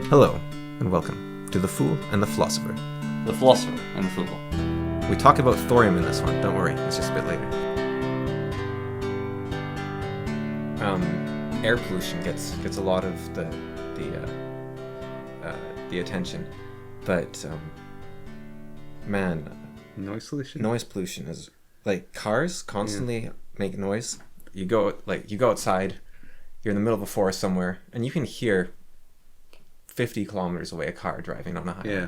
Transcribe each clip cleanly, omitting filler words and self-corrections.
Hello, and welcome to The Fool and the Philosopher. The Philosopher and The Fool. We talk about thorium in this one, don't worry, it's just a bit later. Air pollution gets a lot of the attention, but Noise pollution? noise pollution is like cars constantly make noise. You go outside, you're in the middle of a forest somewhere, and you can hear 50 kilometers away a car driving on a highway. Yeah.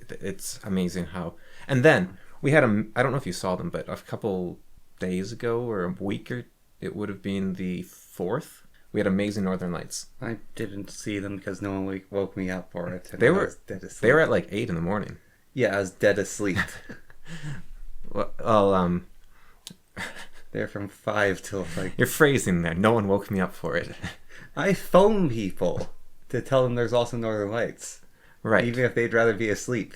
It's amazing how. And then we had I don't know if you saw them, but a couple days ago or a week, or it would have been the 4th. We had amazing northern lights. I didn't see them because no one woke me up for it. They I were was dead asleep. They were at like 8 in the morning. Yeah, I was dead asleep. Well, They're from 5 till like... you're phrasing there. No one woke me up for it. I phone people to tell them there's also northern lights. Right. Even if they'd rather be asleep.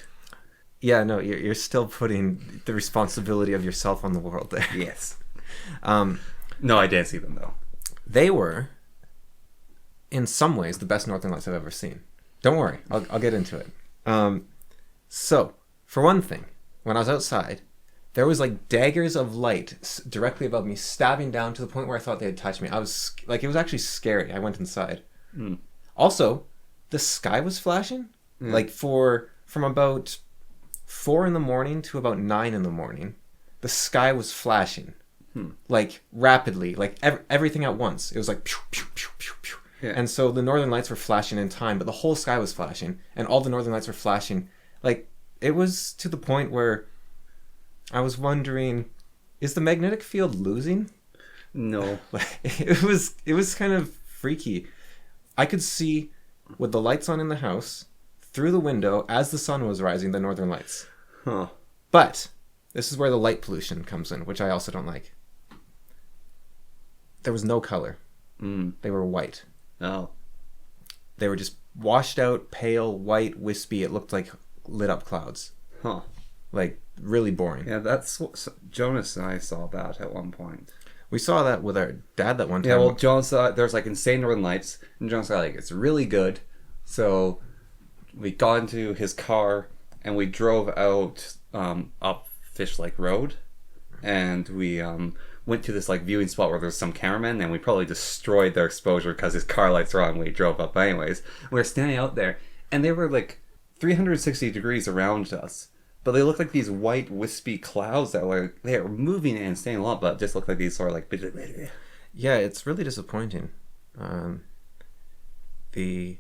Yeah, no, you're still putting the responsibility of yourself on the world there. Yes. No, I didn't see them though. They were, in some ways, the best northern lights I've ever seen. Don't worry, I'll get into it. So, for one thing, when I was outside, there was like daggers of light directly above me, stabbing down to the point where I thought they had touched me. I was like, it was actually scary. I went inside. Mm. Also, the sky was flashing, like from about 4 in the morning to about 9 in the morning. The sky was flashing, like rapidly, like everything at once. It was like pew, pew, pew, pew, pew. Yeah. And so the northern lights were flashing in time, but the whole sky was flashing, and all the northern lights were flashing. Like, it was to the point where I was wondering, is the magnetic field losing? No. It was kind of freaky. I could see, with the lights on in the house, through the window, as the sun was rising, the northern lights. Huh. But this is where the light pollution comes in, which I also don't like. There was no color. They were white. Oh. They were just washed out, pale, white, wispy. It looked like lit up clouds. Huh. Like, really boring. Yeah, that's what Jonas and I saw that at one point. We saw that with our dad that one time. Yeah, well, Jonas saw there's like insane northern lights, and Jonas said like it's really good. So we got into his car and we drove out up Fish Lake Road, and we went to this like viewing spot where there's some cameramen, and we probably destroyed their exposure because his car lights were on when we drove up. Anyways, we were standing out there, and they were like 360 degrees around us. But they looked like these white, wispy clouds that were moving and staying a lot, but just looked like these sort of like... Yeah, it's really disappointing. The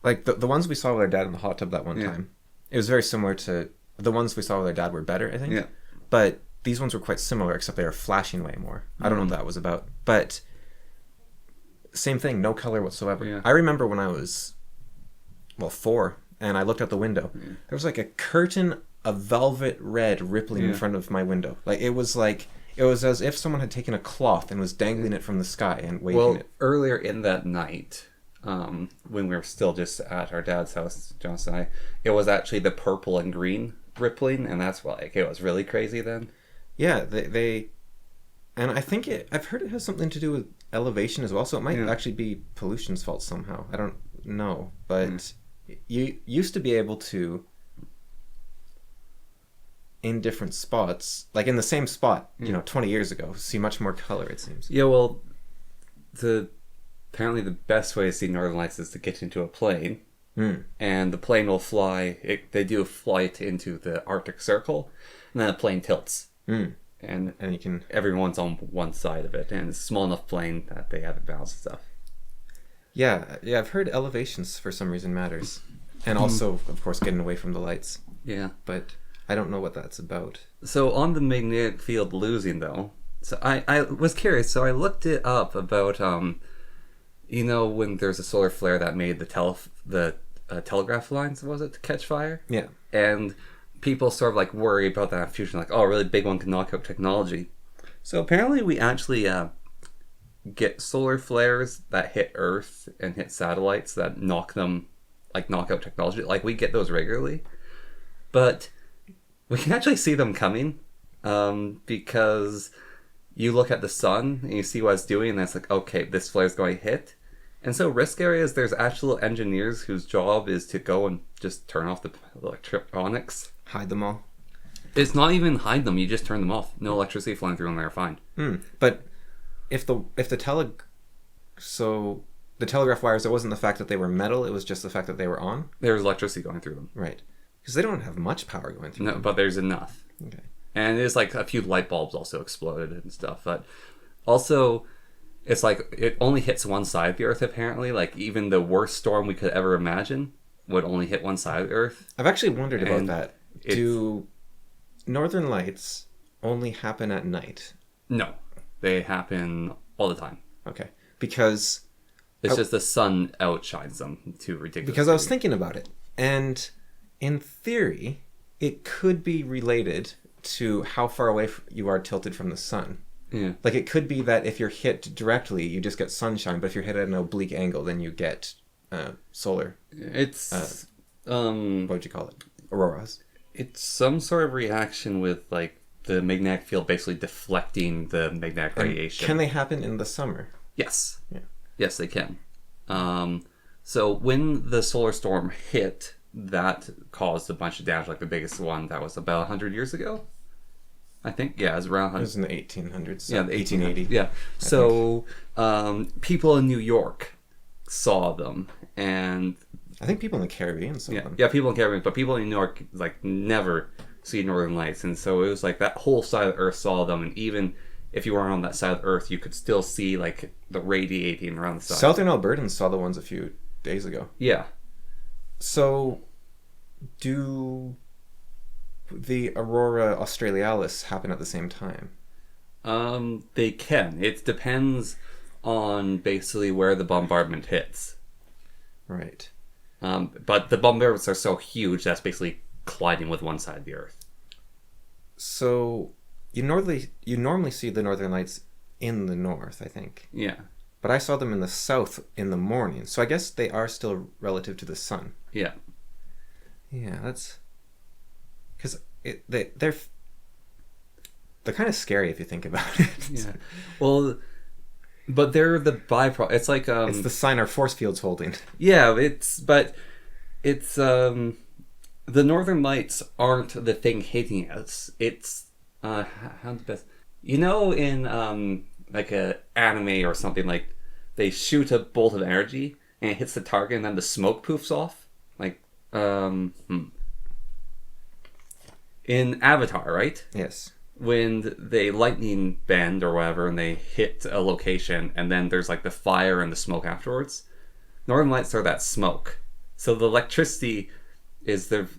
ones we saw with our dad in the hot tub that one time, it was very similar to... The ones we saw with our dad were better, I think. Yeah. But these ones were quite similar, except they were flashing way more. I don't know what that was about. But same thing, no color whatsoever. Yeah. I remember when I was, 4, and I looked out the window. There was like a curtain of velvet red rippling in front of my window. It was as if someone had taken a cloth and was dangling it from the sky and waving it. Earlier in that night, when we were still just at our dad's house, Jonas and I, it was actually the purple and green rippling, and that's why it was really crazy then. Yeah, they and I think I've heard it has something to do with elevation as well, so it might actually be pollution's fault somehow. I don't know, but you used to be able to, in different spots, like in the same spot, 20 years ago, see much more color, it seems. Yeah, well, apparently the best way to see northern lights is to get into a plane, and the plane will fly. They do a flight into the Arctic Circle, and then the plane tilts, and you can... everyone's on one side of it, and it's a small enough plane that they have it balanced and stuff. Yeah, I've heard elevations for some reason matters, and also, of course, getting away from the lights. Yeah, but I don't know what that's about. So on the magnetic field losing though, so I was curious. So I looked it up about when there's a solar flare that made the telegraph lines, was it, to catch fire? Yeah, and people sort of like worry about that in future, like, oh, a really big one can knock out technology. So apparently we actually get solar flares that hit Earth and hit satellites that knock out technology. Like, we get those regularly, but we can actually see them coming, because you look at the sun and you see what it's doing, and it's like, okay, this flare is going to hit, And so risk areas, there's actual engineers whose job is to go and just turn off the electronics. Hide them all. It's not even hide them, you just turn them off. No electricity flowing through them, they're fine. But if the telegraph wires, it wasn't the fact that they were metal, it was just the fact that they were on? There's electricity going through them. Right. Because they don't have much power going through them. No, but there's enough. Okay. And there's like a few light bulbs also exploded and stuff. But also, it's like it only hits one side of the Earth apparently. Like even the worst storm we could ever imagine would only hit one side of the Earth. I've actually wondered about that. Do northern lights only happen at night? No. They happen all the time. Okay. Because... It's just the sun outshines them to ridiculous. Because I was thinking about it. And in theory, it could be related to how far away you are tilted from the sun. Yeah. Like it could be that if you're hit directly, you just get sunshine, but if you're hit at an oblique angle, then you get solar. It's what would you call it? Auroras. It's some sort of reaction with like the magnetic field basically deflecting the magnetic radiation. Can they happen in the summer? Yes. Yeah. Yes, they can. So when the solar storm hit, that caused a bunch of damage. Like the biggest one that was about 100 years ago, I think. Yeah, it was around 100. It was in the 1800s. Yeah, the 1880. Yeah. So people in New York saw them, and I think people in the Caribbean saw them. Yeah, people in the Caribbean, but people in New York like never see Northern Lights, and so it was like that whole side of the Earth saw them, and even if you were on that side of the Earth, you could still see like the radiating around the side. Southern Albertans saw the ones a few days ago. Yeah. So, do the Aurora Australis happen at the same time? They can. It depends on basically where the bombardment hits. Right. But the bombardments are so huge that's basically colliding with one side of the Earth. So you normally see the Northern Lights in the north, I think. Yeah. But I saw them in the south in the morning, so I guess they are still relative to the sun. Yeah. Yeah, that's because they're kind of scary if you think about it. Yeah. Well, but they're the byproduct. It's like it's the sign our force field's holding. Yeah, it's the Northern Lights aren't the thing hitting us. It's how the best, in like a anime or something, like they shoot a bolt of energy and it hits the target and then the smoke poofs off, like in Avatar, right? Yes. When they lightning bend or whatever and they hit a location and then there's like the fire and the smoke afterwards. Northern Lights are that smoke. So the electricity is the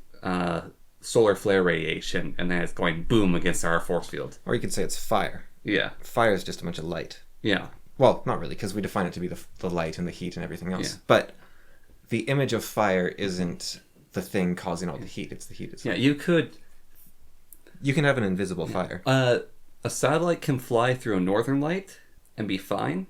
solar flare radiation, and then it's going boom against our force field. Or you could say it's fire. Yeah. Fire is just a bunch of light. Yeah. Well, not really, because we define it to be the light and the heat and everything else. Yeah. But the image of fire isn't the thing causing all the heat. It's the heat itself. Yeah, you can have an invisible fire. A satellite can fly through a northern light and be fine,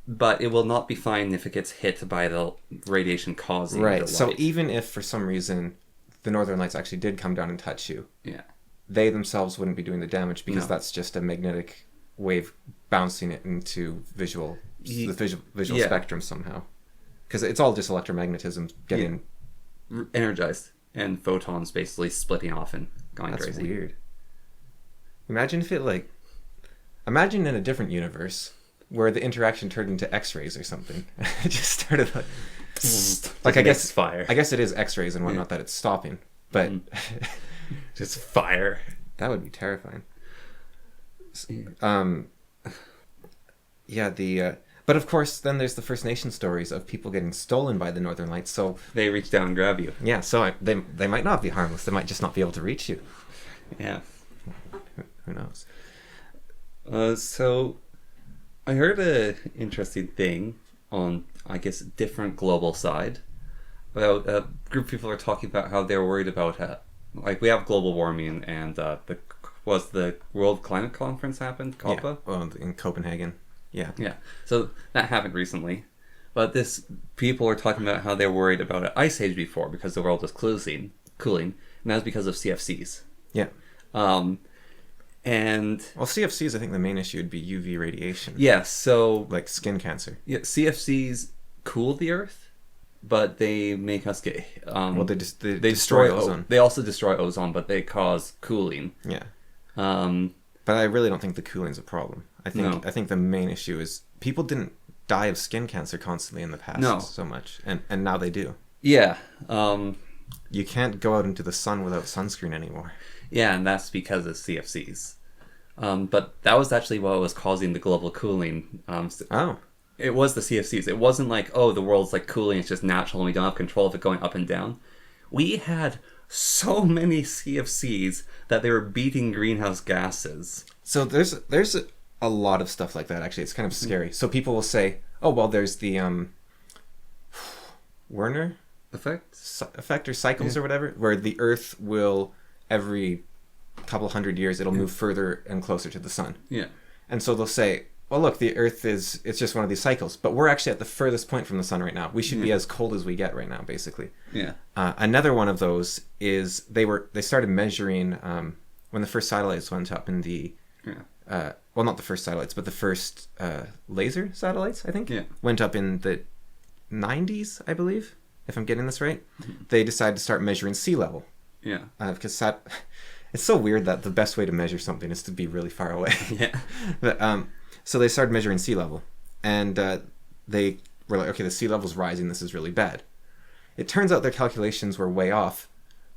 but it will not be fine if it gets hit by the radiation causing the light. So even if for some reason the northern lights actually did come down and touch you, yeah, they themselves wouldn't be doing the damage because that's just a magnetic wave bouncing it into the visual spectrum somehow. Because it's all just electromagnetism getting energized and photons basically splitting off and going crazy. That's weird. Imagine if imagine in a different universe where the interaction turned into X-rays or something. It just started like I guess fire. I guess it is X-rays and whatnot that it's stopping, but just fire. That would be terrifying. But of course, then there's the First Nation stories of people getting stolen by the Northern Lights. So they reach down and grab you. Yeah, so they might not be harmless. They might just not be able to reach you. Yeah. Who knows? So I heard an interesting thing on, I guess, different global side about a group of people are talking about how they're worried about like we have global warming and the World Climate Conference happened, COPA? Yeah, well, in Copenhagen. Yeah. Yeah. So that happened recently. But people are talking about how they're worried about an ice age before because the world was cooling, and that was because of CFCs. Yeah. And CFCs, I think the main issue would be UV radiation. Yeah, so like skin cancer. Yeah, CFCs cool the Earth, but they make us get. Well, they destroy ozone. They also destroy ozone, but they cause cooling. Yeah. Um, But I really don't think the cooling's a problem. I think the main issue is people didn't die of skin cancer constantly in the past so much, and now they do. Yeah. You can't go out into the sun without sunscreen anymore. Yeah, and that's because of CFCs. But that was actually what was causing the global cooling. It was the CFCs. It wasn't like, oh, the world's like cooling, it's just natural and we don't have control of it going up and down. We had so many CFCs that they were beating greenhouse gases. So there's a lot of stuff like that, actually. It's kind of scary. So people will say, oh, well, there's the Werner Effect or cycles or whatever, where the Earth will, every couple hundred years, it'll move further and closer to the sun. Yeah. And so they'll say, well, look, the Earth it's just one of these cycles, but we're actually at the furthest point from the sun right now. We should be as cold as we get right now, basically. Yeah. Another one of those is they started measuring when the first satellites went up in the well, not the first satellites, but the first laser satellites, I think, went up in the 90s, I believe, if I'm getting this right. They decided to start measuring sea level. Yeah. Because it's so weird that the best way to measure something is to be really far away. Yeah. But so they started measuring sea level, and they were like, okay, the sea level's rising. This is really bad. It turns out their calculations were way off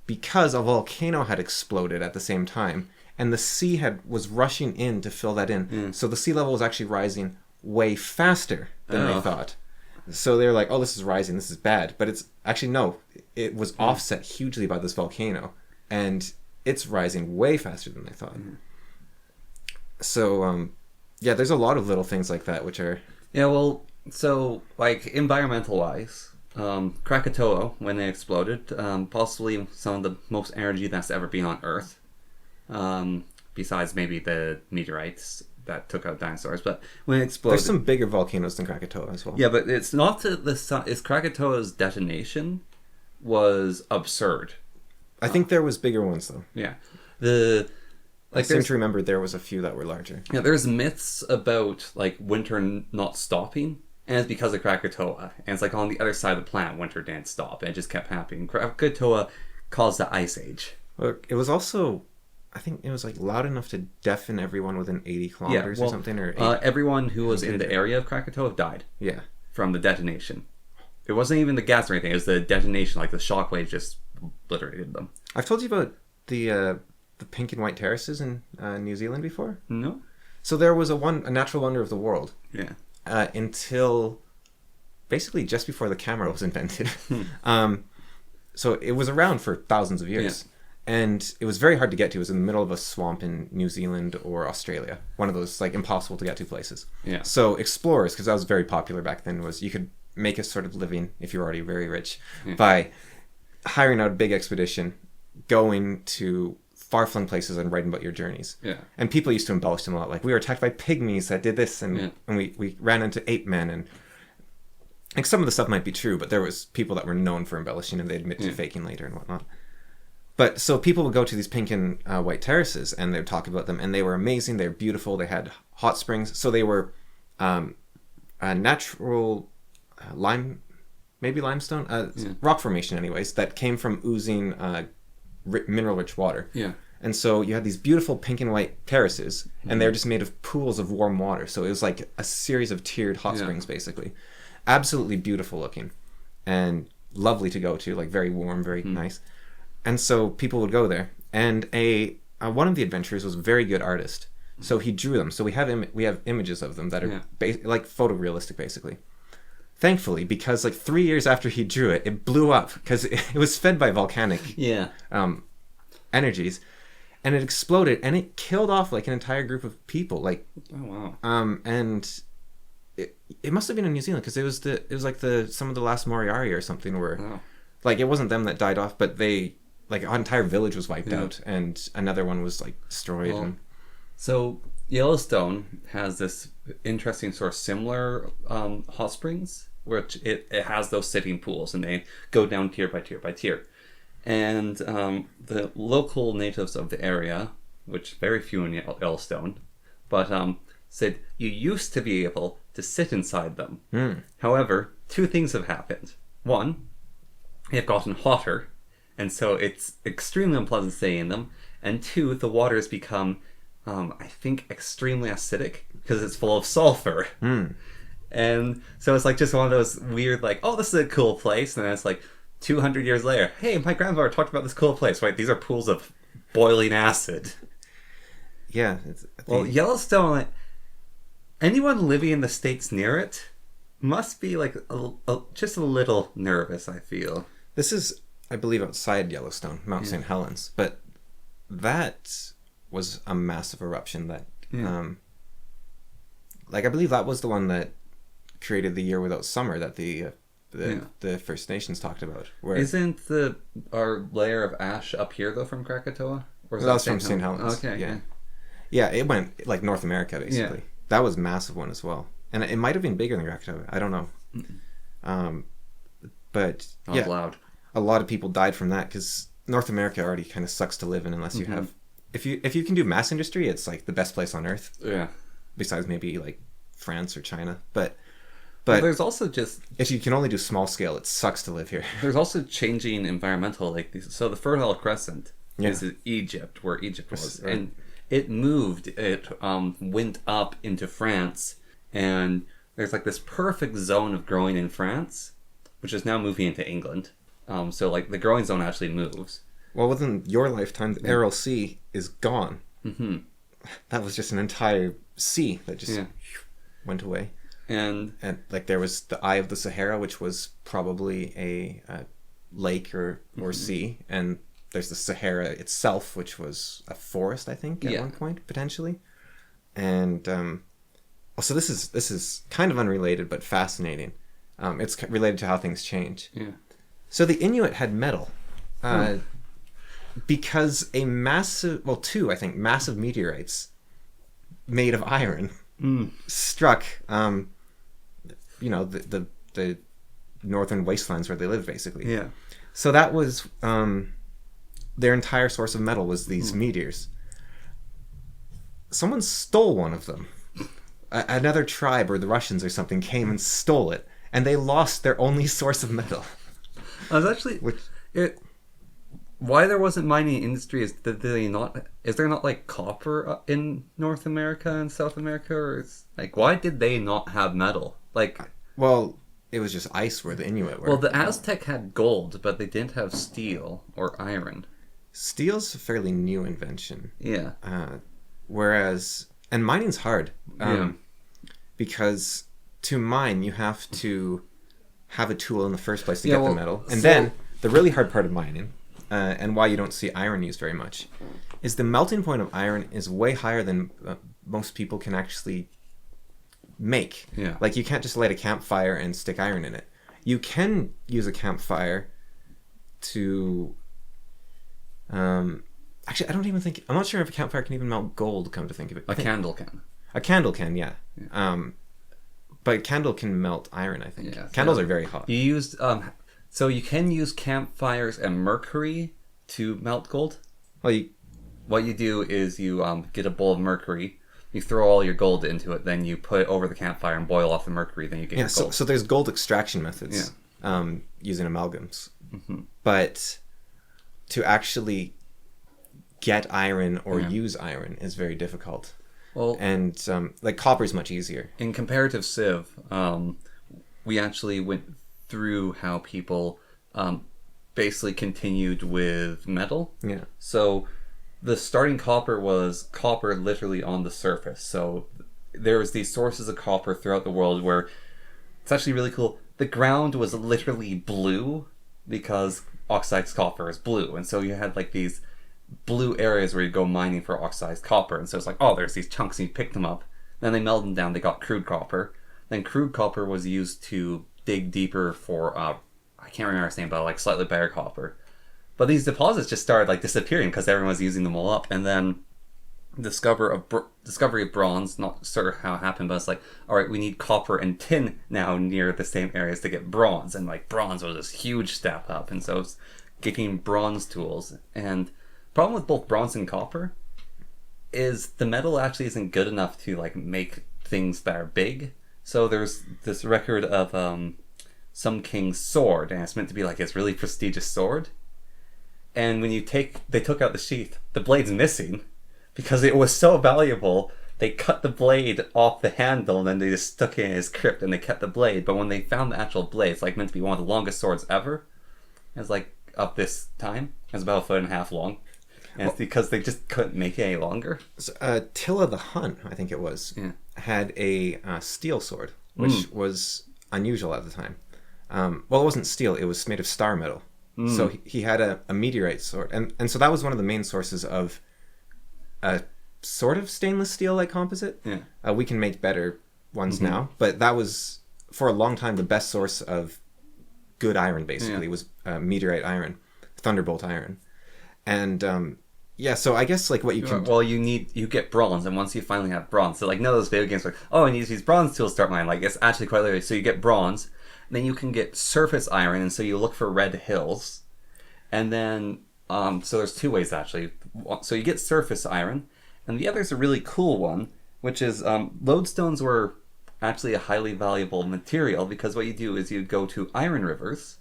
because a volcano had exploded at the same time, and the sea was rushing in to fill that in. So the sea level was actually rising way faster than they thought. So they were like, oh, this is rising, this is bad. But it's actually, no, it was offset hugely by this volcano, and it's rising way faster than they thought. So, yeah, there's a lot of little things like that, which are... Yeah, well, so, like, environmental-wise, Krakatoa, when they exploded, possibly some of the most energy that's ever been on Earth, besides maybe the meteorites that took out dinosaurs. But when it exploded... There's some bigger volcanoes than Krakatoa as well. Yeah, but it's not to the sun. It's Krakatoa's detonation was absurd. I think there was bigger ones, though. Yeah. I seem to remember there was a few that were larger. Yeah, there's myths about, like, winter not stopping, and it's because of Krakatoa. And it's like on the other side of the planet, winter didn't stop, and it just kept happening. Krakatoa caused the Ice Age. Well, it was also, I think it was, like, loud enough to deafen everyone within 80 kilometers or something. Or everyone who was in the area of Krakatoa died. Yeah. From the detonation. It wasn't even the gas or anything, it was the detonation, like the shockwave just obliterated them. I've told you about the pink and white terraces in New Zealand before? No. So there was a natural wonder of the world. Yeah. Until basically just before the camera was invented. So it was around for thousands of years. Yeah. And it was very hard to get to. It was in the middle of a swamp in New Zealand or Australia. One of those, like, impossible to get to places. Yeah. So explorers, because that was very popular back then, was you could make a sort of living, if you're already very rich, by hiring out a big expedition, going to far-flung places and writing about your journeys. Yeah. And people used to embellish them a lot. Like, we were attacked by pygmies that did this, and we ran into ape men, and like, some of the stuff might be true, but there was people that were known for embellishing, and they'd admit to faking later and whatnot. But so people would go to these pink and white terraces, and they'd talk about them, and they were amazing. They were beautiful. They had hot springs. So they were a natural limestone, rock formation anyways, that came from oozing mineral-rich water. Yeah. And so you had these beautiful pink and white terraces, and they're just made of pools of warm water. So it was like a series of tiered hot springs, basically. Absolutely beautiful looking and lovely to go to, like very warm, very nice. And so people would go there. And one of the adventurers was a very good artist. So he drew them. So we have images of them that are like photorealistic, basically. Thankfully, because like 3 years after he drew it, it blew up because it was fed by volcanic energies, and it exploded, and it killed off like an entire group of people. Like, oh wow! And it must have been in New Zealand because it was like some of the last Moriari or something where, like, it wasn't them that died off, but they, like, an entire village was wiped out, and another one was like destroyed. So Yellowstone has this interesting sort of similar hot springs, which it has those sitting pools, and they go down tier by tier by tier. And the local natives of the area, which very few in Yellowstone, but said you used to be able to sit inside them. However, two things have happened. One, they've gotten hotter, and so it's extremely unpleasant staying in them. And two, the water has become, I think, extremely acidic because it's full of sulfur. And so it's like just one of those weird, like, oh, this is a cool place. And then it's like 200 years later, hey, my grandfather talked about this cool place. Right? These are pools of boiling acid. Yeah. Well, Yellowstone, anyone living in the states near it must be like just a little nervous, I feel. This is, I believe, outside Yellowstone, Mount St. Helens. But that was a massive eruption that, like, I believe that was the one that created the year without summer that the First Nations talked about. Where Isn't our layer of ash up here, though, from Krakatoa? Or is that was from St. Helens. Okay. Yeah, it went, like, North America, basically. Yeah. That was a massive one as well. And it might have been bigger than Krakatoa. I don't know. But, yeah. Loud. A lot of people died from that because North America already kind of sucks to live in unless you have... If you can do mass industry, it's, like, the best place on Earth. Yeah. Besides maybe, like, France or China. But there's also just... If you can only do small scale, it sucks to live here. There's also changing environmental... So the Fertile Crescent is in Egypt, where Egypt was. Right. And it moved. It went up into France. And there's, like, this perfect zone of growing in France, which is now moving into England. So, like, the growing zone actually moves. Well, within your lifetime, the Aral Sea is gone. That was just an entire sea that just went away. And like there was the Eye of the Sahara, which was probably a lake or sea, and there's the Sahara itself, which was a forest, I think, at one point potentially. And so this is kind of unrelated but fascinating. It's related to how things change. Yeah. So the Inuit had metal. Because two, I think, massive meteorites made of iron struck, the northern wastelands where they live, basically. Yeah. So that was their entire source of metal was these meteors. Someone stole one of them. Another tribe or the Russians or something came and stole it, and they lost their only source of metal. I was actually... Why there wasn't mining industry is there not like copper in North America and South America, or like why did they not have metal? Like, well, it was just ice where the Inuit were. Well, the Aztec had gold, but they didn't have steel or iron. Steel's a fairly new invention. Yeah. And mining's hard. Because to mine you have to have a tool in the first place to get the metal, and then the really hard part of mining. And why you don't see iron used very much, is the melting point of iron is way higher than most people can actually make. Yeah. Like, you can't just light a campfire and stick iron in it. You can use a campfire to... actually, I'm not sure if a campfire can even melt gold, come to think of it. A candle can. A candle can, yeah. But a candle can melt iron, I think. Yeah, Candles are very hot. You used... So you can use campfires and mercury to melt gold? Well, what you do is you get a bowl of mercury, you throw all your gold into it, then you put it over the campfire and boil off the mercury, then you get your gold. So there's gold extraction methods using amalgams. But to actually get iron or use iron is very difficult. Well, and like copper is much easier. In comparative Civ, we actually went through how people basically continued with metal. Yeah. So the starting copper was copper literally on the surface. So there was these sources of copper throughout the world where it's actually really cool. The ground was literally blue because oxidized copper is blue. And so you had like these blue areas where you go mining for oxidized copper. And so it's like, oh, there's these chunks and you pick them up. Then they melted them down. They got crude copper. Then crude copper was used to dig deeper for I can't remember his name, but like slightly better copper. But these deposits just started like disappearing because everyone was using them all up. And then discovery of bronze, not sure how it happened, but it's like, all right, we need copper and tin now near the same areas to get bronze. And like bronze was this huge step up, and so it's getting bronze tools. And the problem with both bronze and copper is the metal actually isn't good enough to like make things that are big. So there's this record of some king's sword, and it's meant to be like this really prestigious sword. And when they took out the sheath, the blade's missing because it was so valuable. They cut the blade off the handle and then they just stuck it in his crypt and they kept the blade. But when they found the actual blade, it's like meant to be one of the longest swords ever. It's like up this time. It's about 1.5 feet long. And it's because they just couldn't make it any longer. So, Attila the Hun, I think it was, had a steel sword, which was unusual at the time. Well, it wasn't steel, it was made of star metal. So he had a meteorite sword. And so that was one of the main sources of a sort of stainless steel-like composite. Yeah. We can make better ones now, but that was, for a long time, the best source of good iron, basically, was meteorite iron, thunderbolt iron. And so I guess like what you can... Well, you get bronze, and once you finally have bronze, so like none of those video games are like, oh, I need to use bronze tools to start mine. Like, it's actually quite literally, so you get bronze, then you can get surface iron, and so you look for red hills. And then, so there's 2 ways actually. So you get surface iron, and the other's a really cool one, which is lodestones were actually a highly valuable material because what you do is you go to iron rivers,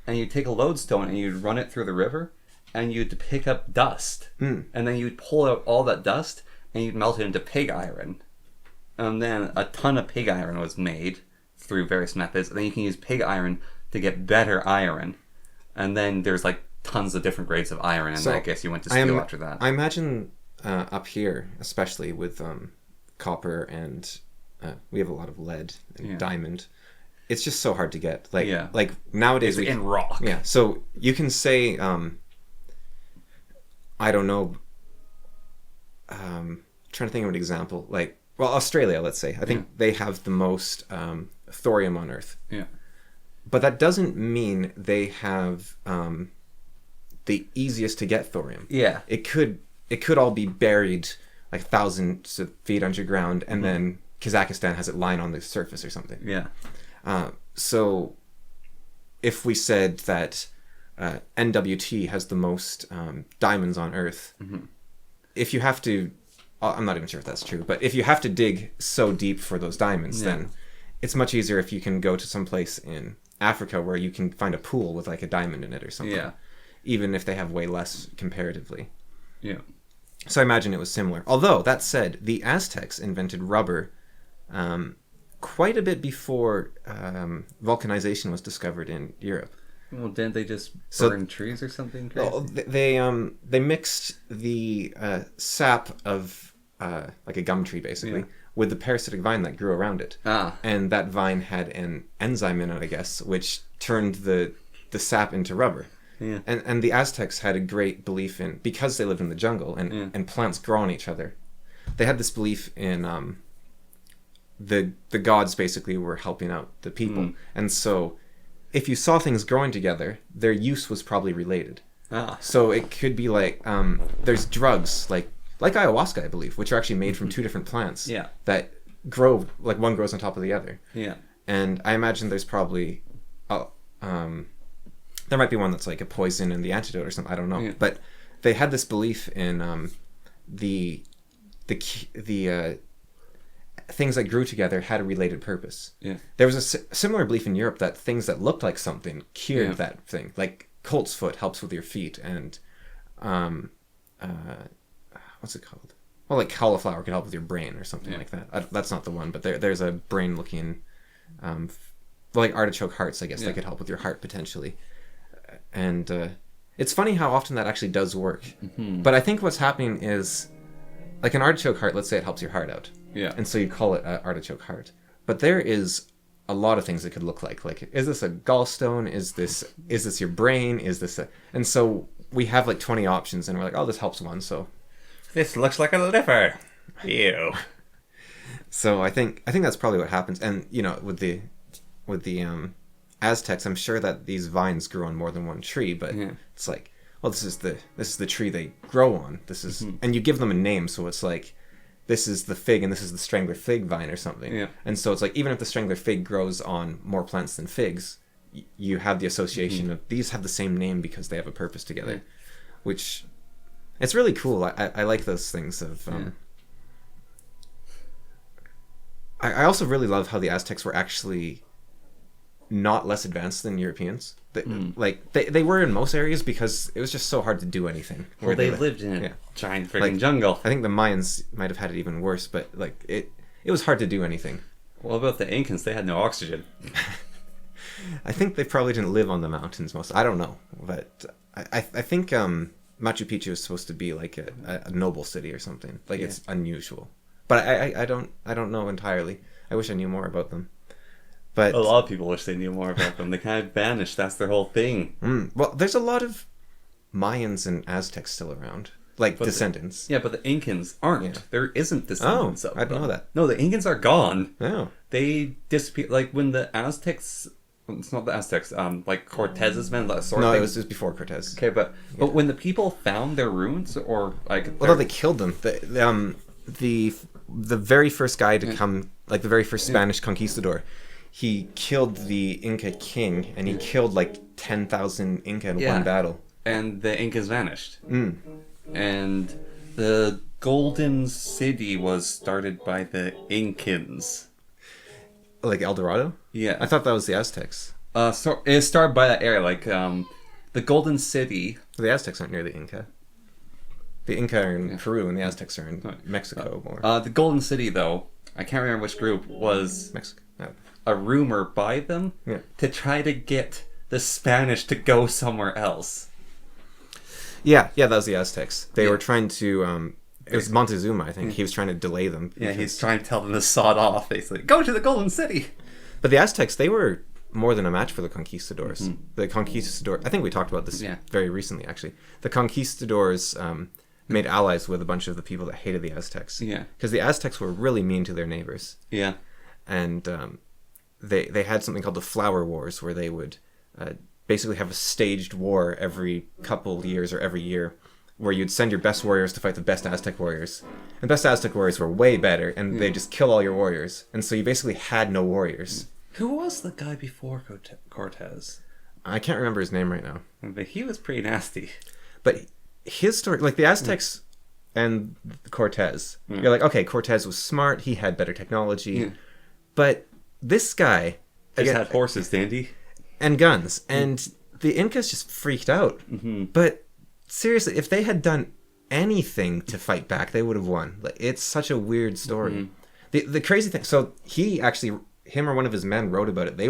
and you take a lodestone and you'd run it through the river, and you'd pick up dust, and then you'd pull out all that dust, and you'd melt it into pig iron. And then a ton of pig iron was made through various methods, and then you can use pig iron to get better iron. And then there's like tons of different grades of iron, and so I guess you went to steel after that. I imagine up here, especially with copper and we have a lot of lead and diamond. It's just so hard to get. Like nowadays, it's in rock. Yeah, so you can say, I don't know. Trying to think of an example. Like, well, Australia, let's say. I think they have the most thorium on Earth. Yeah. But that doesn't mean they have the easiest to get thorium. Yeah. It could all be buried like thousands of feet underground, and then Kazakhstan has it lying on the surface or something. Yeah. So if we said that NWT has the most diamonds on Earth, if you have to, I'm not even sure if that's true, but if you have to dig so deep for those diamonds, then it's much easier if you can go to some place in Africa where you can find a pool with like a diamond in it or something. Yeah. Even if they have way less comparatively. Yeah. So I imagine it was similar. Although, that said, the Aztecs invented rubber quite a bit before vulcanization was discovered in Europe. Well, didn't they just burn trees or something crazy? Well, they mixed the sap of like a gum tree, basically, with the parasitic vine that grew around it. And that vine had an enzyme in it, I guess, which turned the sap into rubber. Yeah. And the Aztecs had a great belief in, because they lived in the jungle and plants grow on each other, they had this belief in the gods basically were helping out the people. And so if you saw things growing together, their use was probably related. So it could be like, there's drugs like ayahuasca, I believe, which are actually made from 2 different plants that grow, like one grows on top of the other. Yeah. And I imagine there's probably, there might be one that's like a poison and the antidote or something. I don't know. Yeah. But they had this belief in the things that grew together had a related purpose. Yeah. There was a similar belief in Europe that things that looked like something cured that thing. Like colt's foot helps with your feet, and what's it called? Well, like cauliflower could help with your brain or something like that. That's not the one, but there's a brain-looking, like artichoke hearts, I guess, that could help with your heart potentially. And it's funny how often that actually does work. But I think what's happening is, like an artichoke heart, let's say it helps your heart out. Yeah. And so you call it an artichoke heart. But there is a lot of things it could look like. Like, is this a gallstone? Is this your brain? Is this a... And so we have like 20 options, and we're like, oh, this helps one, so... This looks like a liver. Ew. So I think that's probably what happens. And, you know, with the Aztecs, I'm sure that these vines grew on more than one tree, but it's like, well, this is the tree they grow on. This is, and you give them a name, so it's like, this is the fig and this is the strangler fig vine or something. Yeah. And so it's like, even if the strangler fig grows on more plants than figs, you have the association of these have the same name because they have a purpose together, which it's really cool. I like those things of. I also really love how the Aztecs were actually not less advanced than Europeans. They were in most areas because it was just so hard to do anything. Well, they lived in a giant freaking jungle. I think the Mayans might have had it even worse, but like it was hard to do anything. What about the Incans? They had no oxygen. I think they probably didn't live on the mountains most. I don't know, but I think Machu Picchu is supposed to be like a noble city or something. Like it's unusual, but I don't know entirely. I wish I knew more about them. But a lot of people wish they knew more about them. They kind of vanished. That's their whole thing. Well, there's a lot of Mayans and Aztecs still around, like descendants. But the Incans aren't. Yeah. There isn't descendants of them. I didn't know that. No, the Incans are gone. Oh. They disappeared. Like when the Aztecs... It's not the Aztecs. Like Cortez's men, that sort of thing. No, it was before Cortez. Okay, but when the people found their ruins, or like... Well, no, they killed them. The very first guy to come, like the very first Spanish conquistador, he killed the Inca king, and he killed like 10,000 Inca in one battle. And the Incas vanished. And the Golden City was started by the Incans. Like El Dorado? Yeah. I thought that was the Aztecs. So it started by that area, like the Golden City. The Aztecs aren't near the Inca. The Inca are in Peru, and the Aztecs are in Mexico more. The Golden City, though, I can't remember which group, was Mexico. No. A rumor by them to try to get the Spanish to go somewhere else. Yeah, that was the Aztecs. They were trying to... it was Montezuma, I think. He was trying to delay them. Yeah, he's trying to tell them to sod off, basically. Go to the Golden City! But the Aztecs, they were more than a match for the conquistadors. The conquistadors... I think we talked about this very recently, actually. The conquistadors made allies with a bunch of the people that hated the Aztecs. Yeah. Because the Aztecs were really mean to their neighbors. Yeah. And they had something called the Flower Wars, where they would basically have a staged war every couple years or every year, where you'd send your best warriors to fight the best Aztec warriors. And the best Aztec warriors were way better, and they'd just kill all your warriors. And so you basically had no warriors. Who was the guy before Cortez? I can't remember his name right now. But he was pretty nasty. But his story, like the Aztecs and Cortez, you're like, okay, Cortez was smart, he had better technology. But this guy... He had horses, didn't he? And guns. And the Incas just freaked out. But... seriously, if they had done anything to fight back, they would have won. Like, it's such a weird story. The crazy thing, so him or one of his men wrote about it. They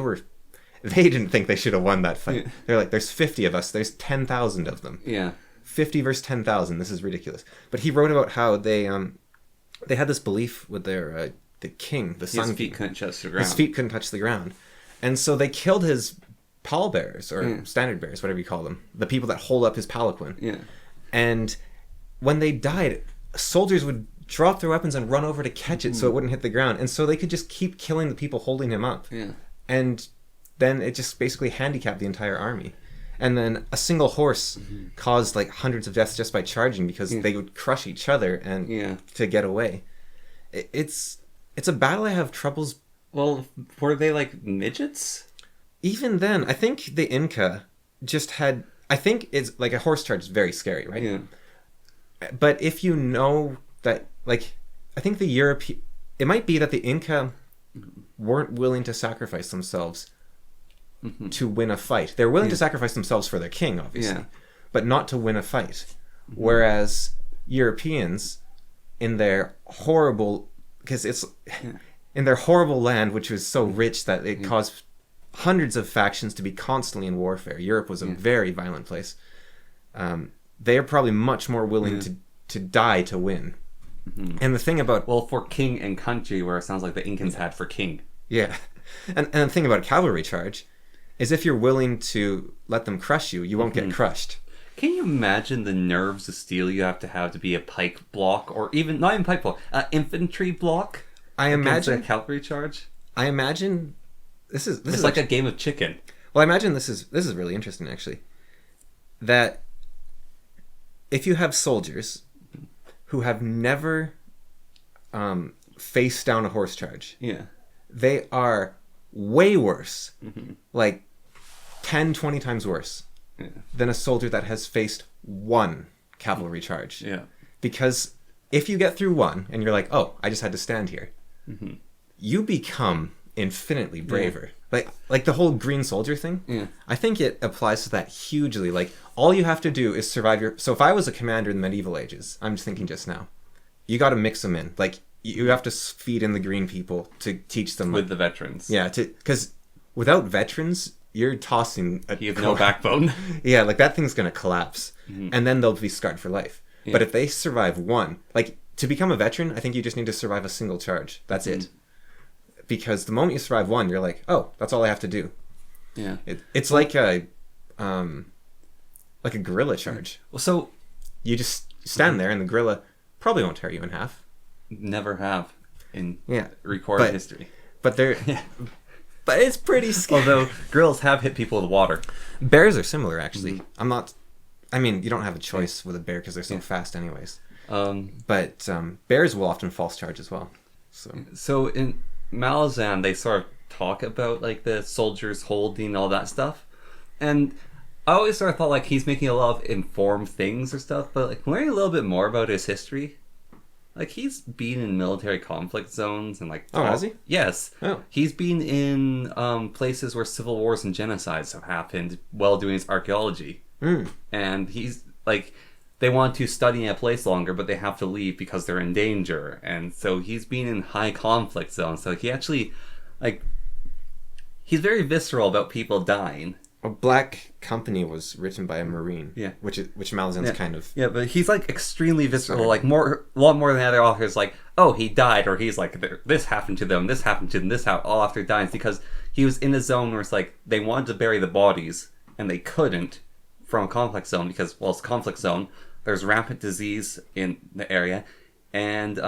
didn't think they should have won that fight. They're like, there's 50 of us, there's 10,000 of them. Yeah. 50 versus 10,000, this is ridiculous. But he wrote about how they had this belief with their the king, the sun. His feet couldn't touch the ground. His feet couldn't touch the ground. And so they killed his pallbearers, or standard bearers, whatever you call them, the people that hold up his palanquin. Yeah. And when they died, soldiers would drop their weapons and run over to catch it so it wouldn't hit the ground. And so they could just keep killing the people holding him up. Yeah. And then it just basically handicapped the entire army. And then a single horse caused like hundreds of deaths just by charging, because they would crush each other and to get away. It's a battle I have troubles. Well, were they like midgets? Even then, I think the Inca just had... I think it's like a horse charge is very scary, right? Yeah. But if you know that, like, I think the European... It might be that the Inca weren't willing to sacrifice themselves to win a fight. They're willing to sacrifice themselves for their king, obviously, but not to win a fight. Whereas Europeans, in their horrible... Because it's... In their horrible land, which was so rich that it caused... hundreds of factions to be constantly in warfare. Europe was a very violent place. They are probably much more willing to die to win. And the thing about... Well, for king and country, where it sounds like the Incans had for king. Yeah. And the thing about a cavalry charge is if you're willing to let them crush you, you won't get crushed. Can you imagine the nerves of steel you have to be a pike block, or even, not even pike block, infantry block? I imagine... a cavalry charge? I imagine... This is like a game of chicken. Well, I imagine this is really interesting, actually. That if you have soldiers who have never faced down a horse charge, they are way worse, like 10, 20 times worse than a soldier that has faced one cavalry charge. Yeah. Because if you get through one and you're like, oh, I just had to stand here, you become infinitely braver. Like the whole green soldier thing. Yeah. I think it applies to that hugely. Like, all you have to do is survive your... So if I was a commander in the medieval ages, I'm just thinking just now, you got to mix them in. Like, you have to feed in the green people to teach them... With the veterans. Yeah, because without veterans, you're tossing... You have no backbone. Yeah, like, that thing's going to collapse. Mm-hmm. And then they'll be scarred for life. Yeah. But if they survive one... Like, to become a veteran, I think you just need to survive a single charge. That's it. Because the moment you survive one, you're like, oh, that's all I have to do. Yeah. It's like a guerrilla charge. Well, so... You just stand there and the gorilla probably won't tear you in half. Never have in Yeah. recorded history. But they're... But it's pretty scary. Although gorillas have hit people with water. Bears are similar, actually. I'm not... I mean, you don't have a choice with a bear because they're so fast anyways. But bears will often false charge as well. So in Malazan, they sort of talk about like the soldiers holding all that stuff. And I always sort of thought like he's making a lot of informed things or stuff, but like learning a little bit more about his history. Like, he's been in military conflict zones and like... Oh, has he? Yes. Oh. He's been in places where civil wars and genocides have happened while doing his archaeology. And he's like... They want to study in a place longer, but they have to leave because they're in danger. And so he's been in high conflict zones. So he actually, like... He's very visceral about people dying. A Black Company was written by a Marine. Yeah. Which Malazan's kind of... Yeah, but he's like extremely visceral, like a lot more than other authors. Like, oh, he died, or he's like, this happened to them, this happened to them, this happened, all after dying. It's because he was in a zone where it's like, they wanted to bury the bodies, and they couldn't from a conflict zone, because, well, it's a conflict zone, there's rampant disease in the area, and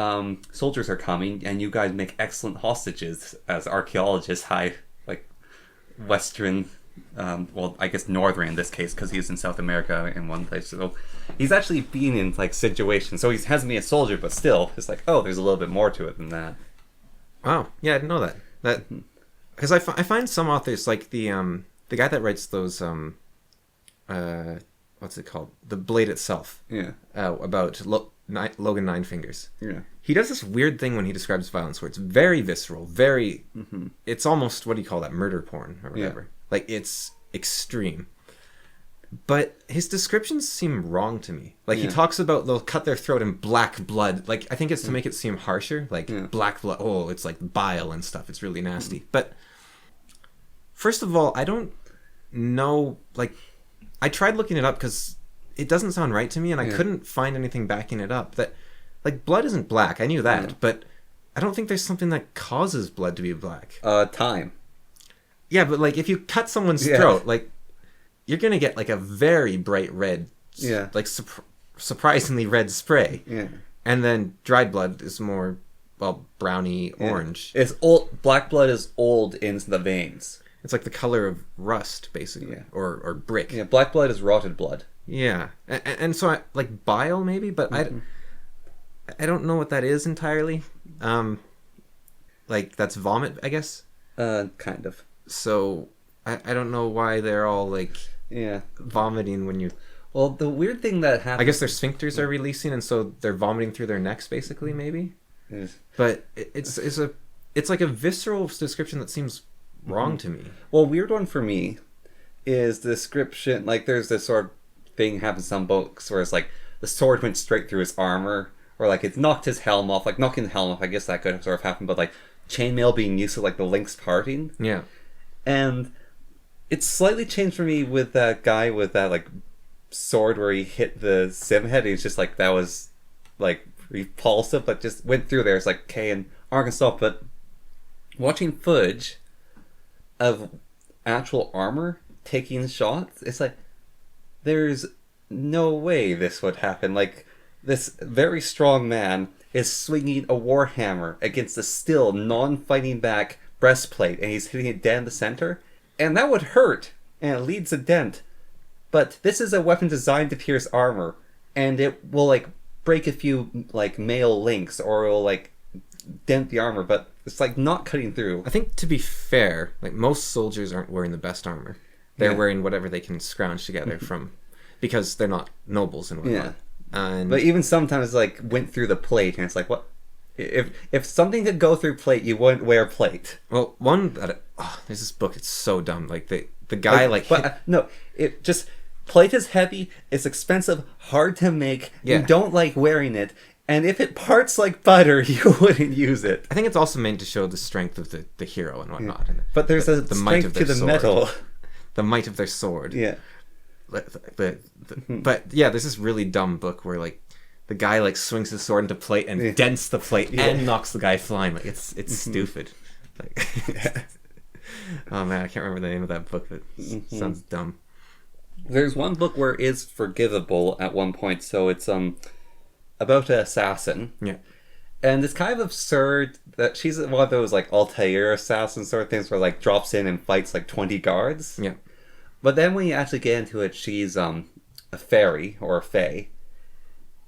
soldiers are coming, and you guys make excellent hostages as archaeologists, Western... well, I guess northern in this case, because he's in South America in one place. So he's actually been in like situations. So he hasn't been a soldier, but still, it's like, oh, there's a little bit more to it than that. Wow, yeah, I didn't know that. Because I find some authors like the guy that writes those what's it called? The Blade itself. Yeah. About Logan Nine Fingers. Yeah. He does this weird thing when he describes violence, where it's very visceral, very. It's almost, what do you call that? Murder porn or whatever. Yeah. Like, it's extreme. But his descriptions seem wrong to me. Like, he talks about they'll cut their throat in black blood. Like, I think it's to make it seem harsher. Like, black blood, oh, it's like bile and stuff. It's really nasty. But, first of all, I don't know, like, I tried looking it up because it doesn't sound right to me, and I couldn't find anything backing it up. That, like, blood isn't black. I knew that. But I don't think there's something that causes blood to be black. Time. Yeah, but, like, if you cut someone's throat, like, you're going to get, like, a very bright red, like, surprisingly red spray. Yeah. And then dried blood is more, well, browny orange. It's old. Black blood is old in the veins. It's like the color of rust, basically, or brick. Yeah, black blood is rotted blood. Yeah. And so, like, bile, maybe? But I don't know what that is entirely. Like, that's vomit, I guess? Kind of. So, I don't know why they're all, like, vomiting when you... Well, the weird thing that happens... I guess their sphincters are releasing, and so they're vomiting through their necks, basically, maybe? Yes. But it's like a visceral description that seems wrong to me. Well, weird one for me is the description... Like, there's this sort of thing happens in some books where it's like, the sword went straight through his armor, or, like, it knocked his helm off. Like, knocking the helm off, I guess that could sort of happen, but, like, chainmail being used to, like, the links parting. Yeah. And it's slightly changed for me with that guy with that, like, sword where he hit the sim head. He's just like, that was, like, repulsive, but just went through there. It's like, okay, and aren't gonna stop. But watching footage of actual armor taking shots, it's like, there's no way this would happen. Like, this very strong man is swinging a warhammer against a still non-fighting back breastplate, and he's hitting it dead in the center, and that would hurt, and it leaves a dent. But this is a weapon designed to pierce armor, and it will, like, break a few, like, mail links, or it will, like, dent the armor, but it's, like, not cutting through. I think, to be fair, like, most soldiers aren't wearing the best armor. They're wearing whatever they can scrounge together from, because they're not nobles and whatnot. Yeah. But even sometimes, like, went through the plate, and it's like, what? If something could go through plate, you wouldn't wear plate. Well, one that there's this book. It's so dumb. Like the guy no, it just plate is heavy. It's expensive, hard to make. Yeah. You don't like wearing it, and if it parts like butter, you wouldn't use it. I think it's also meant to show the strength of the hero and whatnot. And But there's the the might strength of to their the sword. metal. The might of their sword. Yeah. But yeah, there's this really dumb book where like the guy like swings his sword into plate and dents the plate and knocks the guy flying. Like it's stupid. Like, oh man, I can't remember the name of that book, but it sounds dumb. There's one book where it is forgivable at one point, so it's about an assassin. Yeah. And it's kind of absurd that she's one of those like Altair assassin sort of things where like drops in and fights like 20 guards. Yeah. But then when you actually get into it, she's a fairy or a fae.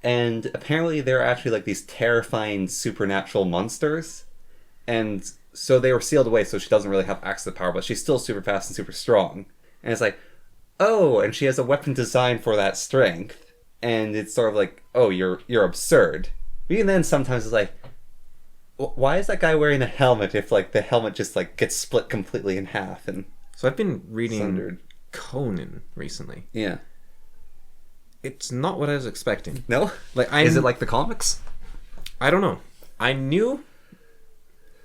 And apparently they're actually like these terrifying supernatural monsters. And so they were sealed away, so she doesn't really have access to power, but she's still super fast and super strong. And it's like, oh, and she has a weapon designed for that strength. And it's sort of like, oh, you're absurd. But even then, sometimes it's like, why is that guy wearing a helmet if like the helmet just like gets split completely in half and So I've been reading sundered? Conan recently. Yeah. It's not what I was expecting. No? Like Is it like the comics? I don't know. I knew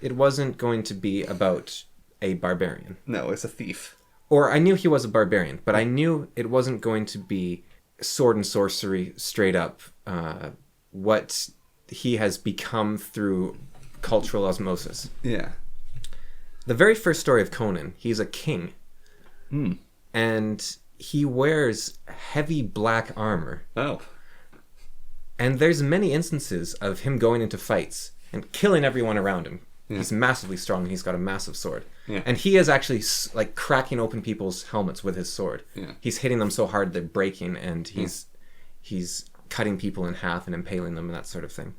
it wasn't going to be about a barbarian. No, it's a thief. Or I knew he was a barbarian, but I knew it wasn't going to be sword and sorcery straight up. What he has become through cultural osmosis. Yeah. The very first story of Conan, he's a king. And he wears heavy black armor. Oh. And there's many instances of him going into fights and killing everyone around him. Yeah. He's massively strong and he's got a massive sword. Yeah. And he is actually like cracking open people's helmets with his sword. Yeah. He's hitting them so hard they're breaking, and he's cutting people in half and impaling them and that sort of thing.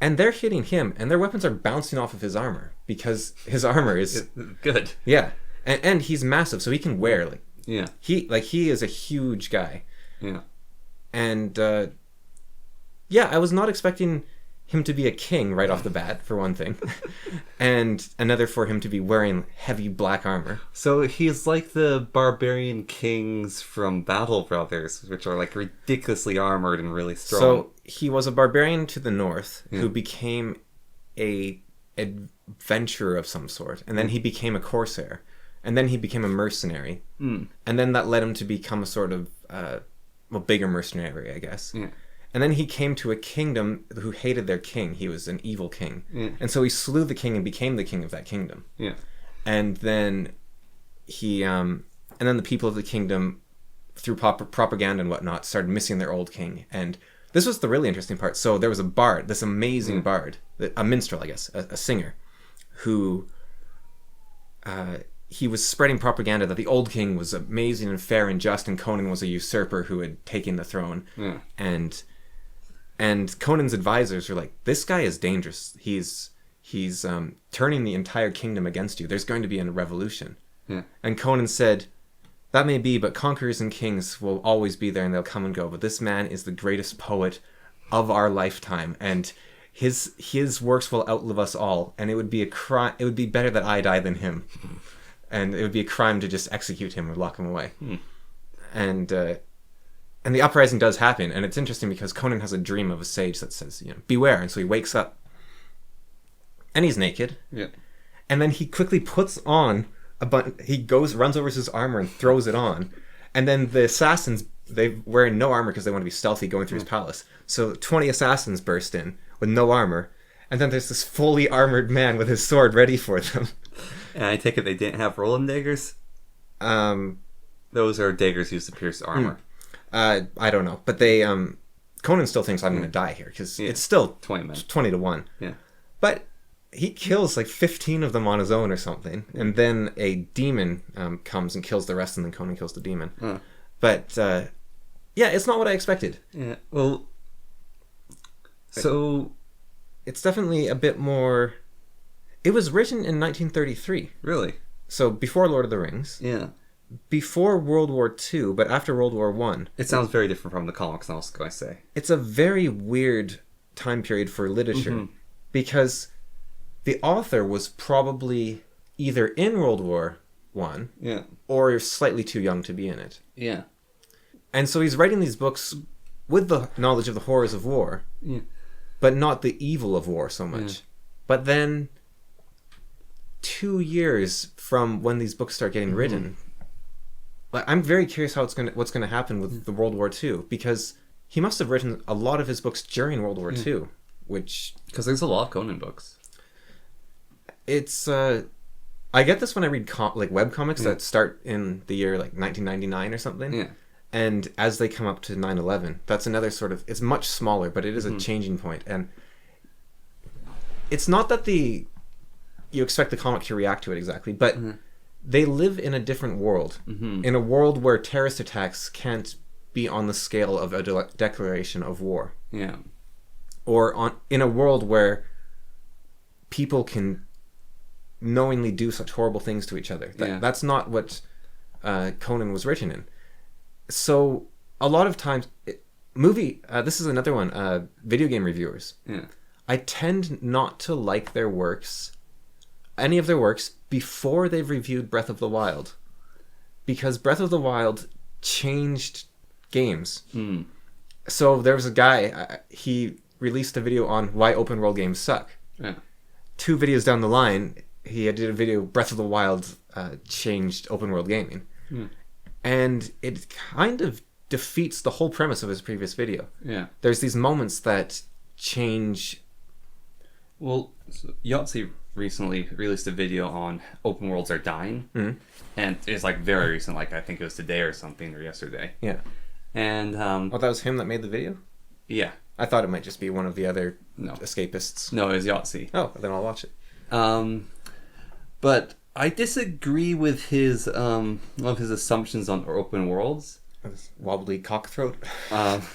And they're hitting him, and their weapons are bouncing off of his armor because his armor is good. Yeah, and he's massive, so he can wear like he is a huge guy. Yeah, and I was not expecting him to be a king right off the bat, for one thing, and another for him to be wearing heavy black armor. So he's like the barbarian kings from Battle Brothers, which are like ridiculously armored and really strong. So he was a barbarian to the north who became a adventurer of some sort, and then he became a corsair, and then he became a mercenary, and then that led him to become a sort of bigger mercenary, I guess. Yeah. And then he came to a kingdom who hated their king. He was an evil king. And so he slew the king and became the king of that kingdom. Yeah. And then and then the people of the kingdom, through propaganda and whatnot, started missing their old king. And this was the really interesting part. So there was a bard, this amazing bard, a minstrel, I guess, a singer, who he was spreading propaganda that the old king was amazing and fair and just, and Conan was a usurper who had taken the throne. And Conan's advisors were like, this guy is dangerous. He's turning the entire kingdom against you. There's going to be a revolution. Yeah. And Conan said, that may be, but conquerors and kings will always be there and they'll come and go. But this man is the greatest poet of our lifetime, and his works will outlive us all. And it would be a crime. It would be better that I die than him. And it would be a crime to just execute him or lock him away. And the uprising does happen, and it's interesting because Conan has a dream of a sage that says, beware. And so he wakes up, and he's naked. Yeah. And then he quickly puts on runs over his armor and throws it on. And then the assassins, they wearing no armor because they want to be stealthy going through his palace. So 20 assassins burst in with no armor. And then there's this fully armored man with his sword ready for them. And I take it they didn't have rolling daggers? Those are daggers used to pierce armor. I don't know, but they Conan still thinks I'm going to die here because it's still 20 to 1. Yeah, but he kills like 15 of them on his own or something, and then a demon comes and kills the rest, and then Conan kills the demon. But it's not what I expected. Yeah, well, so it's definitely a bit more. It was written in 1933. Really? So before Lord of the Rings. Yeah. Before World War II, but after World War I. It sounds very different from the comics, I was going to say. It's a very weird time period for literature. because the author was probably either in World War One, Yeah. or slightly too young to be in it. Yeah. And so he's writing these books with the knowledge of the horrors of war, but not the evil of war so much. Yeah. But then 2 years from when these books start getting written, like, I'm very curious what's gonna happen with the World War II, because he must have written a lot of his books during World War II, which, Because there's a lot of Conan books. it's I get this when I read like webcomics that start in the year like 1999 or something. Yeah. And as they come up to 9/11, that's another sort of, it's much smaller, but it is a changing point. And it's not that you expect the comic to react to it exactly, but they live in a different world. In a world where terrorist attacks can't be on the scale of a declaration of war. Yeah. Or in a world where people can knowingly do such horrible things to each other. That's not what Conan was written in. So a lot of times, this is another one, video game reviewers. Yeah. I tend not to like any of their works before they've reviewed Breath of the Wild, because Breath of the Wild changed games. So there was a guy, he released a video on why open world games suck. Yeah. 2 videos down the line, he did a video, Breath of the Wild changed open world gaming. And it kind of defeats the whole premise of his previous video. Yeah. There's these moments that change. Well, Yahtzee recently released a video on open worlds are dying. And it's like very recent, like I think it was today or something, or yesterday. Yeah. And Oh, that was him that made the video? yeah. I thought it might just be one of the other escapists. No, it was Yahtzee. Oh, then I'll watch it. But I disagree with his one of his assumptions on open worlds. Wobbly cockthroat.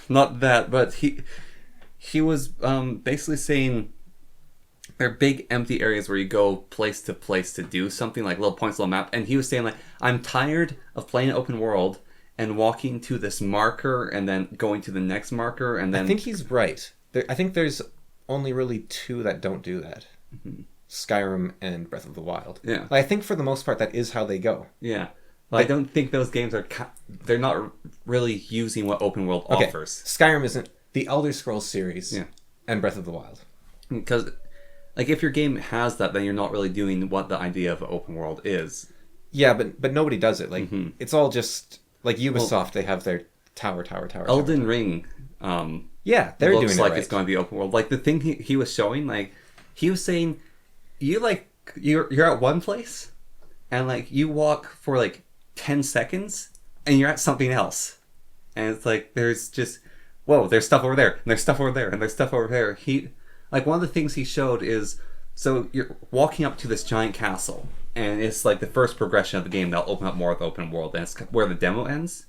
Not that, but he was basically saying there are big empty areas where you go place to place to do something, like little points on the map. And he was saying, like, I'm tired of playing an open world and walking to this marker and then going to the next marker and then... I think he's right. I think there's only really 2 that don't do that. Skyrim and Breath of the Wild. Yeah. I think for the most part that is how they go. Yeah. I don't think those games are... They're not really using what open world offers. Skyrim isn't... The Elder Scrolls series and Breath of the Wild. Because, like, if your game has that, then you're not really doing what the idea of open world is. Yeah, but nobody does it. Like, it's all just... Like Ubisoft, they have their tower. Elden Ring... yeah, they're doing it looks like right. it's going to be open world. Like, the thing he was showing, like, he was saying, you're at one place, and, like, you walk for, like, 10 seconds, and you're at something else. And it's like, there's just, whoa, there's stuff over there, and there's stuff over there, and there's stuff over there. Like, one of the things he showed is, so you're walking up to this giant castle, and it's, like, the first progression of the game that'll open up more of the open world, and it's where the demo ends.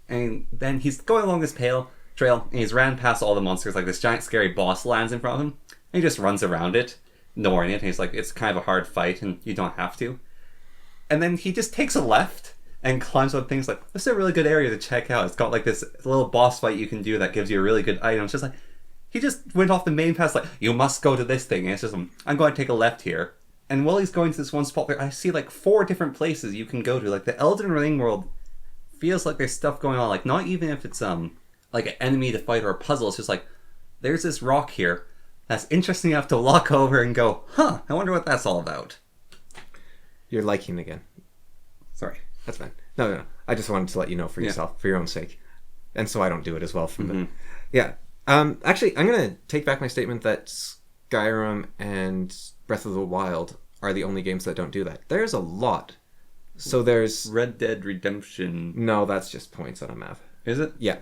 And then he's going along this trail, and he's ran past all the monsters, like this giant scary boss lands in front of him, and he just runs around it, ignoring it, and he's like, it's kind of a hard fight, and you don't have to. And then he just takes a left, and climbs on things like, this is a really good area to check out. It's got like this little boss fight you can do that gives you a really good item. It's just like, he just went off the main path, like, you must go to this thing, and it's just, I'm going to take a left here. And while he's going to this one spot there, I see like 4 different places you can go to. Like, the Elden Ring world feels like there's stuff going on, like, not even if it's like an enemy to fight or a puzzle, it's just like, there's this rock here that's interesting enough to walk over and go, I wonder what that's all about. You're liking again. Sorry. That's fine. No. I just wanted to let you know for yourself, for your own sake. And so I don't do it as well from the... Yeah. Actually, I'm going to take back my statement that Skyrim and Breath of the Wild are the only games that don't do that. There's a lot. So there's... Red Dead Redemption... No, that's just points on a map. Is it? Yeah.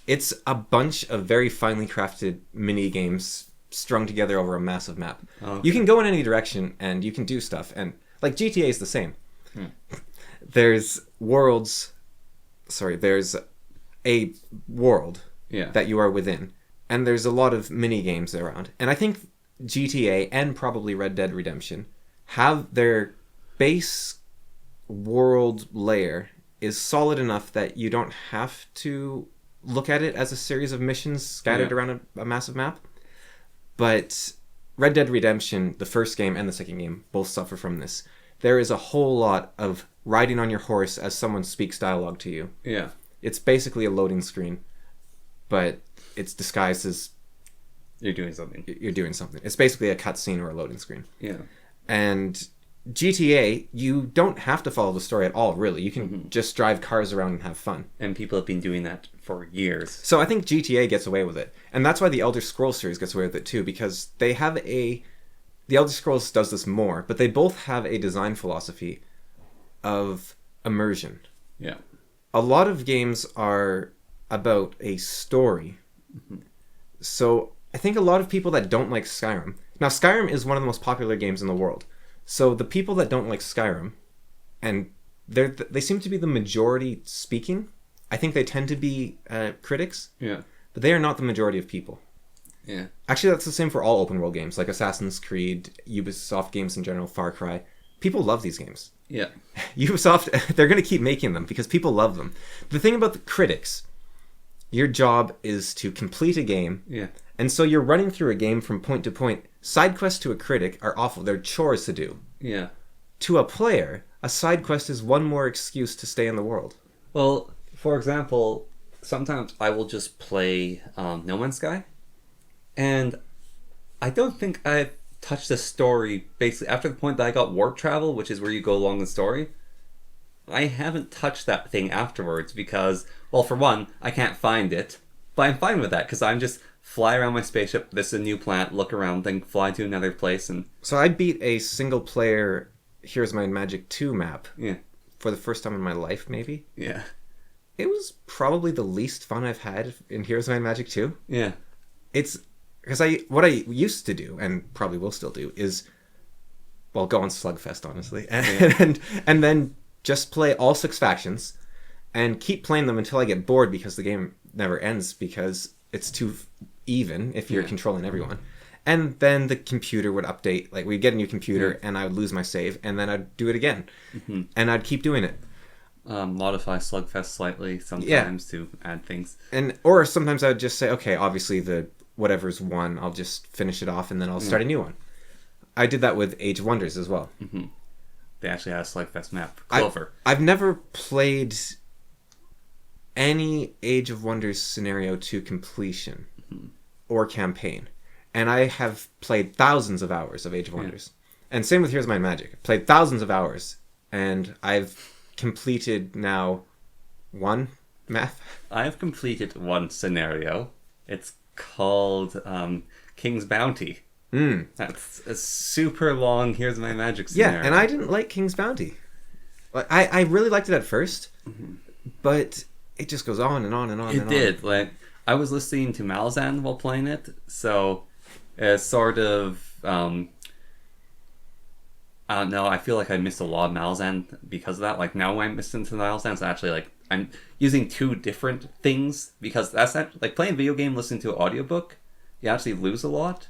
It's a bunch of very finely crafted mini games strung together over a massive map. Okay. You can go in any direction and you can do stuff. And like GTA is the same. There's worlds... Sorry, there's a world that you are within. And there's a lot of mini games around. And I think GTA and probably Red Dead Redemption have their base world layer is solid enough that you don't have to look at it as a series of missions scattered around a massive map. But Red Dead Redemption, the first game and the second game, both suffer from this. There is a whole lot of riding on your horse as someone speaks dialogue to you. Yeah. It's basically a loading screen, but it's disguised as... You're doing something. You're doing something. It's basically a cutscene or a loading screen. Yeah. And GTA, you don't have to follow the story at all, really. You can just drive cars around and have fun. And people have been doing that for years. So I think GTA gets away with it. And that's why the Elder Scrolls series gets away with it too, because they have a... The Elder Scrolls does this more, but they both have a design philosophy of immersion. Yeah. A lot of games are about a story. So I think a lot of people that don't like Skyrim... Now, Skyrim is one of the most popular games in the world. So the people that don't like Skyrim, and they seem to be the majority speaking. I think they tend to be critics. Yeah. But they are not the majority of people. Yeah. Actually, that's the same for all open world games, like Assassin's Creed, Ubisoft games in general, Far Cry. People love these games. Yeah. Ubisoft, they're going to keep making them because people love them. The thing about the critics, your job is to complete a game. Yeah. And so you're running through a game from point to point. Side quests to a critic are awful. They're chores to do. Yeah. To a player, a side quest is one more excuse to stay in the world. Well, for example, sometimes I will just play No Man's Sky. And I don't think I've touched the story basically after the point that I got warp travel, which is where you go along the story. I haven't touched that thing afterwards because, well, for one, I can't find it. But I'm fine with that because I'm just fly around my spaceship, this is a new planet, look around, then fly to another place. And so I beat a single player Here's My Magic 2 map. Yeah. For the first time in my life, maybe. Yeah. It was probably the least fun I've had in Here's My Magic 2. Yeah. It's because what I used to do, and probably will still do, is, well, go on Slugfest, honestly, and then just play all 6 factions and keep playing them until I get bored because the game never ends because it's too even if you're controlling everyone. And then the computer would update, like we'd get a new computer and I would lose my save and then I'd do it again. And I'd keep doing it. Modify Slugfest slightly sometimes to add things. Or sometimes I would just say, okay, obviously the whatever's won, I'll just finish it off and then I'll start a new one. I did that with Age of Wonders as well. They actually had a Slugfest map. Clover. I've never played any Age of Wonders scenario to completion or campaign. And I have played thousands of hours of Age of Wonders. And same with Here's My Magic. I've played thousands of hours and I've completed now one map. I've completed one scenario. It's called King's Bounty. That's a super long Here's My Magic scenario. Yeah, and I didn't like King's Bounty. I really liked it at first, but it just goes on and on and on and on. It did. Like, I was listening to Malzahn while playing it, so it's sort of... I don't know, I feel like I missed a lot of Malzahn because of that. Like, now when I'm listening to Malzahn, it's actually like I'm using 2 different things because that's not... Like, playing a video game, listening to an audiobook, you actually lose a lot.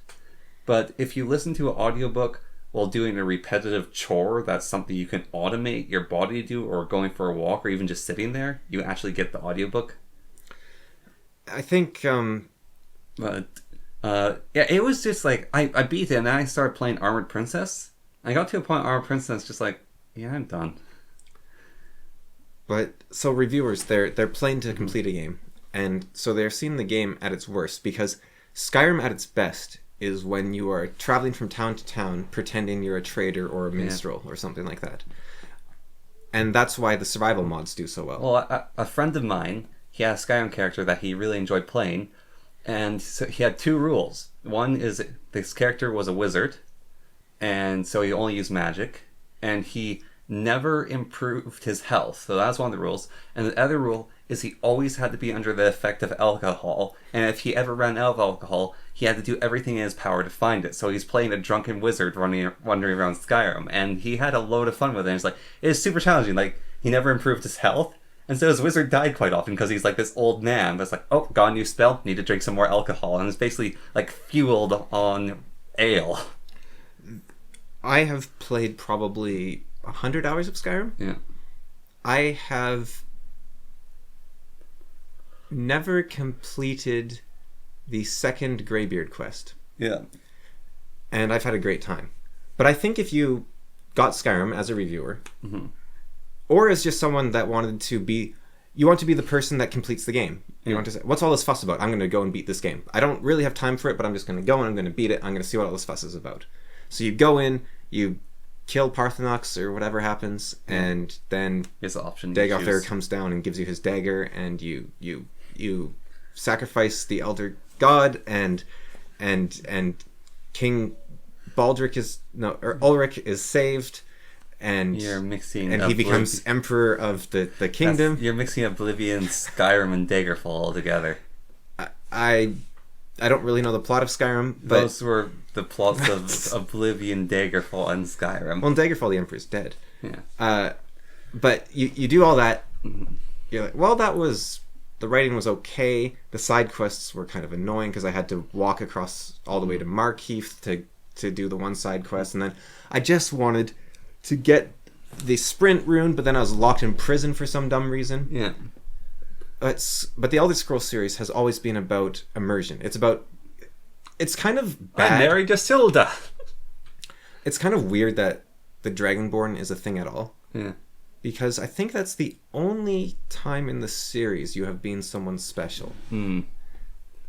But if you listen to an audiobook while doing a repetitive chore, that's something you can automate your body to do, or going for a walk, or even just sitting there, you actually get the audiobook. I think... But, yeah, it was just like, I beat it, and then I started playing Armored Princess. I got to a point in Armored Princess, just like, yeah, I'm done. But, so reviewers, they're playing to complete a game. And so they're seeing the game at its worst, because Skyrim at its best is when you are traveling from town to town pretending you're a trader or a minstrel or something like that. And that's why the survival mods do so well. Well, a friend of mine, he had a Skyrim character that he really enjoyed playing, and so he had 2 rules. One is this character was a wizard, and so he only used magic, and he never improved his health. So that's one of the rules. And the other rule is he always had to be under the effect of alcohol, and if he ever ran out of alcohol, he had to do everything in his power to find it. So he's playing a drunken wizard wandering around Skyrim, and he had a load of fun with it. And it's like, it's super challenging. Like, he never improved his health, and so his wizard died quite often because he's like this old man that's like, oh, got a new spell, need to drink some more alcohol, and it's basically like fueled on ale. I have played probably 100 hours of Skyrim. Yeah. I have never completed the second Greybeard quest. Yeah. and I've had a great time. But I think if you got Skyrim as a reviewer, or as just someone that wanted to be, you want to be the person that completes the game. You want to say, what's all this fuss about? I'm going to go and beat this game. I don't really have time for it, but I'm just going to go and I'm going to beat it. I'm going to see what all this fuss is about. So you go in, you kill Parthenox or whatever happens, and then His option Dagoth there comes down and gives you his dagger, and you sacrifice the Elder God, and King Ulrich is saved, and you're mixing and he becomes emperor of the kingdom. You're mixing Oblivion, Skyrim, and Daggerfall all together. I don't really know the plot of Skyrim, but those were the plots of Oblivion, Daggerfall, and Skyrim. Well, in Daggerfall, the emperor's dead. Yeah. But you do all that. You're like, well, the writing was okay. The side quests were kind of annoying because I had to walk across all the way to Markheath to do the one side quest, and then I just wanted to get the sprint rune, but then I was locked in prison for some dumb reason. Yeah. But the Elder Scrolls series has always been about immersion. It's kind of bad. I married Isilda. It's kind of weird that the Dragonborn is a thing at all. Yeah. Because I think that's the only time in the series you have been someone special.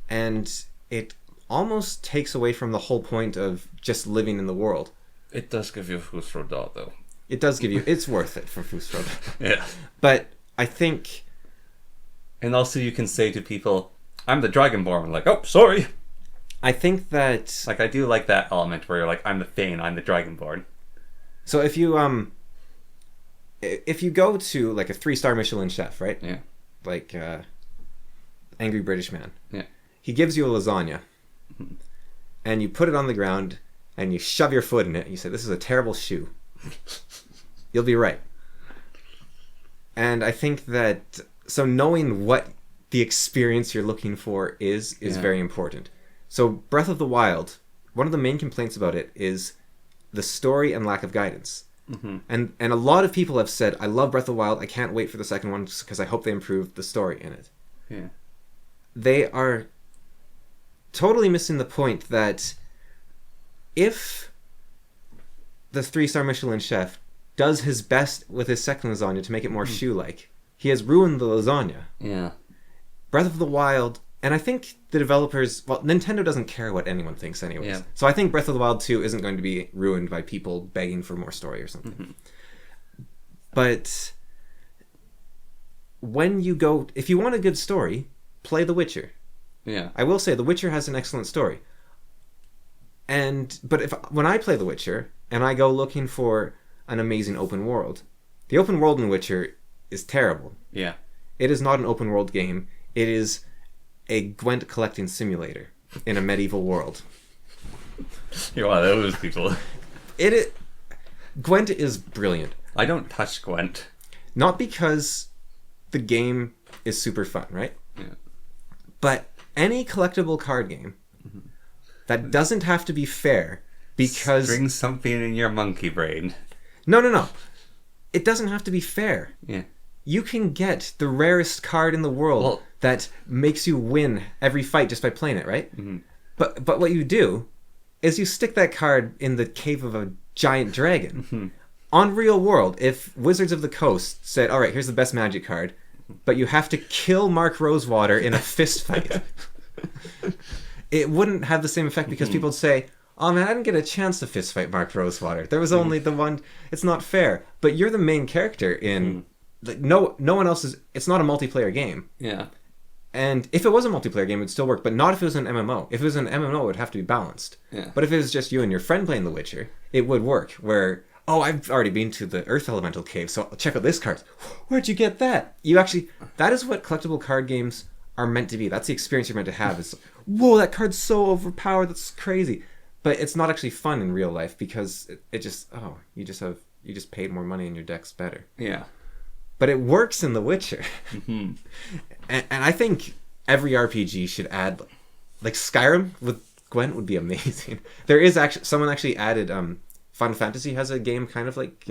And it almost takes away from the whole point of just living in the world. It does give you a Fusrodal, though. It does give you... It's worth it for Fusrodal. Yeah. But I think... And also you can say to people, I'm the Dragonborn. Like, oh, sorry. I think that... Like, I do like that element where you're like, I'm the Thane, I'm the Dragonborn. So if you go to like a 3-star Michelin chef, right? Yeah. Like Angry British Man. Yeah. He gives you a lasagna. And you put it on the ground and you shove your foot in it and you say, this is a terrible shoe. You'll be right. And I think that... So knowing what the experience you're looking for is very important. So Breath of the Wild, one of the main complaints about it is the story and lack of guidance. And a lot of people have said, I love Breath of the Wild, I can't wait for the second one because I hope they improve the story in it. Yeah. They are totally missing the point that if the 3-star Michelin chef does his best with his second lasagna to make it more shoe-like, he has ruined the lasagna. Yeah. Breath of the Wild, and I think the developers... Well, Nintendo doesn't care what anyone thinks anyways. Yeah. So I think Breath of the Wild 2 isn't going to be ruined by people begging for more story or something. But when you go... If you want a good story, play The Witcher. Yeah. I will say The Witcher has an excellent story. But when I play The Witcher, and I go looking for an amazing open world, the open world in Witcher is terrible. Yeah. It is not an open world game. It is a Gwent collecting simulator in a medieval world. You're one of those people. Gwent is brilliant. I don't touch Gwent. Not because the game is super fun, right? Yeah. But any collectible card game that doesn't have to be fair because... String something in your monkey brain. No. It doesn't have to be fair. Yeah. You can get the rarest card in the world that makes you win every fight just by playing it, right? But what you do is you stick that card in the cave of a giant dragon. On real world, if Wizards of the Coast said, all right, here's the best magic card, but you have to kill Mark Rosewater in a fist fight, it wouldn't have the same effect because people would say, oh man, I didn't get a chance to fist fight Mark Rosewater. There was only the one. It's not fair. But you're the main character in... Like, no one else is... It's not a multiplayer game. Yeah. And if it was a multiplayer game, it would still work, but not if it was an MMO. If it was an MMO, it would have to be balanced. Yeah. But if it was just you and your friend playing The Witcher, it would work, where, oh, I've already been to the Earth Elemental Cave, so I'll check out this card. Where'd you get that? That is what collectible card games are meant to be. That's the experience you're meant to have. Is, whoa, that card's so overpowered, that's crazy. But it's not actually fun in real life because it just, you just paid more money and your deck's better. Yeah. But it works in The Witcher. And I think every RPG should add... Like Skyrim with Gwen would be amazing. There is actually... Someone actually added... Final Fantasy has a game kind of like...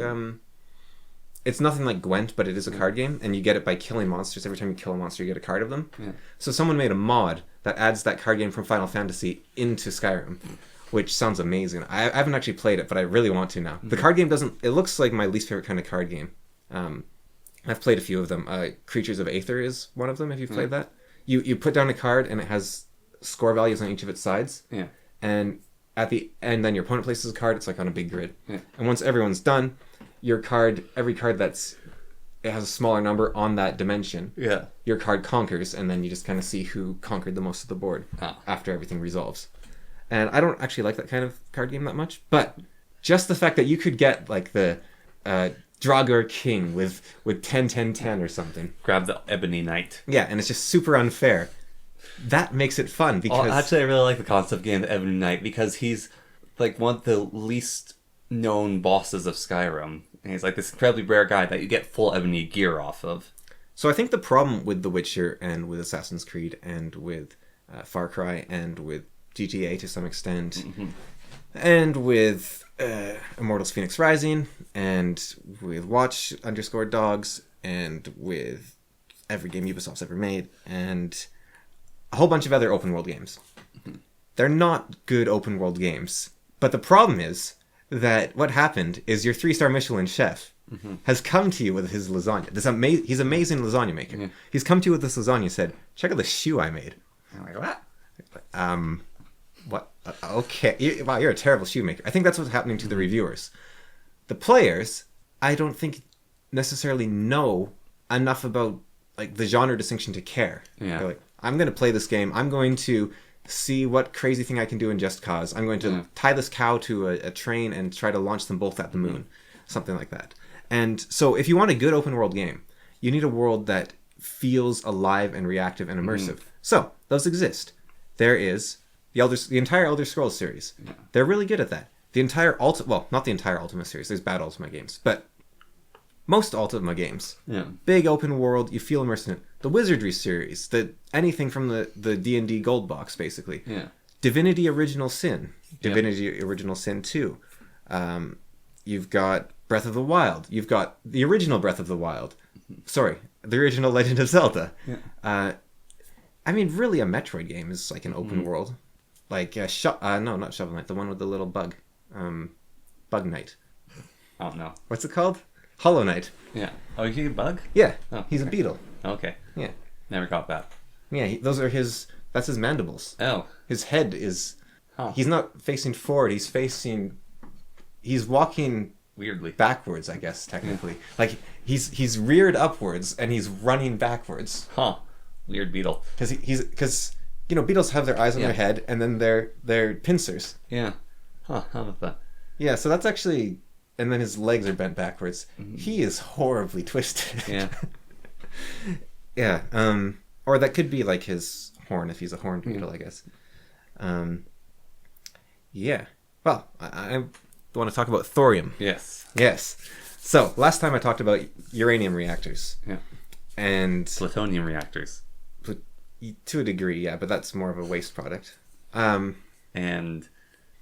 it's nothing like Gwent, but it is a card game. And you get it by killing monsters. Every time you kill a monster, you get a card of them. Yeah. So someone made a mod that adds that card game from Final Fantasy into Skyrim. which sounds amazing. I haven't actually played it, but I really want to now. The card game doesn't... It looks like my least favorite kind of card game. I've played a few of them. Creatures of Aether is one of them, if you've played that. You put down a card, and it has score values on each of its sides. Yeah. And at the end, then your opponent places a card. It's like on a big grid. Yeah. And once everyone's done, every card it has a smaller number on that dimension. Yeah. Your card conquers, and then you just kind of see who conquered the most of the board after everything resolves. And I don't actually like that kind of card game that much, but just the fact that you could get like the Draugr King with 10-10-10 or something. Grab the Ebony Knight. Yeah, and it's just super unfair. That makes it fun because... Actually, I really like the concept game of Ebony Knight because he's like one of the least known bosses of Skyrim. And he's like this incredibly rare guy that you get full ebony gear off of. So I think the problem with The Witcher and with Assassin's Creed and with Far Cry and with GTA to some extent and with Immortals Phoenix Rising and with Watch _ Dogs and with every game Ubisoft's ever made and a whole bunch of other open world games. They're not good open world games. But the problem is that what happened is your 3-star Michelin chef has come to you with his lasagna. He's amazing lasagna maker. Yeah. He's come to you with this lasagna and said, check out the shoe I made. I'm like, what? What? Okay. Wow, you're a terrible shoemaker. I think that's what's happening to the reviewers. The players, I don't think necessarily know enough about like the genre distinction to care. Yeah. They're like, I'm going to play this game. I'm going to see what crazy thing I can do in Just Cause. I'm going to tie this cow to a train and try to launch them both at the moon. Something like that. And so if you want a good open world game, you need a world that feels alive and reactive and immersive. So those exist. There is the entire Elder Scrolls series. Yeah. They're really good at that. The entire not the entire Ultima series. There's bad Ultima games, but most Ultima games, big open world, you feel immersed in it. The Wizardry series, anything from the D&D gold box, basically. Yeah. Divinity Original Sin, Divinity Original Sin 2. You've got Breath of the Wild. You've got the original Breath of the Wild. Sorry, the original Legend of Zelda. Yeah. I mean, really, a Metroid game is like an open world. Like, not Shovel Knight, the one with the little bug. Bug Knight. Oh, no. What's it called? Hollow Knight. Yeah. Oh, is he a bug? Yeah. Oh, he's a beetle. Okay. Yeah. Never got that. Yeah, those are that's his mandibles. Oh. His head is... He's not facing forward, he's walking... Weirdly. Backwards, I guess, technically. Yeah. Like, he's reared upwards, and he's running backwards. Huh. Weird beetle. Because beetles have their eyes on their head, and then they're pincers. Yeah. Huh, how about that? Yeah, so that's actually... And then his legs are bent backwards. He is horribly twisted. Yeah. Yeah. Or that could be like his horn if he's a horned beetle, I guess. Yeah. Well, I want to talk about thorium. Yes. Yes. So, last time I talked about uranium reactors. Yeah. And... Plutonium reactors. To a degree, yeah, but that's more of a waste product. And...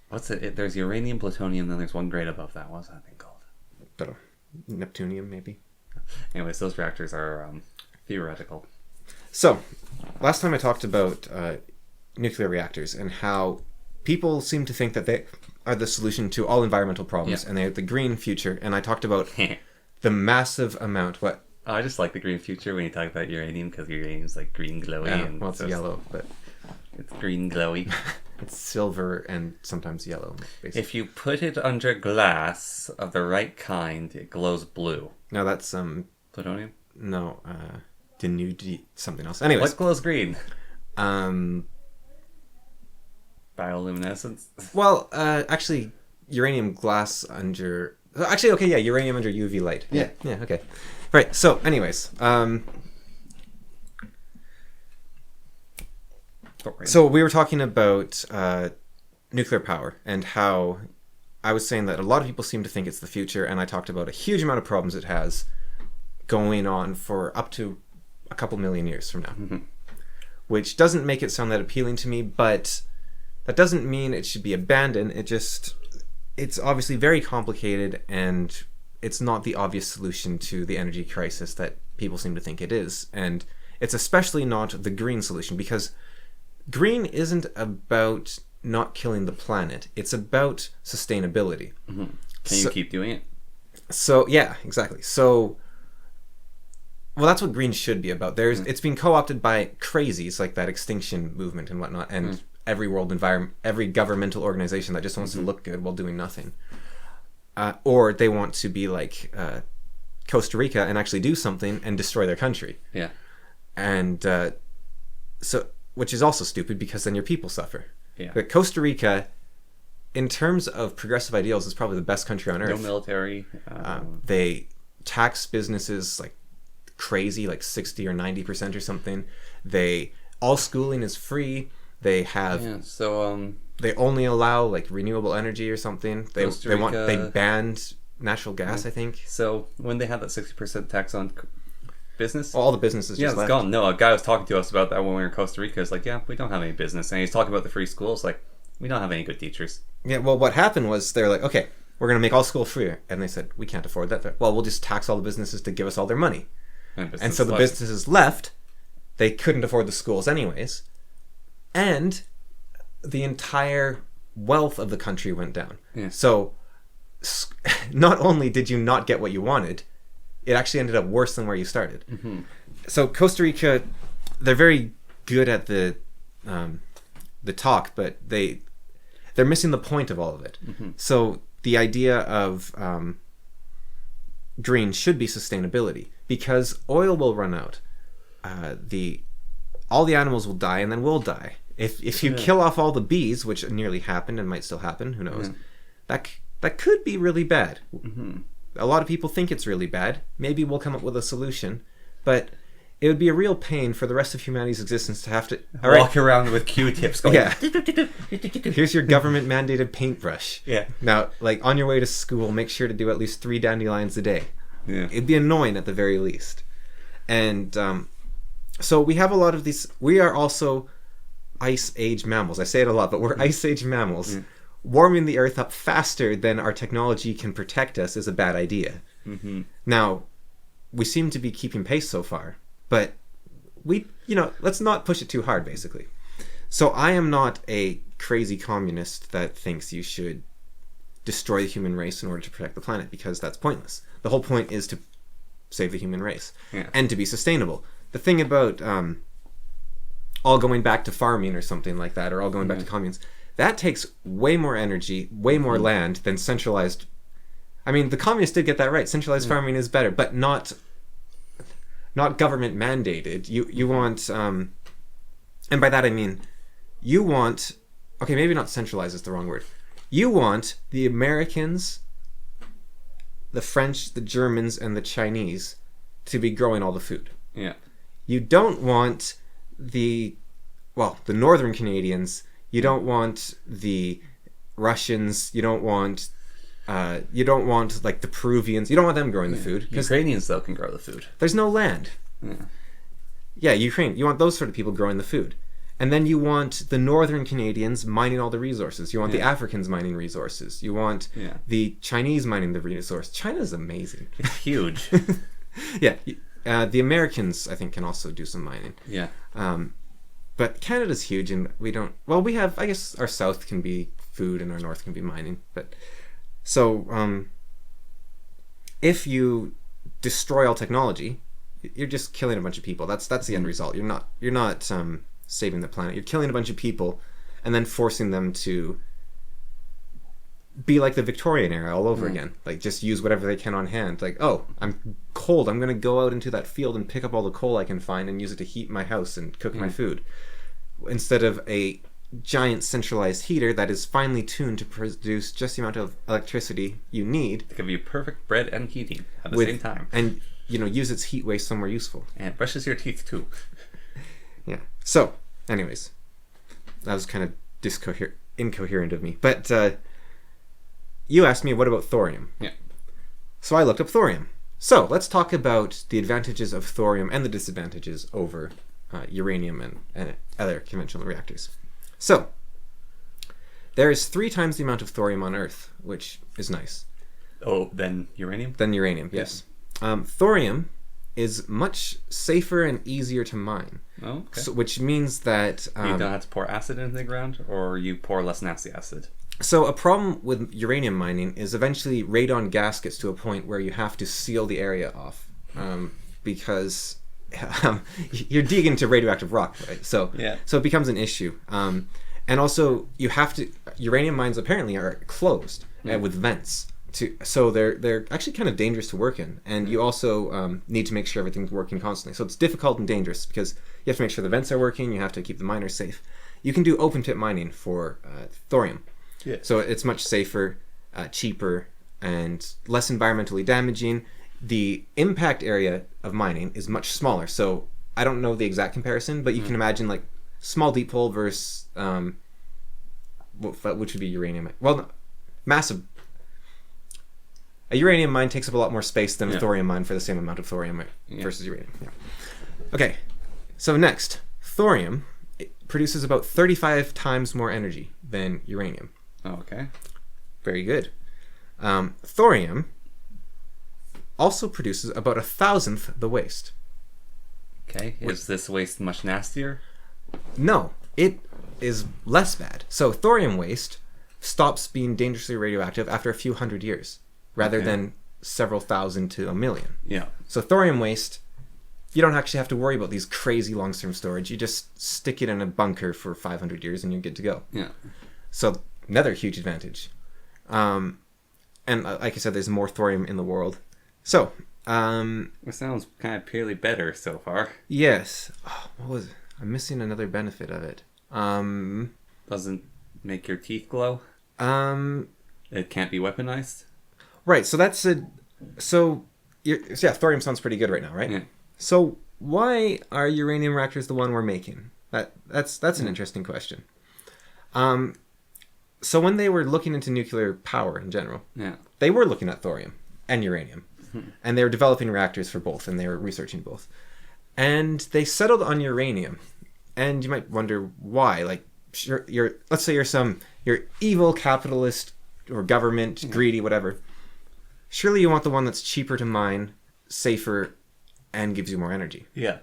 What's it? There's uranium, plutonium, then there's one grade above that. What's that thing called? Neptunium, maybe? Anyways, those reactors are theoretical. So, last time I talked about nuclear reactors and how people seem to think that they are the solution to all environmental problems and they're the green future. And I talked about the massive amount... What? Oh, I just like the green future when you talk about uranium because uranium's like green glowy. And well, it's yellow, but... It's green glowy. It's silver and sometimes yellow, basically. If you put it under glass of the right kind, it glows blue. No, that's plutonium? No, something else. Anyways. What glows green? Bioluminescence? Well, actually, uranium glass under... Actually, okay, yeah, uranium under UV light. Yeah, okay. Right, so, anyways. So we were talking about nuclear power and how I was saying that a lot of people seem to think it's the future, and I talked about a huge amount of problems it has going on for up to a couple million years from now, which doesn't make it sound that appealing to me, but that doesn't mean it should be abandoned. It's obviously very complicated, and it's not the obvious solution to the energy crisis that people seem to think it is, and it's especially not the green solution, because green isn't about not killing the planet. It's about sustainability. Mm-hmm. Can you keep doing it? So yeah, exactly. So, well, that's what green should be about. It's been co-opted by crazies like that extinction movement and whatnot, and every governmental organization that just wants to look good while doing nothing, or they want to be like Costa Rica and actually do something and destroy their country. Yeah, and so which is also stupid because then your people suffer. Yeah, but Costa Rica, in terms of progressive ideals, is probably the best country on earth. No military. They tax businesses like crazy, like 60 or 90% or something. All schooling is free. They have they only allow like renewable energy or something. They banned natural gas, I think. So when they had that 60% tax on business, all the businesses just left. Gone. No, a guy was talking to us about that when we were in Costa Rica. It's like, yeah, we don't have any business, and he's talking about the free schools. Like, we don't have any good teachers. Yeah, well, what happened was they're like, okay, we're going to make all school free. And they said, we can't afford that. Well, we'll just tax all the businesses to give us all their money. And so the businesses left. They couldn't afford the schools anyways. And the entire wealth of the country went down. Yeah. So not only did you not get what you wanted, it actually ended up worse than where you started. Mm-hmm. So Costa Rica, they're very good at the talk, but they're missing the point of all of it. Mm-hmm. So the idea of green should be sustainability, because oil will run out. All the animals will die, and then we'll die. If you kill off all the bees, which nearly happened and might still happen, who knows? That could be really bad. Mm-hmm. A lot of people think it's really bad. Maybe we'll come up with a solution, but it would be a real pain for the rest of humanity's existence to have to walk around with Q-tips going. Yeah. Here's your government mandated paintbrush. Yeah. Now, like on your way to school, make sure to do at least 3 dandelions a day. Yeah. It'd be annoying at the very least. And so we have a lot of these. We are also ice age mammals. I say it a lot, but we're ice age mammals. Mm. Warming the earth up faster than our technology can protect us is a bad idea. Mm-hmm. Now, we seem to be keeping pace so far, but let's not push it too hard, basically. So I am not a crazy communist that thinks you should destroy the human race in order to protect the planet, because that's pointless. The whole point is to save the human race and to be sustainable. The thing about all going back to farming or something like that, or all going back to communes, that takes way more energy, way more land than centralized. I mean, the communists did get that right. Centralized farming is better, but not government mandated. You want, and by that I mean, you want, okay, maybe not centralized is the wrong word. You want the Americans, the French, the Germans, and the Chinese to be growing all the food. Yeah. You don't want the Northern Canadians. You don't want the Russians. You don't want like the Peruvians. You don't want them growing the food. Ukrainians, though, can grow the food. There's no land. Yeah, Ukraine. You want those sort of people growing the food. And then you want the Northern Canadians mining all the resources. You want the Africans mining resources. You want the Chinese mining the resource. China's amazing. It's huge. Yeah. The Americans, I think, can also do some mining. Yeah. But Canada's huge, and we don't... Well, we have... I guess our south can be food and our north can be mining. But so, if you destroy all technology, you're just killing a bunch of people. That's the end result. You're not saving the planet. You're killing a bunch of people and then forcing them to be like the Victorian era all over again. Like, just use whatever they can on hand. Like, oh, I'm cold. I'm going to go out into that field and pick up all the coal I can find and use it to heat my house and cook my food. Instead of a giant centralized heater that is finely tuned to produce just the amount of electricity you need. It can be perfect bread and heating at the same time. And, use its heat waste somewhere useful. And it brushes your teeth, too. Yeah. So, anyways. That was kind of incoherent of me. But, you asked me, what about thorium? Yeah. So I looked up thorium. So let's talk about the advantages of thorium and the disadvantages over uranium and other conventional reactors. So there is 3 times the amount of thorium on Earth, which is nice. Oh, than uranium? Than uranium, yes. Thorium is much safer and easier to mine. Oh, okay. So, which means that... you don't have to pour acid into the ground, or you pour less nasty acid? So a problem with uranium mining is eventually radon gas gets to a point where you have to seal the area off. Because you're digging into radioactive rock, right? So it becomes an issue. And also, you have to... Uranium mines apparently are closed with vents. So they're actually kind of dangerous to work in, and you also need to make sure everything's working constantly. So it's difficult and dangerous because you have to make sure the vents are working. You have to keep the miners safe. You can do open pit mining for thorium, so it's much safer, cheaper, and less environmentally damaging. The impact area of mining is much smaller. So I don't know the exact comparison, but you can imagine like small deep hole versus which would be uranium. Well, no, massive. A uranium mine takes up a lot more space than a thorium mine for the same amount of thorium versus uranium. Yeah. Okay, so next, thorium produces about 35 times more energy than uranium. Oh, okay. Very good. Thorium also produces about 1,000th the waste. Okay, is this waste much nastier? No, it is less bad. So thorium waste stops being dangerously radioactive after a few hundred years, rather than several thousand to a million. Yeah. So thorium waste, you don't actually have to worry about these crazy long-term storage. You just stick it in a bunker for 500 years and you're good to go. Yeah. So another huge advantage. And like I said, there's more thorium in the world. So, it sounds kind of purely better so far. yes. Oh, what was it? I'm missing another benefit of it. Doesn't make your teeth glow? It can't be weaponized? Right, so that's thorium sounds pretty good right now, right? Yeah. So why are uranium reactors the one we're making? That's an interesting question. So when they were looking into nuclear power in general, they were looking at thorium and uranium, and they were developing reactors for both, and they were researching both, and they settled on uranium. And you might wonder why. Like, let's say you're evil capitalist or government, greedy, whatever. Surely you want the one that's cheaper to mine, safer, and gives you more energy. Yeah.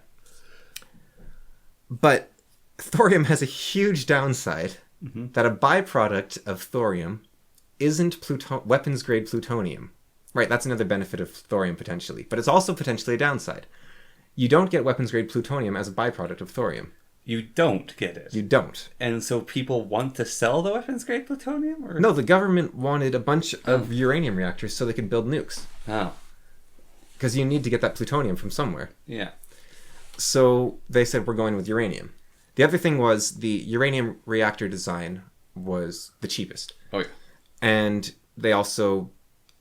But thorium has a huge downside that a byproduct of thorium isn't weapons-grade plutonium. Right, that's another benefit of thorium potentially. But it's also potentially a downside. You don't get weapons-grade plutonium as a byproduct of thorium. You don't get it. You don't. And so people want to sell the weapons-grade plutonium? Or? No, the government wanted a bunch of uranium reactors so they could build nukes. Oh. Because you need to get that plutonium from somewhere. Yeah. So they said, we're going with uranium. The other thing was the uranium reactor design was the cheapest. Oh, yeah. And they also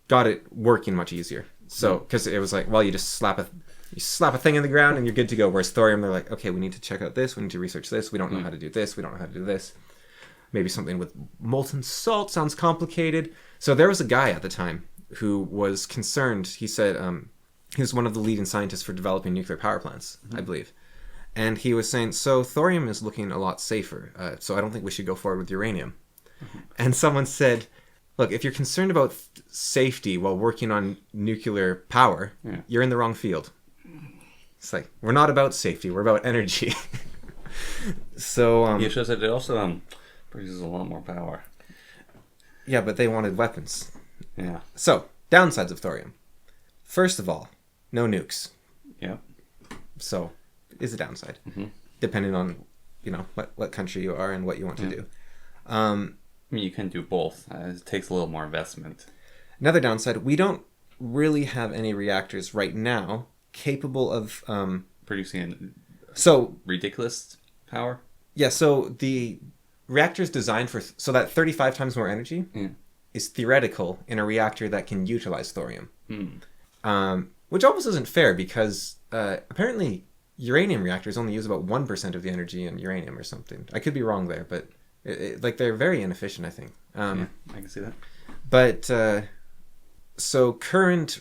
got it working much easier. So, because it was like, well, you just slap a thing in the ground and you're good to go. Whereas thorium, they're like, okay, we need to check out this. We need to research this. We don't know how to do this. We don't know how to do this. Maybe something with molten salt sounds complicated. So there was a guy at the time who was concerned. He said he was one of the leading scientists for developing nuclear power plants, I believe. And he was saying, so thorium is looking a lot safer. So I don't think we should go forward with uranium. And someone said, look, if you're concerned about safety while working on nuclear power, you're in the wrong field. It's like, we're not about safety, we're about energy. So you should have said it also produces a lot more power. Yeah, but they wanted weapons. Yeah. So, downsides of thorium. First of all, no nukes. Yeah. So, is a downside. Depending on, what country you are and what you want to do. I mean, you can do both. It takes a little more investment. Another downside, we don't really have any reactors right now capable of producing ridiculous power. Yeah, so the reactor's designed so that 35 times more energy is theoretical in a reactor that can utilize thorium. Which almost isn't fair because apparently uranium reactors only use about 1% of the energy in uranium or something. I could be wrong there, but they're very inefficient, I think. Yeah, I can see that. But so current...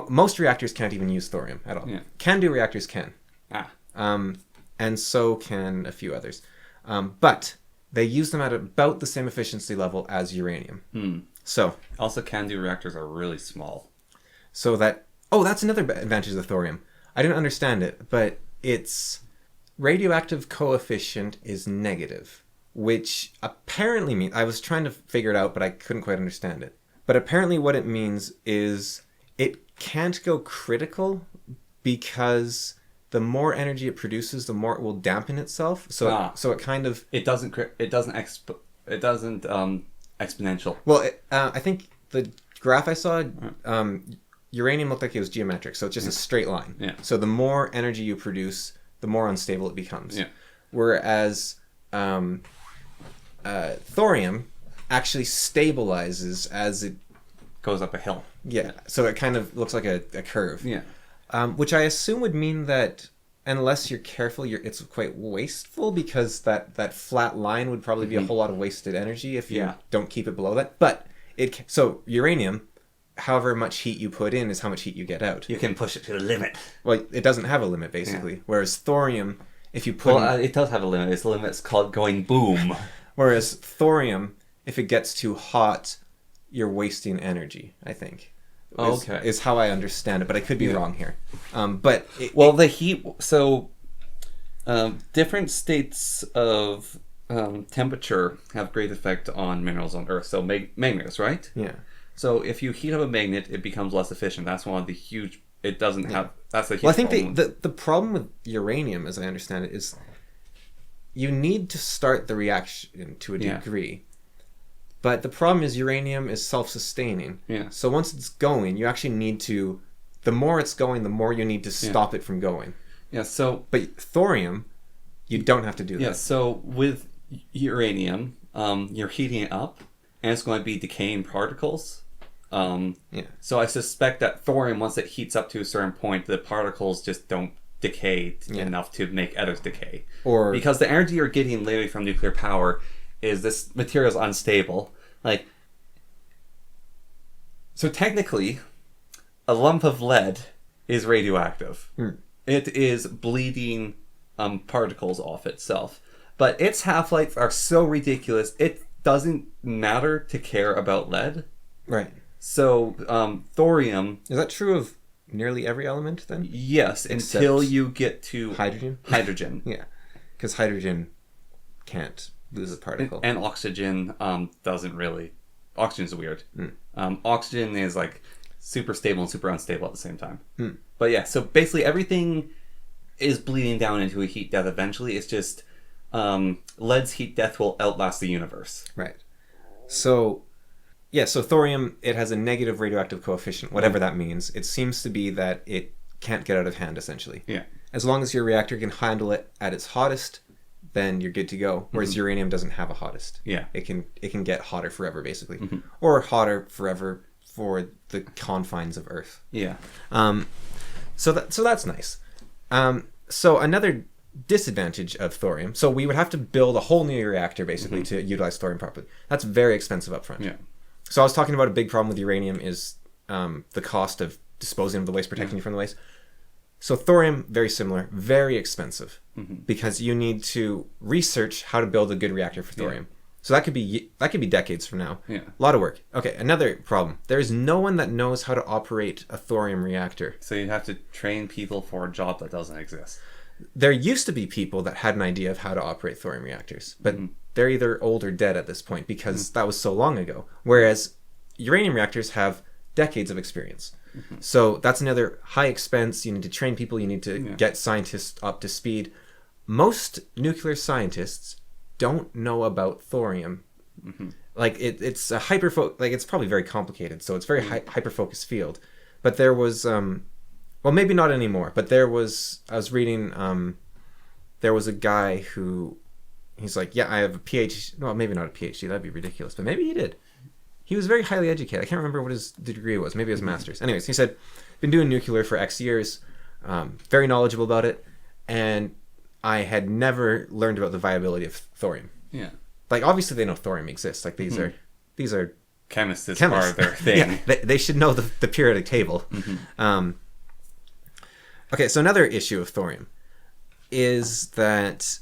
most reactors can't even use thorium at all. Yeah. Can-do reactors can. And so can a few others. But they use them at about the same efficiency level as uranium. So also, can-do reactors are really small. So that Oh, that's another advantage of thorium. I didn't understand it, but its radioactive coefficient is negative, which apparently means... I was trying to figure it out, but I couldn't quite understand it. But apparently what it means is it can't go critical because the more energy it produces, the more it will dampen itself. So it kind of... It doesn't exponential. Well, I think the graph I saw, uranium looked like it was geometric, so it's just a straight line. Yeah. So the more energy you produce, the more unstable it becomes. Yeah. Whereas thorium actually stabilizes as it goes up a hill. Yeah. So it kind of looks like a curve. Yeah. Which I assume would mean that unless you're careful, it's quite wasteful, because that flat line would probably be a whole lot of wasted energy if you don't keep it below that. But so uranium, however much heat you put in is how much heat you get out. You can push it to the limit. Well, it doesn't have a limit, basically. Yeah. Whereas thorium, if you put... Well, it does have a limit. Its limit's called going boom. Whereas thorium, if it gets too hot, you're wasting energy, I think. Okay. Is how I understand it, but I could be wrong here. But the heat... So, different states of temperature have great effect on minerals on Earth. So, magnets, right? Yeah. So, if you heat up a magnet, it becomes less efficient. That's one of the huge... It doesn't have... That's a huge problem. Well, I think the problem with uranium, as I understand it, is you need to start the reaction to a degree. But the problem is uranium is self-sustaining. Yeah. So once it's going, you actually need to... The more it's going, the more you need to stop it from going. Yeah, so... But thorium, you don't have to do that. Yeah, so with uranium, you're heating it up, and it's going to be decaying particles. So I suspect that thorium, once it heats up to a certain point, the particles just don't decay enough to make others decay. Because the energy you're getting literally from nuclear power is this material is unstable. So technically, a lump of lead is radioactive. It is bleeding particles off itself. But its half-life are so ridiculous, it doesn't matter to care about lead. Right. So, thorium... Is that true of nearly every element, then? Yes, until you get to... Hydrogen? Hydrogen. Yeah. Because hydrogen can't lose a particle. And oxygen doesn't really... Oxygen's weird. Oxygen is, super stable and super unstable at the same time. But yeah, so basically everything is bleeding down into a heat death eventually. It's just... lead's heat death will outlast the universe. Right. So... Yeah, so thorium, it has a negative radioactive coefficient, whatever that means. It seems to be that it can't get out of hand, essentially. Yeah. As long as your reactor can handle it at its hottest, then you're good to go. Whereas uranium doesn't have a hottest. Yeah. It can get hotter forever, basically. Or hotter forever for the confines of Earth. Yeah. So that's nice. So another disadvantage of thorium, so we would have to build a whole new reactor, basically, to utilize thorium properly. That's very expensive up front. Yeah. So I was talking about a big problem with uranium is the cost of disposing of the waste, protecting you from the waste. So thorium, very similar, very expensive, because you need to research how to build a good reactor for thorium. So that could be decades from now. Yeah. A lot of work. Okay, another problem. There is no one that knows how to operate a thorium reactor. So you have to train people for a job that doesn't exist. There used to be people that had an idea of how to operate thorium reactors, but they're either old or dead at this point because that was so long ago. Whereas uranium reactors have decades of experience. So that's another high expense. You need to train people. You need to get scientists up to speed. Most nuclear scientists don't know about thorium. It's a it's probably very complicated. So it's very hyper-focused field. But there was... well, maybe not anymore, but I was reading, there was a guy who, he's like, yeah, I have a PhD, well, maybe not a PhD, that'd be ridiculous, but maybe he did. He was very highly educated. I can't remember what his degree was. Maybe it was master's. Anyways, he said, been doing nuclear for X years, very knowledgeable about it, and I had never learned about the viability of thorium. Yeah. Obviously they know thorium exists. These are... Chemists is part of their thing. Yeah, they should know the periodic table. Okay, so another issue of thorium is that,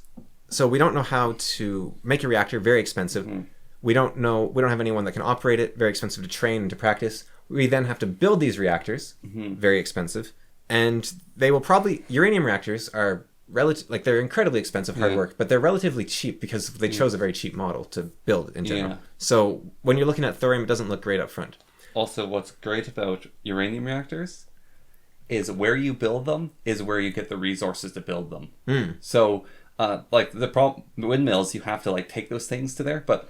so we don't know how to make a reactor, very expensive. We don't have anyone that can operate it, very expensive to train and to practice. We then have to build these reactors, very expensive, and they will probably... Uranium reactors are they're incredibly expensive, hard work, but they're relatively cheap because they chose a very cheap model to build in general. So when you're looking at thorium, it doesn't look great up front. Also, what's great about uranium reactors is where you build them is where you get the resources to build them. So, like the windmills, you have to like take those things to there, but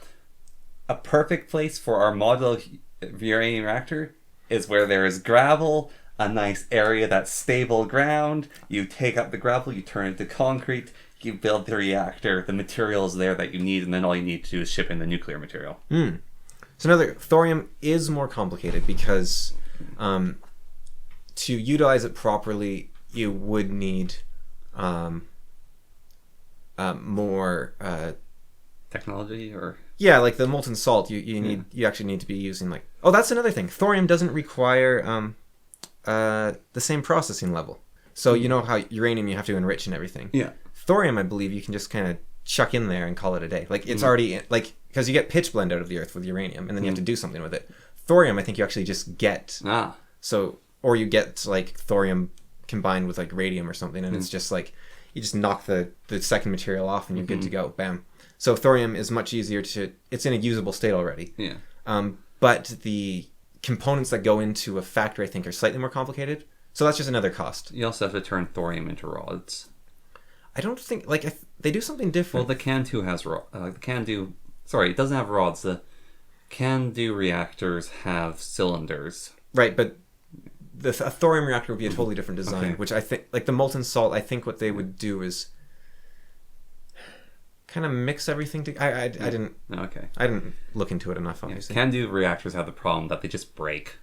a perfect place for our model uranium reactor is where there is gravel, a nice area that's stable ground. You take up the gravel, you turn it to concrete, you build the reactor, the materials there that you need, and then all you need to do is ship in the nuclear material. So thorium is more complicated because to utilize it properly, you would need more technology, or like the molten salt. You actually need to be using like... Oh, that's another thing. Thorium doesn't require the same processing level. So you know how uranium you have to enrich and everything. Thorium, I believe, you can just kind of chuck in there and call it a day. Like it's already like, because you get pitch blend out of the earth with uranium, and then you have to do something with it. Thorium, I think you actually just get or you get like thorium combined with like radium or something, and it's just like you just knock the second material off and you're good to go. Bam. So thorium is much easier to... It's in a usable state already. But the components that go into a factory, I think, are slightly more complicated. So that's just another cost. You also have to turn thorium into rods. I don't think... they do something different. Well, the Can-Do has the Can-Do... Sorry, it doesn't have rods. The Can-Do reactors have cylinders. Right, but a thorium reactor would be a totally different design, which I think... Like the molten salt, I think what they would do is kind of mix everything together. I didn't... I didn't look into it enough, obviously. Can-Do reactors have the problem that they just break.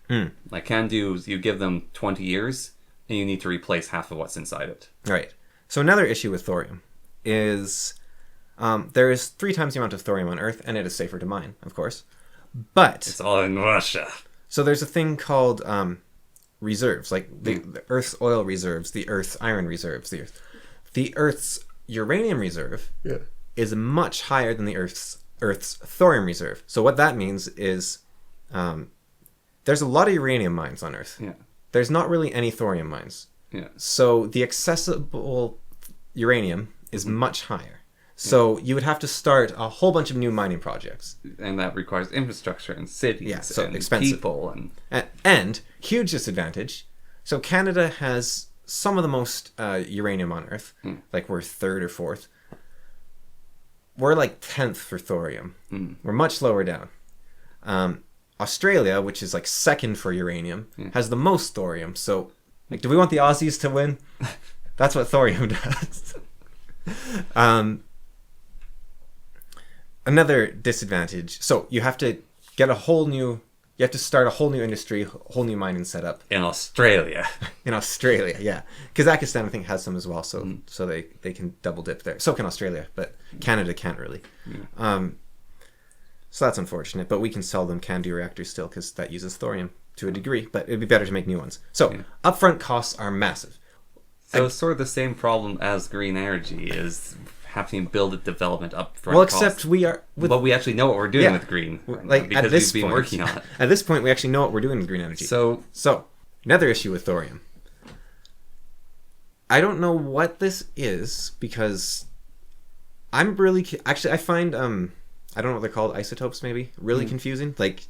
Like Can-Do's, you give them 20 years, and you need to replace half of what's inside it. Right. So another issue with thorium is there is 3 times the amount of thorium on Earth, and it is safer to mine, of course. But... It's all in Russia. So there's a thing called reserves, like the Earth's oil reserves, the Earth's iron reserves, the Earth's uranium reserve is much higher than the Earth's thorium reserve. So what that means is there's a lot of uranium mines on Earth. There's not really any thorium mines. So the accessible uranium is much higher. So you would have to start a whole bunch of new mining projects. And that requires infrastructure and cities so and expensive. people. And huge disadvantage. So Canada has some of the most uranium on Earth. Like we're 3rd or 4th. We're like 10th for thorium. We're much lower down. Australia, which is like 2nd for uranium, has the most thorium. So, like, do we want the Aussies to win? That's what thorium does. Another disadvantage. So you have to get you have to start a whole new industry, a whole new mining setup. In Australia. In Australia, yeah. Kazakhstan, I think, has some as well, so they can double dip there. So can Australia, but Canada can't really. So that's unfortunate, but we can sell them Can-Do reactors still, because that uses thorium to a degree, but it'd be better to make new ones. So upfront costs are massive. So it's sort of the same problem as green energy, is having to build a development upfront. Well, except we are... But we actually know what we're doing with green. Like, because at this we've been point, working on it. At this point, we actually know what we're doing with green energy. So another issue with thorium. I don't know what this is, because I'm really... Actually, I find... I don't know what they're called, isotopes maybe, really confusing. Like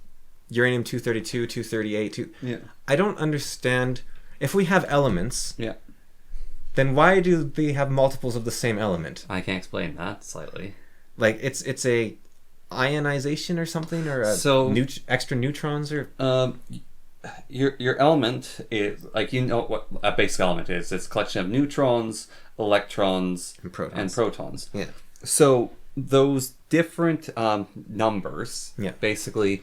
uranium 232, 238, I don't understand. If we have elements, then why do they have multiples of the same element? I can explain that slightly. Like it's a ionization or something, or extra neutrons, or your element is, like, you know what a basic element is. It's a collection of neutrons, electrons, and protons. Yeah. So those different numbers, basically,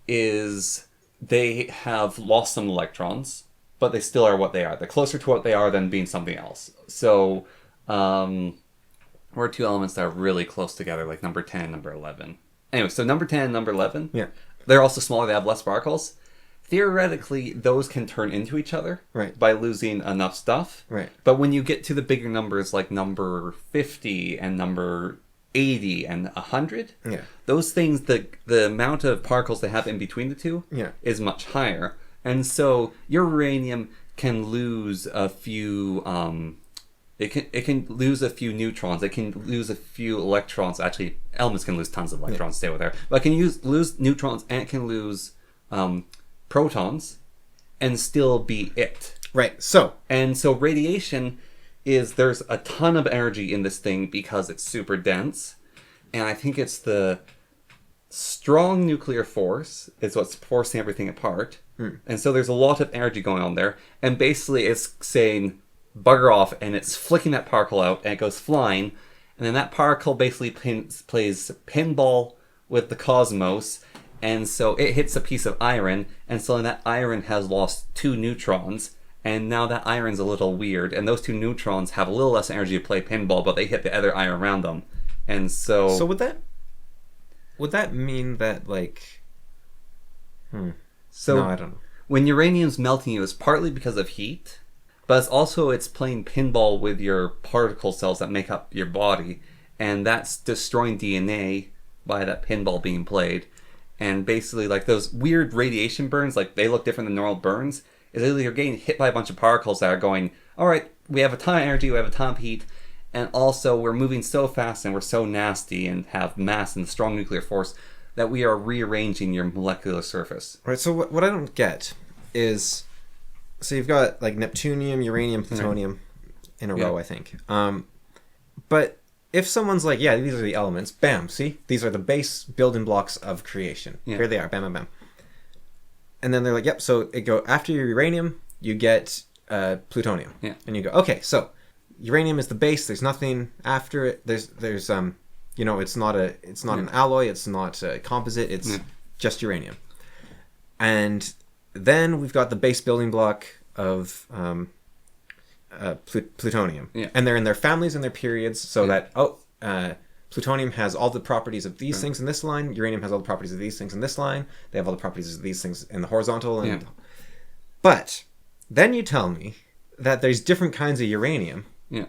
is they have lost some electrons, but they still are what they are. They're closer to what they are than being something else. So, we're 2 elements that are really close together, like number 10 and number 11. Anyway, so number 10 and number 11, they're also smaller, they have less sparkles. Theoretically, those can turn into each other by losing enough stuff. But when you get to the bigger numbers, like number 50 and number 80 and 100. Yeah. Those things, the amount of particles they have in between the two is much higher. And so uranium can lose a few it can lose a few neutrons, it can lose a few electrons. Actually, elements can lose tons of electrons, stay with there. But it can lose neutrons, and it can lose protons and still be it. Right. So radiation there's a ton of energy in this thing because it's super dense. And I think it's the strong nuclear force is what's forcing everything apart. And so there's a lot of energy going on there. And basically it's saying, bugger off, and it's flicking that particle out, and it goes flying. And then that particle basically plays pinball with the cosmos. And so it hits a piece of iron, and so that iron has lost 2 neutrons. And now that iron's a little weird, and those 2 neutrons have a little less energy to play pinball, but they hit the other iron around them. And so... So would that mean that, like... So no, I don't know. When uranium's melting, it's partly because of heat, but it's playing pinball with your particle cells that make up your body, and that's destroying DNA by that pinball being played. And basically, like, those weird radiation burns, like, they look different than normal burns, is literally you're getting hit by a bunch of particles that are going, alright, we have a ton of energy, we have a ton of heat, and also we're moving so fast and we're so nasty and have mass and strong nuclear force that we are rearranging your molecular surface. Right, so what I don't get is... So you've got, like, neptunium, uranium, plutonium in a row, I think. But if someone's like, yeah, these are the elements, bam, see? These are the base building blocks of creation. Yeah. Here they are, bam, bam, bam. And then they're like, yep, so it go after your uranium, you get plutonium. Yeah. And you go, okay, so uranium is the base, there's nothing after it. There's you know, it's not an alloy, it's not a composite, it's just uranium. And then we've got the base building block of plutonium. Yeah. And they're in their families and their periods, so that, plutonium has all the properties of these things in this line, uranium has all the properties of these things in this line, they have all the properties of these things in the horizontal. And But then you tell me that there's different kinds of uranium. Yeah.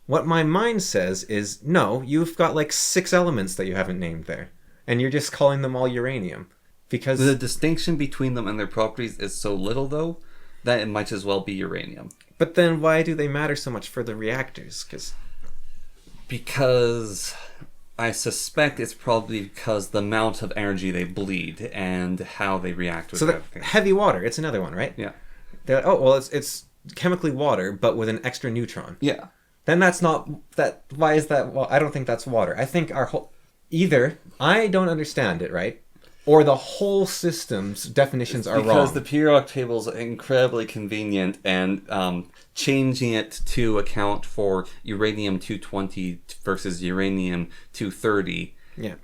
What my mind says is, no, you've got like 6 elements that you haven't named there, and you're just calling them all uranium. Because the distinction between them and their properties is so little, though, that it might as well be uranium. But then why do they matter so much for the reactors? Because I suspect it's probably because the amount of energy they bleed and how they react with everything. So heavy water, it's another one, right? Yeah. They're like, oh, well, it's chemically water, but with an extra neutron. Yeah. Then that's not... Why is that... Well, I don't think that's water. I think our whole... Either I don't understand it, right? Or the whole system's definitions are wrong. Because the periodic table is incredibly convenient, and changing it to account for uranium-220 versus uranium-230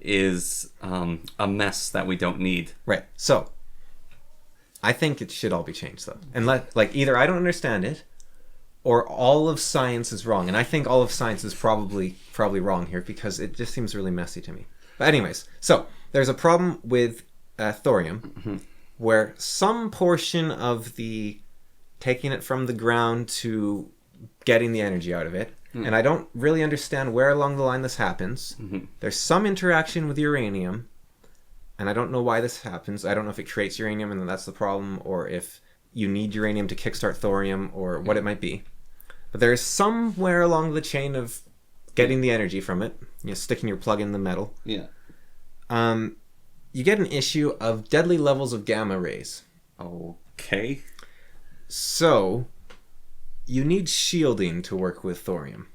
is a mess that we don't need. Right. So, I think it should all be changed, though. And either I don't understand it, or all of science is wrong. And I think all of science is probably wrong here, because it just seems really messy to me. But anyways, so there's a problem with thorium, where some portion of the taking it from the ground to getting the energy out of it, and I don't really understand where along the line this happens. There's some interaction with uranium, and I don't know why this happens. I don't know if it creates uranium and that's the problem, or if you need uranium to kickstart thorium, or what it might be. But there's somewhere along the chain of getting the energy from it, sticking your plug in the metal. Yeah. You get an issue of deadly levels of gamma rays. Okay. So, you need shielding to work with thorium,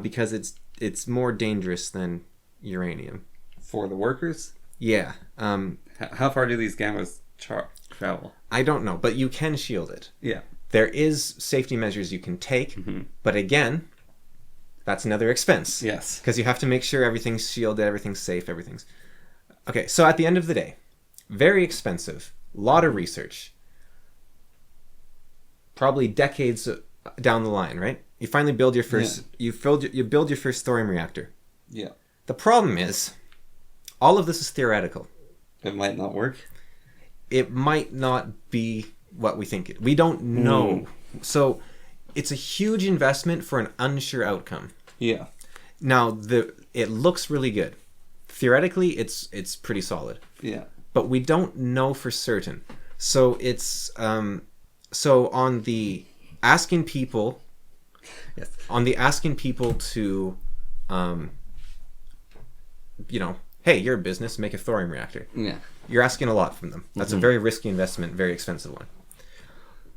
because it's more dangerous than uranium. For the workers? Yeah. How far do these gammas travel? I don't know, but you can shield it. Yeah. There is safety measures you can take, but again, that's another expense. Yes. Because you have to make sure everything's shielded, everything's safe, everything's... Okay, so at the end of the day, very expensive, lot of research, probably decades down the line, right? You finally build your first... You build your first thorium reactor. Yeah. The problem is, all of this is theoretical. It might not work. It might not be what we think we don't know. So it's a huge investment for an unsure outcome. Yeah. Now it looks really good. Theoretically, it's pretty solid. Yeah. But we don't know for certain. So it's so on the asking people Yes. To hey, you're a business, make a thorium reactor. Yeah. You're asking a lot from them. That's a very risky investment, very expensive one.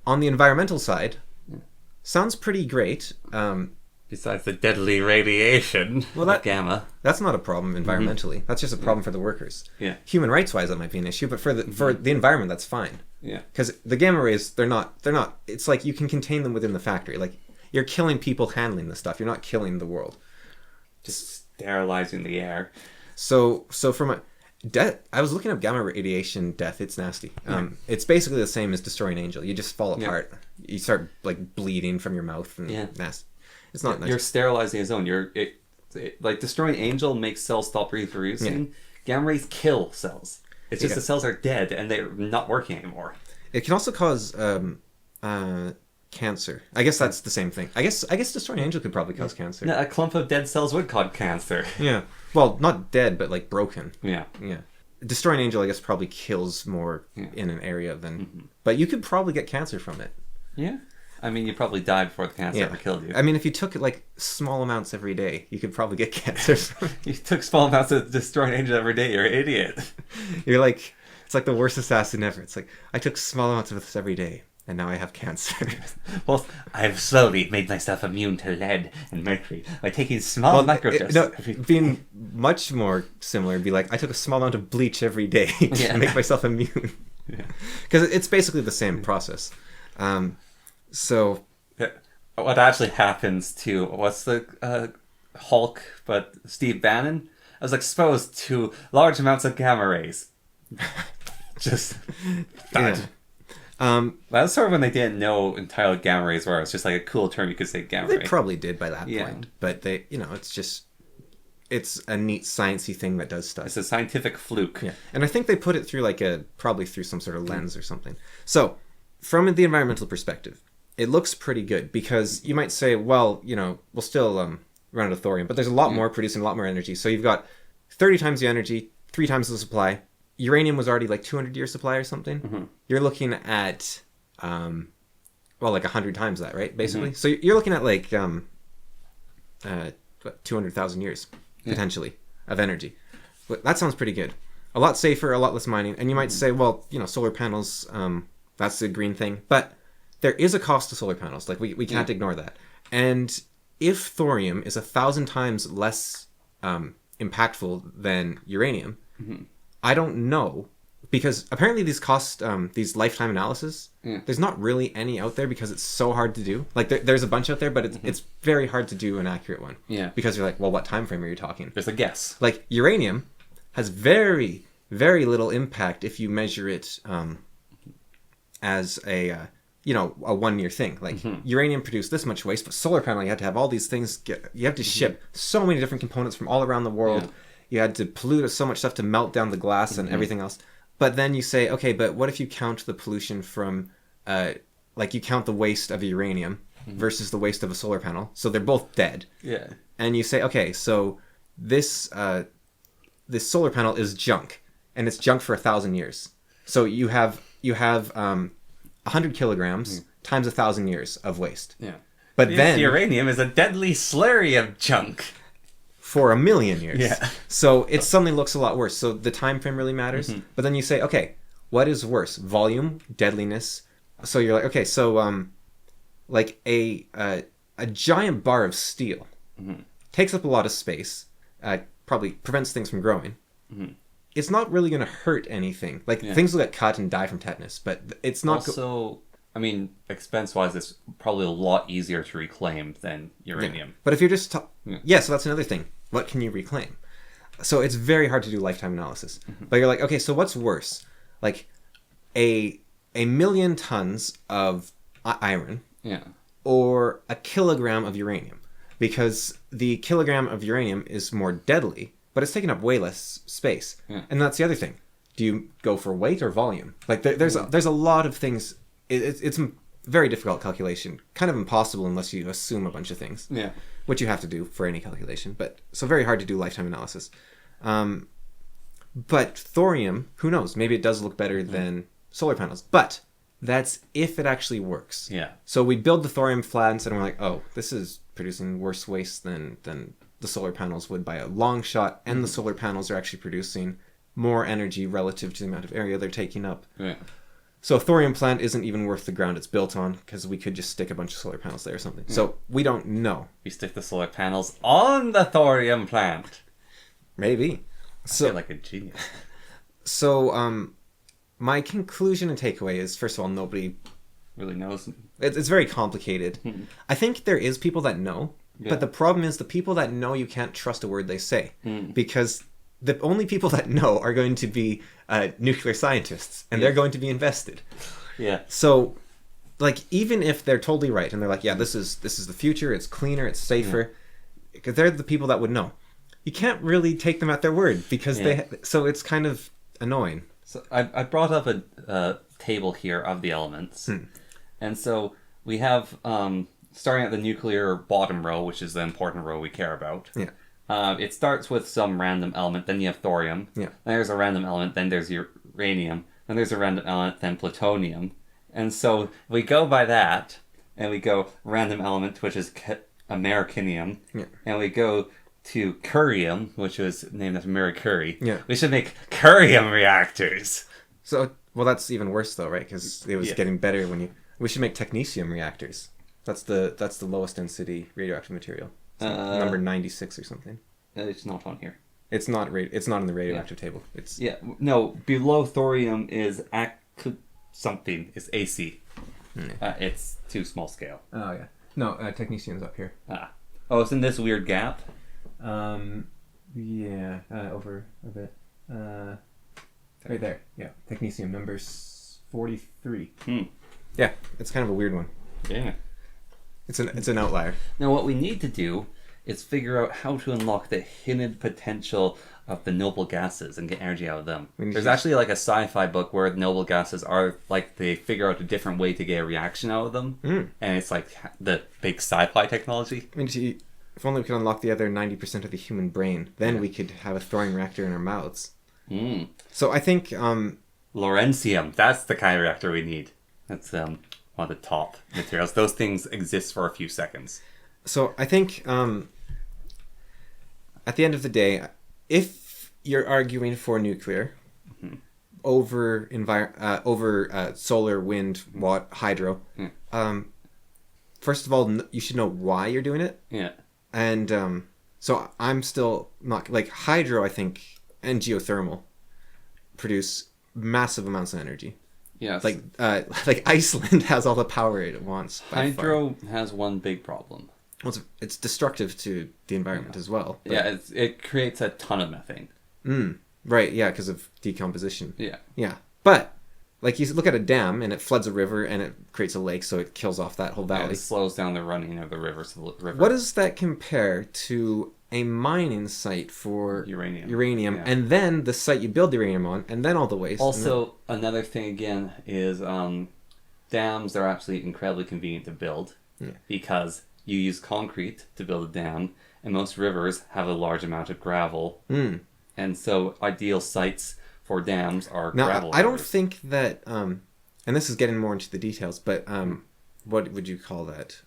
On the environmental side, sounds pretty great. Besides the deadly radiation, gamma. That's not a problem environmentally. That's just a problem for the workers. Yeah. Human rights wise, that might be an issue, but for the environment, that's fine. Yeah. Because the gamma rays, they're not. It's like you can contain them within the factory. Like you're killing people handling the stuff. You're not killing the world. Just sterilizing the air. So from a death, I was looking up gamma radiation death. It's nasty. It's basically the same as destroying angel. You just fall apart. You start like bleeding from your mouth and nasty. It's not nice. You're sterilizing his own. Like destroying angel makes cells stop reproducing. Yeah. Gamma rays kill cells. It's just the cells are dead and they're not working anymore. It can also cause cancer. I guess that's the same thing. I guess destroying angel could probably cause cancer. No, a clump of dead cells would cause cancer. Yeah. Well, not dead, but like broken. Yeah. Yeah. Destroying angel, I guess, probably kills more in an area than. But you could probably get cancer from it. Yeah. I mean, you probably died before the cancer ever killed you. I mean, if you took like small amounts every day, you could probably get cancer. You took small amounts of destroying angel every day. You're an idiot. You're like, it's like the worst assassin ever. It's like, I took small amounts of this every day, and now I have cancer. Well, I've slowly made myself immune to lead and mercury by taking small microdoses. Being much more similar would be like, I took a small amount of bleach every day to make myself immune. Because it's basically the same process. So, what actually happens to what's the Hulk, but Steve Bannon? I was exposed to large amounts of gamma rays. Just died. That's sort of when they didn't know entirely gamma rays were. It's just like a cool term you could say gamma ray. They probably did by that point, but they, it's a neat sciencey thing that does stuff. It's a scientific fluke. Yeah, and I think they put it through probably through some sort of lens or something. So, from the environmental perspective, it looks pretty good because you might say, well, we'll still run out of thorium, but there's a lot more producing a lot more energy. So you've got 30 times the energy, 3 times the supply. Uranium was already like 200-year supply or something. You're looking at, 100 times that, right? Basically. So you're looking at 200,000 years potentially of energy. But that sounds pretty good. A lot safer, a lot less mining. And you might say, well, solar panels, that's the green thing. But there is a cost to solar panels. Like we can't ignore that. And if thorium is 1,000 times less impactful than uranium, I don't know, because apparently these cost these lifetime analysis. There's not really any out there because it's so hard to do. Like there's a bunch out there, but it's very hard to do an accurate one. Yeah. Because you're like, well, what time frame are you talking? There's a guess. Like uranium has very, very little impact if you measure it as a 1-year thing. Like uranium produced this much waste, but solar panel, you had to have all these things. You have to ship so many different components from all around the world. Yeah. You had to pollute so much stuff to melt down the glass and everything else. But then you say, okay, but what if you count the pollution from, you count the waste of uranium versus the waste of a solar panel? So they're both dead. Yeah. And you say, okay, so this solar panel is junk, and it's junk for 1,000 years. So you have 100 kilograms times 1,000 years of waste. Yeah. But then uranium is a deadly slurry of junk. For 1,000,000 years. Yeah. So it suddenly looks a lot worse. So the time frame really matters. But then you say, okay, what is worse? Volume, deadliness. So you're like, okay, so a giant bar of steel takes up a lot of space, probably prevents things from growing. It's not really going to hurt anything. Things will get cut and die from tetanus, but it's not. Also, expense-wise, it's probably a lot easier to reclaim than uranium. Yeah. But if you're just... so that's another thing. What can you reclaim? So it's very hard to do lifetime analysis. But you're like, okay, so what's worse? Like a million tons of iron or a kilogram of uranium? Because the kilogram of uranium is more deadly, but it's taking up way less space. Yeah. And that's the other thing. Do you go for weight or volume? Like there's a lot of things... It's very difficult calculation. Kind of impossible unless you assume a bunch of things. Yeah. Which you have to do for any calculation. So very hard to do lifetime analysis. But thorium, who knows? Maybe it does look better than solar panels. But that's if it actually works. Yeah. So we build the thorium plants and we're like, oh, this is producing worse waste than the solar panels would by a long shot. And the solar panels are actually producing more energy relative to the amount of area they're taking up. Yeah. So a thorium plant isn't even worth the ground it's built on because we could just stick a bunch of solar panels there or something. Yeah. So we don't know. We stick the solar panels on the thorium plant. Maybe. I feel like a genius. So my conclusion and takeaway is, first of all, nobody really knows. It's very complicated. I think there is people that know, but the problem is the people that know you can't trust a word they say because the only people that know are going to be nuclear scientists, and they're going to be invested. Yeah. So, like, even if they're totally right, and they're like, yeah, this is the future, it's cleaner, it's safer, because they're the people that would know. You can't really take them at their word, because so it's kind of annoying. So I brought up a table here of the elements. And so we have, starting at the nuclear bottom row, which is the important row we care about. Yeah. It starts with some random element, then you have thorium. Yeah. Then there's a random element, then there's uranium. Then there's a random element, then plutonium. And so we go by that, and we go random element, which is americanium. Yeah. And we go to curium, which was named after mercury. Yeah. We should make curium reactors. So, well, that's even worse though, right? Because it was getting better when we should make technetium reactors. That's the lowest density radioactive material. Number 96 or something. It's not on here. It's not in the radioactive table. It's no, below thorium is something. It's AC. It's too small scale. Oh yeah. No, technetium's up here. Oh, it's in this weird gap. Over a bit. Right there. Yeah, technetium number 43. Yeah, it's kind of a weird one. Yeah. It's an outlier. Now, what we need to do is figure out how to unlock the hidden potential of the noble gases and get energy out of them. There's actually like a sci-fi book where the noble gases are like they figure out a different way to get a reaction out of them, and it's like the big sci-fi technology. I mean, if only we could unlock the other 90% of the human brain, then we could have a thorium reactor in our mouths. So I think Lawrencium. That's the kind of reactor we need. That's one of the top materials. Those things exist for a few seconds. So I think at the end of the day, if you're arguing for nuclear over solar, wind, hydro, first of all, you should know why you're doing it. Yeah. And so I'm still not like hydro. I think and geothermal produce massive amounts of energy. Yes. Like Iceland has all the power it wants. Hydro has one big problem. Well, it's destructive to the environment as well. But... Yeah, it creates a ton of methane. Right, yeah, because of decomposition. Yeah. Yeah. But, like, you look at a dam, and it floods a river, and it creates a lake, so it kills off that whole valley. Yeah, it slows down the running of the river. What does that compare to a mining site for uranium and then the site you build the uranium on, and then all the waste? Also, another thing, again, is dams are absolutely incredibly convenient to build because you use concrete to build a dam, and most rivers have a large amount of gravel. And so ideal sites for dams are gravel I don't think that, and this is getting more into the details, but what would you call that?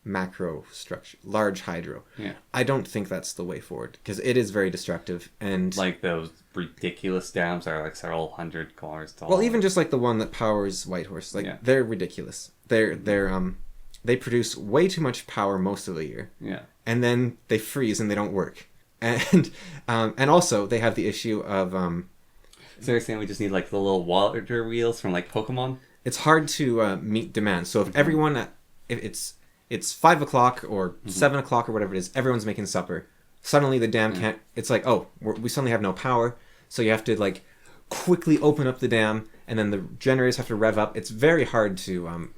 Macro structure, large hydro. Yeah. I don't think that's the way forward, because it is very destructive. And like those ridiculous dams that are like several hundred kilometers tall. Well, even just like the one that powers Whitehorse, they're ridiculous. They produce way too much power most of the year. Yeah. And then they freeze and they don't work. And also they have the issue of so you're saying we just need like the little water wheels from like Pokemon? It's hard to meet demand. So if everyone if it's 5 o'clock or 7 o'clock or whatever it is, everyone's making supper. Suddenly the dam can't, it's like, we suddenly have no power. So you have to like quickly open up the dam, and then the generators have to rev up. It's very hard to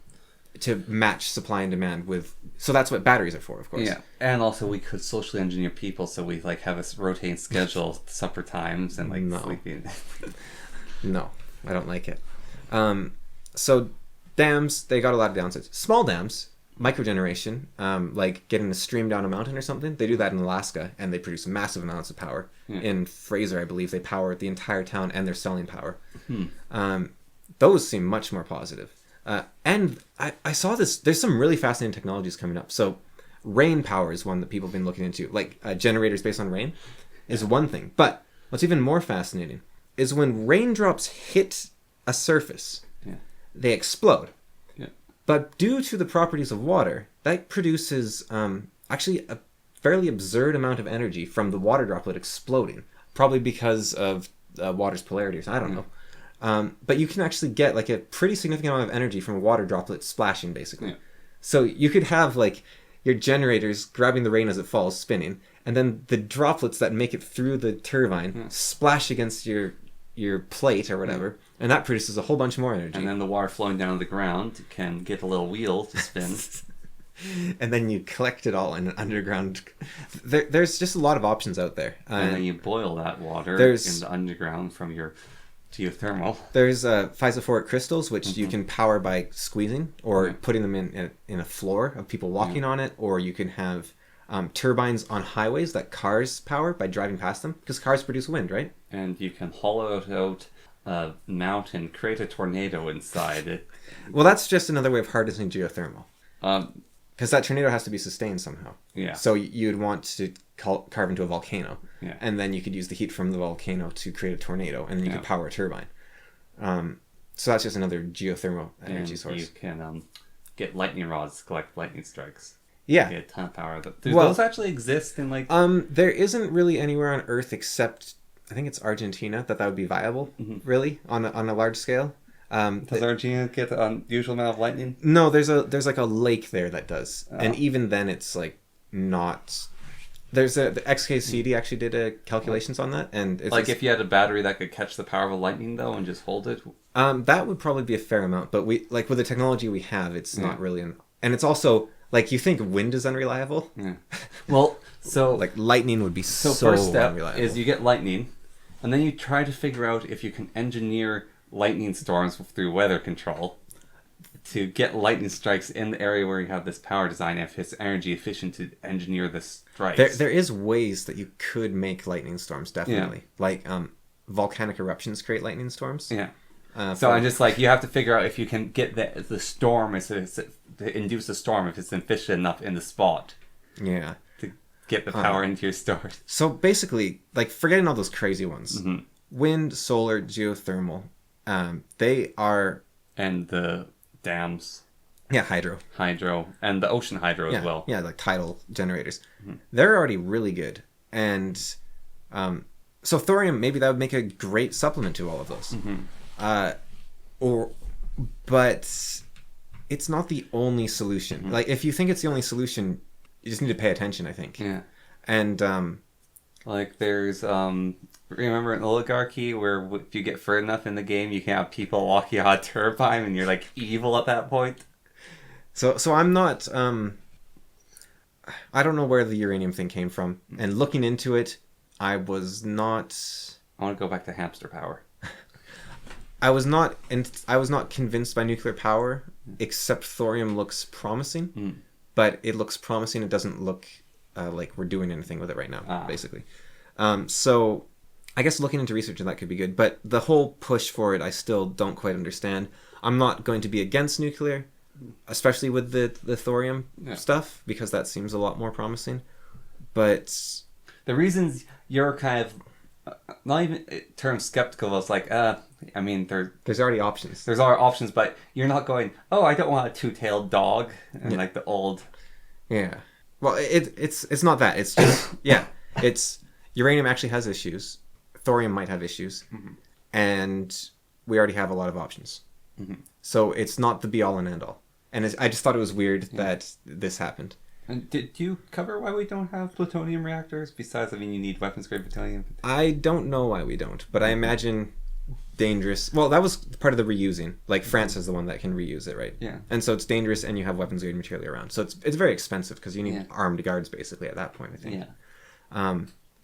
match supply and demand with, so that's what batteries are for, of course. Yeah, and also we could socially engineer people so we like have a rotating schedule, supper times, and like sleeping. No, I don't like it. So dams, they got a lot of downsides. Small dams, microgeneration, like getting a stream down a mountain or something, they do that in Alaska, and they produce massive amounts of power. In Fraser, I believe, they power the entire town and their selling power. Those seem much more positive. And I saw this, there's some really fascinating technologies coming up. So rain power is one that people have been looking into, like generators based on rain is one thing. But what's even more fascinating is when raindrops hit a surface, they explode. But due to the properties of water, that produces actually a fairly absurd amount of energy from the water droplet exploding, probably because of water's polarity or something, I don't know. But you can actually get like a pretty significant amount of energy from a water droplet splashing, basically. So you could have like your generators grabbing the rain as it falls, spinning, and then the droplets that make it through the turbine splash against your plate or whatever, and that produces a whole bunch more energy. And then the water flowing down to the ground can get a little wheel to spin. And then you collect it all in an underground... There's just a lot of options out there. And then you boil that water in the underground from your geothermal. There's physophoric crystals, which you can power by squeezing or putting them in a floor of people walking on it, or you can have turbines on highways that cars power by driving past them, because cars produce wind, right? And you can hollow out a mountain, create a tornado inside it. Well, that's just another way of harnessing geothermal. Because that tornado has to be sustained somehow. So you'd want to carve into a volcano. And then you could use the heat from the volcano to create a tornado, and then you could power a turbine. So that's just another geothermal energy source. You can get lightning rods to collect lightning strikes. Yeah. Get a ton of power. Do those actually exist in like... There isn't really anywhere on Earth except, I think it's Argentina, that would be viable, really, on a large scale. Does Argentina get an unusual amount of lightning? No, there's like a lake there that does, and even then it's like not. The XKCD actually did calculations on that, and it's like if you had a battery that could catch the power of a lightning though and just hold it. That would probably be a fair amount, but we like with the technology we have, it's not really and it's also like you think wind is unreliable. Well, so like lightning would be so first step unreliable. Is you get lightning, and then you try to figure out if you can engineer lightning storms through weather control to get lightning strikes in the area where you have this power design, if it's energy efficient to engineer the strikes. There is ways that you could make lightning storms, definitely. Like volcanic eruptions create lightning storms. So I'm just like, you have to figure out if you can get the storm, to induce a storm, if it's efficient enough in the spot. To get the power into your stores. So basically, like forgetting all those crazy ones, wind, solar, geothermal, they are... And the dams. Hydro. And the ocean hydro as well. Yeah, like tidal generators. They're already really good. And so thorium, maybe that would make a great supplement to all of those. But it's not the only solution. Like, if you think it's the only solution, you just need to pay attention, I think. And... like, there's... remember an oligarchy where if you get far enough in the game, you can have people walking on a turbine and you're like evil at that point? So I'm not... I don't know where the uranium thing came from. And looking into it, I was not... I want to go back to hamster power. I was not convinced by nuclear power, except thorium looks promising. But it looks promising. It doesn't look like we're doing anything with it right now, basically. So I guess looking into research on that could be good. But the whole push for it, I still don't quite understand. I'm not going to be against nuclear, especially with the thorium stuff, because that seems a lot more promising. But the reasons you're kind of not even term skeptical is like, I mean, there's already options. There's already options, but you're not going, oh, I don't want a two-tailed dog, and like the old. Well, it's not that. It's just it's uranium actually has issues. Thorium might have issues, and we already have a lot of options. So it's not the be-all and end-all. And I just thought it was weird that this happened. And did you cover why we don't have plutonium reactors? Besides, I mean, you need weapons-grade plutonium. I don't know why we don't, but I imagine dangerous. Well, that was part of the reusing. Like, France is the one that can reuse it, right? And so it's dangerous, and you have weapons-grade material around. So it's very expensive, because you need armed guards, basically, at that point, I think.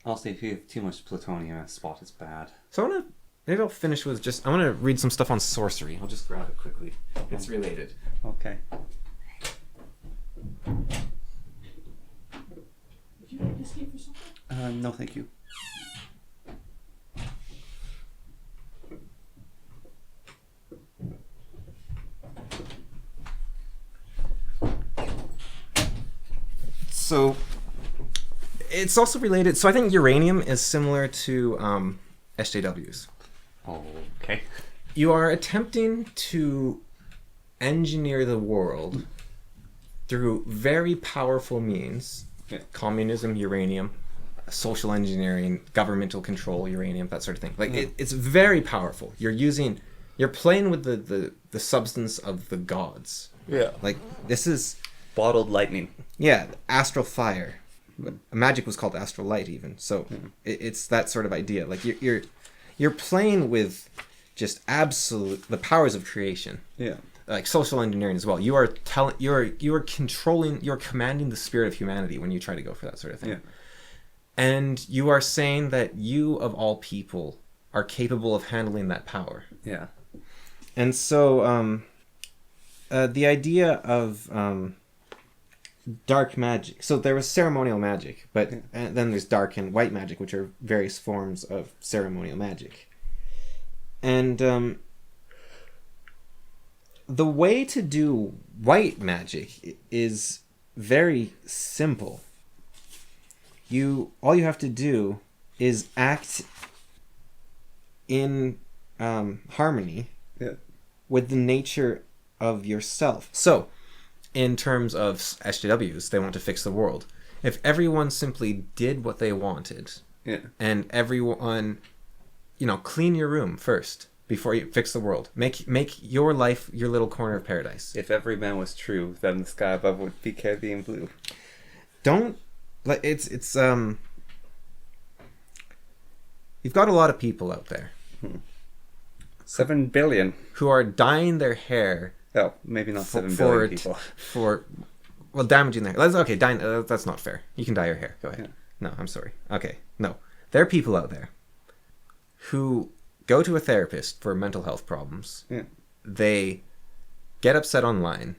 Also, if you have too much plutonium in a spot, it's bad. So I want to maybe I'll finish with just... I want to read some stuff on sorcery. I'll just grab it quickly. It's related. Okay. Would you like to escape for something? No, thank you. So, it's also related. So I think uranium is similar to SJWs. Okay. You are attempting to engineer the world through very powerful means. Yeah. Communism, uranium, social engineering, governmental control, uranium, that sort of thing. Like, it's very powerful. You're playing with the substance of the gods. Yeah. Like, this is... Bottled lightning. Yeah, astral fire. Magic was called astral light, even. So it's that sort of idea. Like you're playing with just the powers of creation. Yeah. Like social engineering as well. You are controlling. You're commanding the spirit of humanity when you try to go for that sort of thing. Yeah. And you are saying that you, of all people, are capable of handling that power. Yeah. And so the idea of dark magic. So there was ceremonial magic, but and then there's dark and white magic, which are various forms of ceremonial magic. And the way to do white magic is very simple. All you have to do is act in harmony with the nature of yourself. So, in terms of SJWs, they want to fix the world. If everyone simply did what they wanted, and everyone, clean your room first before you fix the world. Make your life your little corner of paradise. If every man was true, then the sky above would be Caribbean blue. It's you've got a lot of people out there. 7 billion. Who are dyeing their hair. Oh, maybe not 7 billion people. Damaging their hair. Okay, that's not fair. You can dye your hair. Go ahead. Yeah. No, I'm sorry. Okay, no. There are people out there who go to a therapist for mental health problems. Yeah. They get upset online.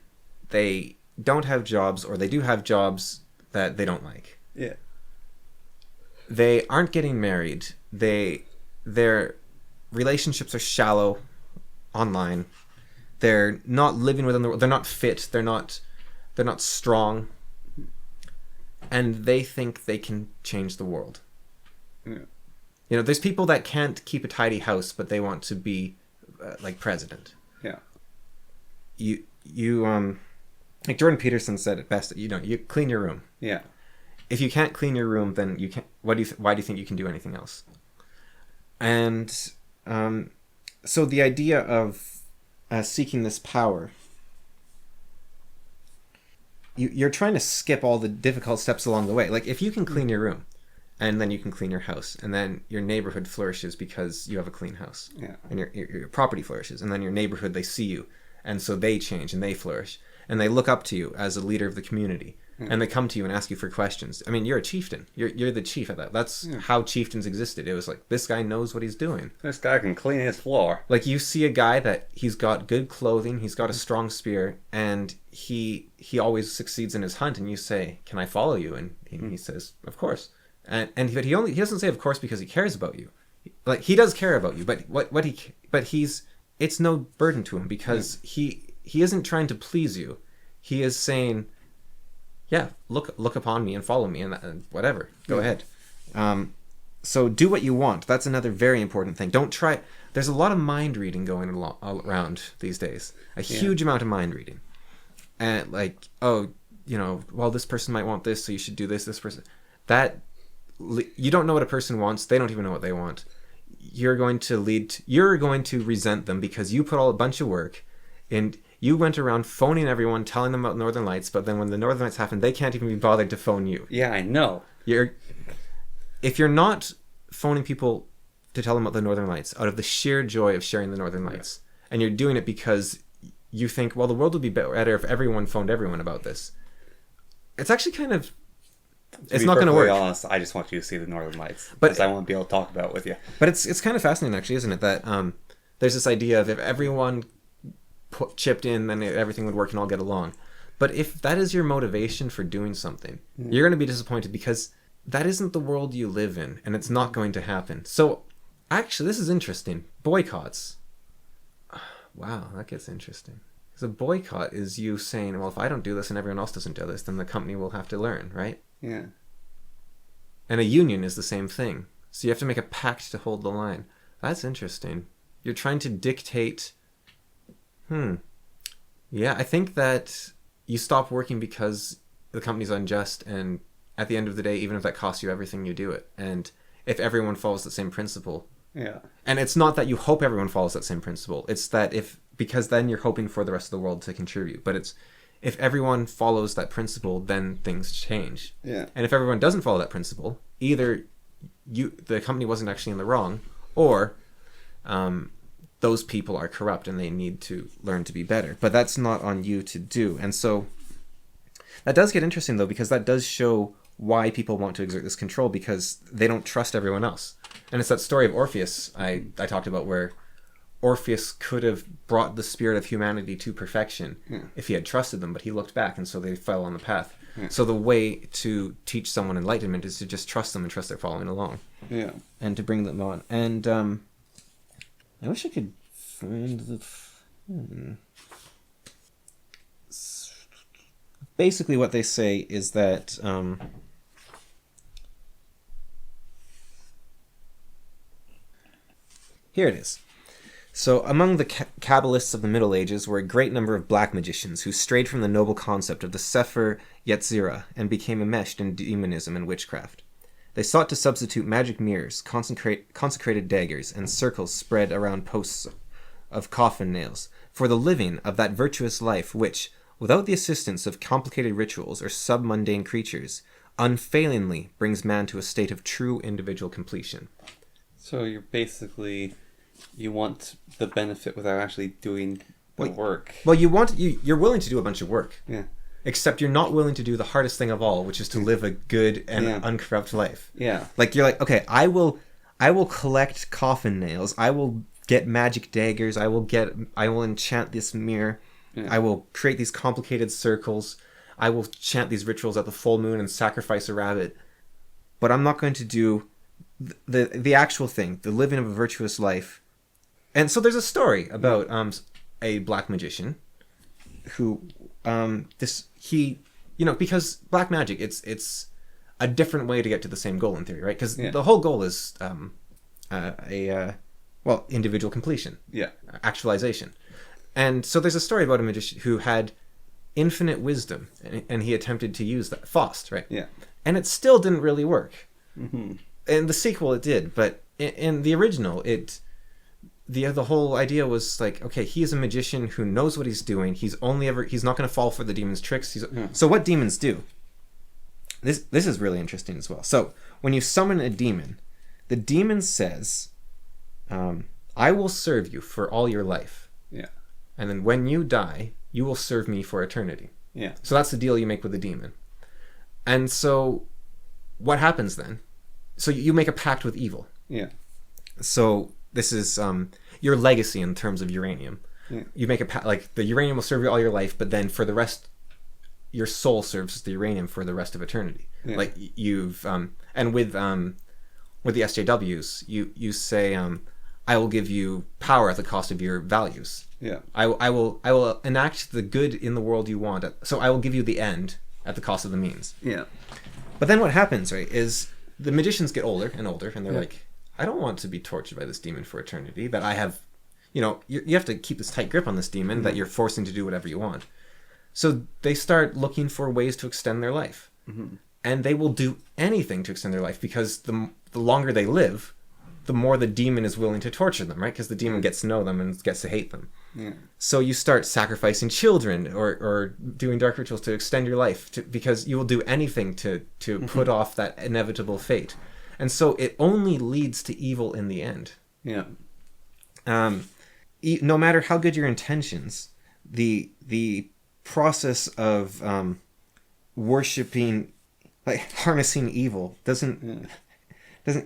They don't have jobs, or they do have jobs that they don't like. Yeah. They aren't getting married. Their relationships are shallow online. They're not living within the world. They're not fit. They're not strong. And they think they can change the world. Yeah. There's people that can't keep a tidy house, but they want to be like president. Yeah. Like Jordan Peterson said it best. You clean your room. Yeah. If you can't clean your room, then you can't. Why do you think you can do anything else? And so the idea of seeking this power, you're trying to skip all the difficult steps along the way. Like, if you can clean your room, and then you can clean your house, and then your neighborhood flourishes because you have a clean house, and your property flourishes, and then your neighborhood, they see you, and so they change and they flourish, and they look up to you as a leader of the community, and they come to you and ask you for questions. I mean, you're a chieftain. You're the chief of that. That's how chieftains existed. It was like, this guy knows what he's doing. This guy can clean his floor. Like, you see a guy that he's got good clothing, he's got a strong spear, and he always succeeds in his hunt, and you say, can I follow you? And he says, of course. But he doesn't say of course because he cares about you. Like, he does care about you, but it's no burden to him because he isn't trying to please you. He is saying, yeah, look upon me and follow me and whatever. Go ahead. So do what you want. That's another very important thing. Don't try. There's a lot of mind reading going all around these days. A huge amount of mind reading. And like, well, this person might want this, so you should do this. This person, that. You don't know what a person wants. They don't even know what they want. You're going to resent them because you put all a bunch of work and you went around phoning everyone, telling them about Northern Lights, but then when the Northern Lights happen, they can't even be bothered to phone you. Yeah, I know. If you're not phoning people to tell them about the Northern Lights out of the sheer joy of sharing the Northern Lights, and you're doing it because you think, well, the world would be better if everyone phoned everyone about this. It's actually kind of It's not going to work. Honest, I just want you to see the Northern Lights, But- because I want to be able to talk about it with you. But it's kind of fascinating, actually, isn't it? That there's this idea of if everyone chipped in, then everything would work and all get along. But if that is your motivation for doing something, you're going to be disappointed because that isn't the world you live in, and it's not going to happen. So, actually, this is interesting. Boycotts. Wow, that gets interesting. Because a boycott is you saying, well, if I don't do this and everyone else doesn't do this, then the company will have to learn, right? Yeah. And a union is the same thing. So you have to make a pact to hold the line. That's interesting. You're trying to dictate... Yeah, I think that you stop working because the company's unjust, and at the end of the day, even if that costs you everything, you do it. And if everyone follows the same principle... Yeah. And it's not that you hope everyone follows that same principle. It's that because then you're hoping for the rest of the world to contribute. But it's if everyone follows that principle, then things change. Yeah. And if everyone doesn't follow that principle, either the company wasn't actually in the wrong, or those people are corrupt and they need to learn to be better. But that's not on you to do. And so that does get interesting, though, because that does show why people want to exert this control, because they don't trust everyone else. And it's that story of Orpheus I talked about, where Orpheus could have brought the spirit of humanity to perfection if he had trusted them, but he looked back, and so they fell on the path. Yeah. So the way to teach someone enlightenment is to just trust them and trust they're following along. Yeah. And to bring them on. And I wish I could find the... Basically what they say is that... Here it is. So, among the Kabbalists of the Middle Ages were a great number of black magicians who strayed from the noble concept of the Sefer Yetzirah and became enmeshed in demonism and witchcraft. They sought to substitute magic mirrors, consecrated daggers, and circles spread around posts of coffin nails for the living of that virtuous life which, without the assistance of complicated rituals or submundane creatures, unfailingly brings man to a state of true individual completion. So you're basically... You want the benefit without actually doing the work. Well, you're willing to do a bunch of work. Yeah. Except you're not willing to do the hardest thing of all, which is to live a good and uncorrupt life. Yeah. Like, you're like, okay, I will collect coffin nails. I will get magic daggers. I will enchant this mirror. Yeah. I will create these complicated circles. I will chant these rituals at the full moon and sacrifice a rabbit. But I'm not going to do the actual thing, the living of a virtuous life. And so there's a story about a black magician who because black magic, it's a different way to get to the same goal in theory, right? Because the whole goal is individual completion, actualization. And so there's a story about a magician who had infinite wisdom, and he attempted to use that Faust, right? Yeah. And it still didn't really work. Mm-hmm. In the sequel, it did, but in the original, the whole idea was like, okay, he is a magician who knows what he's doing. He's not going to fall for the demon's tricks. So what demons do? This is really interesting as well. So when you summon a demon, the demon says, "I will serve you for all your life." Yeah. And then when you die, you will serve me for eternity. Yeah. So that's the deal you make with the demon. And so what happens then? So you make a pact with evil. Yeah. So this is your legacy in terms of uranium. Yeah. You make a pact, like the uranium will serve you all your life, but then for the rest, your soul serves the uranium for the rest of eternity. Yeah. Like you've and with the SJWs, you say I will give you power at the cost of your values. Yeah. I will enact the good in the world you want. So I will give you the end at the cost of the means. Yeah. But then what happens, right, is the magicians get older and older, and they're like, I don't want to be tortured by this demon for eternity, that I have, you have to keep this tight grip on this demon that you're forcing to do whatever you want. So they start looking for ways to extend their life. Mm-hmm. And they will do anything to extend their life, because the longer they live, the more the demon is willing to torture them, right? Because the demon gets to know them and gets to hate them. Yeah. So you start sacrificing children or doing dark rituals to extend your life, because you will do anything to put off that inevitable fate. And so it only leads to evil in the end. Yeah. No matter how good your intentions, the process of worshipping like harnessing evil doesn't.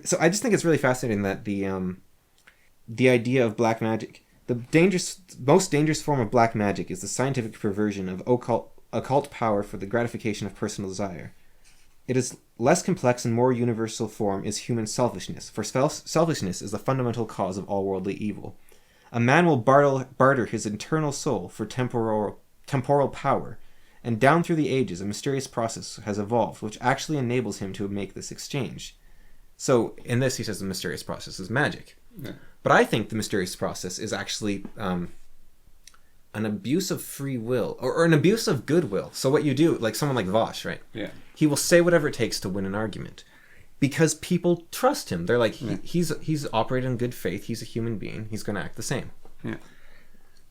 So I just think it's really fascinating that the idea of black magic, most dangerous form of black magic, is the scientific perversion of occult power for the gratification of personal desire. It is less complex and more universal form is human selfishness, for selfishness is the fundamental cause of all worldly evil. A man will barter his internal soul for temporal power, and down through the ages a mysterious process has evolved which actually enables him to make this exchange. So in this he says the mysterious process is magic. Yeah. But I think the mysterious process is actually an abuse of free will, or an abuse of goodwill. So what you do, like someone like Vosh, right? Yeah. He will say whatever it takes to win an argument because people trust him. They're like, he's operating in good faith. He's a human being. He's going to act the same. Yeah.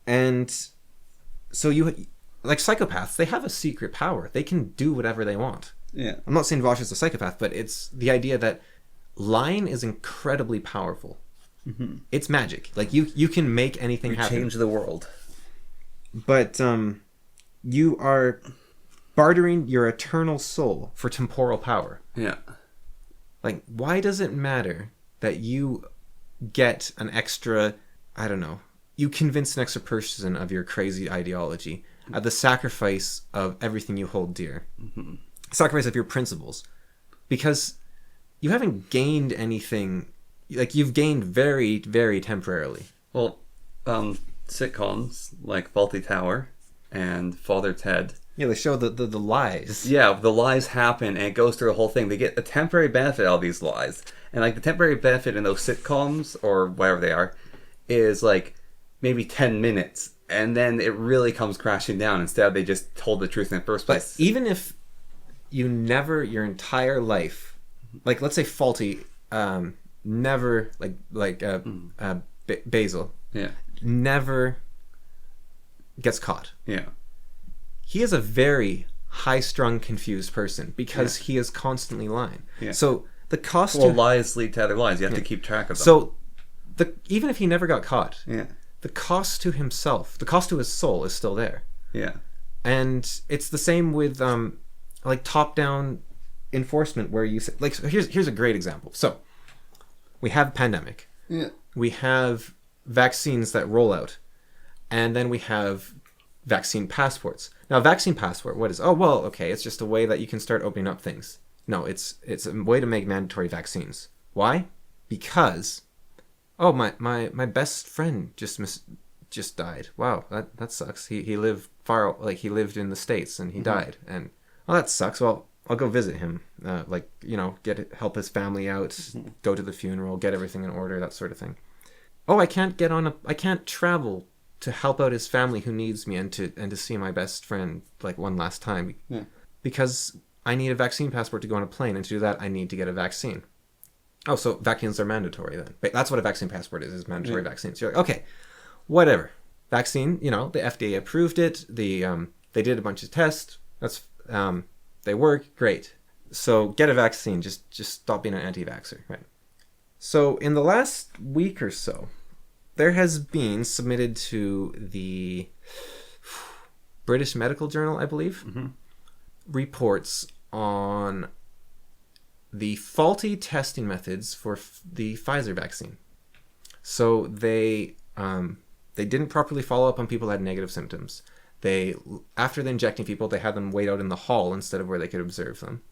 And so like psychopaths, they have a secret power. They can do whatever they want. Yeah. I'm not saying Vosh is a psychopath, but it's the idea that lying is incredibly powerful. Mm-hmm. It's magic. Like you can make anything happen. Change the world. But you are bartering your eternal soul for temporal power. Yeah. Like, why does it matter that you get an extra, I don't know, you convince an extra person of your crazy ideology at the sacrifice of everything you hold dear? Mm-hmm. Sacrifice of your principles. Because you haven't gained anything, like you've gained very, very temporarily. Well, sitcoms like Faulty Tower and Father Ted. Yeah, they show the lies. Yeah, the lies happen and it goes through the whole thing. They get a temporary benefit out of these lies. And like the temporary benefit in those sitcoms or whatever they are is like maybe 10 minutes. And then it really comes crashing down. Instead, they just told the truth in the first place. But even if you never, your entire life, like let's say Faulty, never, Basil. Yeah. Never gets caught. Yeah. He is a very high-strung, confused person because he is constantly lying. Yeah. So the cost. Well, lies lead to other lies. You have to keep track of them. So, even if he never got caught, the cost to himself, the cost to his soul, is still there. Yeah. And it's the same with like top-down enforcement, where you say, like, here's a great example. So we have pandemic. Yeah. We have vaccines that roll out, and then we have vaccine passports. Now, vaccine passport, what is? Oh, well, okay, it's just a way that you can start opening up things. No, it's a way to make mandatory vaccines. Why? Because, oh, my best friend just died. Wow, that sucks. He lived far, like he lived in the States and he died, and oh, that sucks. Well, I'll go visit him. Help his family out, go to the funeral, get everything in order, that sort of thing. Oh, I can't travel to help out his family who needs me and to see my best friend like one last time because I need a vaccine passport to go on a plane, and to do that I need to get a vaccine. Oh, so vaccines are mandatory then. But that's what a vaccine passport is mandatory vaccines. You're like, okay, whatever. Vaccine, the FDA approved it. They did a bunch of tests. That's they work, great. So get a vaccine. Just stop being an anti-vaxxer, right? So in the last week or so, there has been submitted to the British Medical Journal, I believe, reports on the faulty testing methods for the Pfizer vaccine. So they didn't properly follow up on people that had negative symptoms. After the injecting people, they had them wait out in the hall instead of where they could observe them.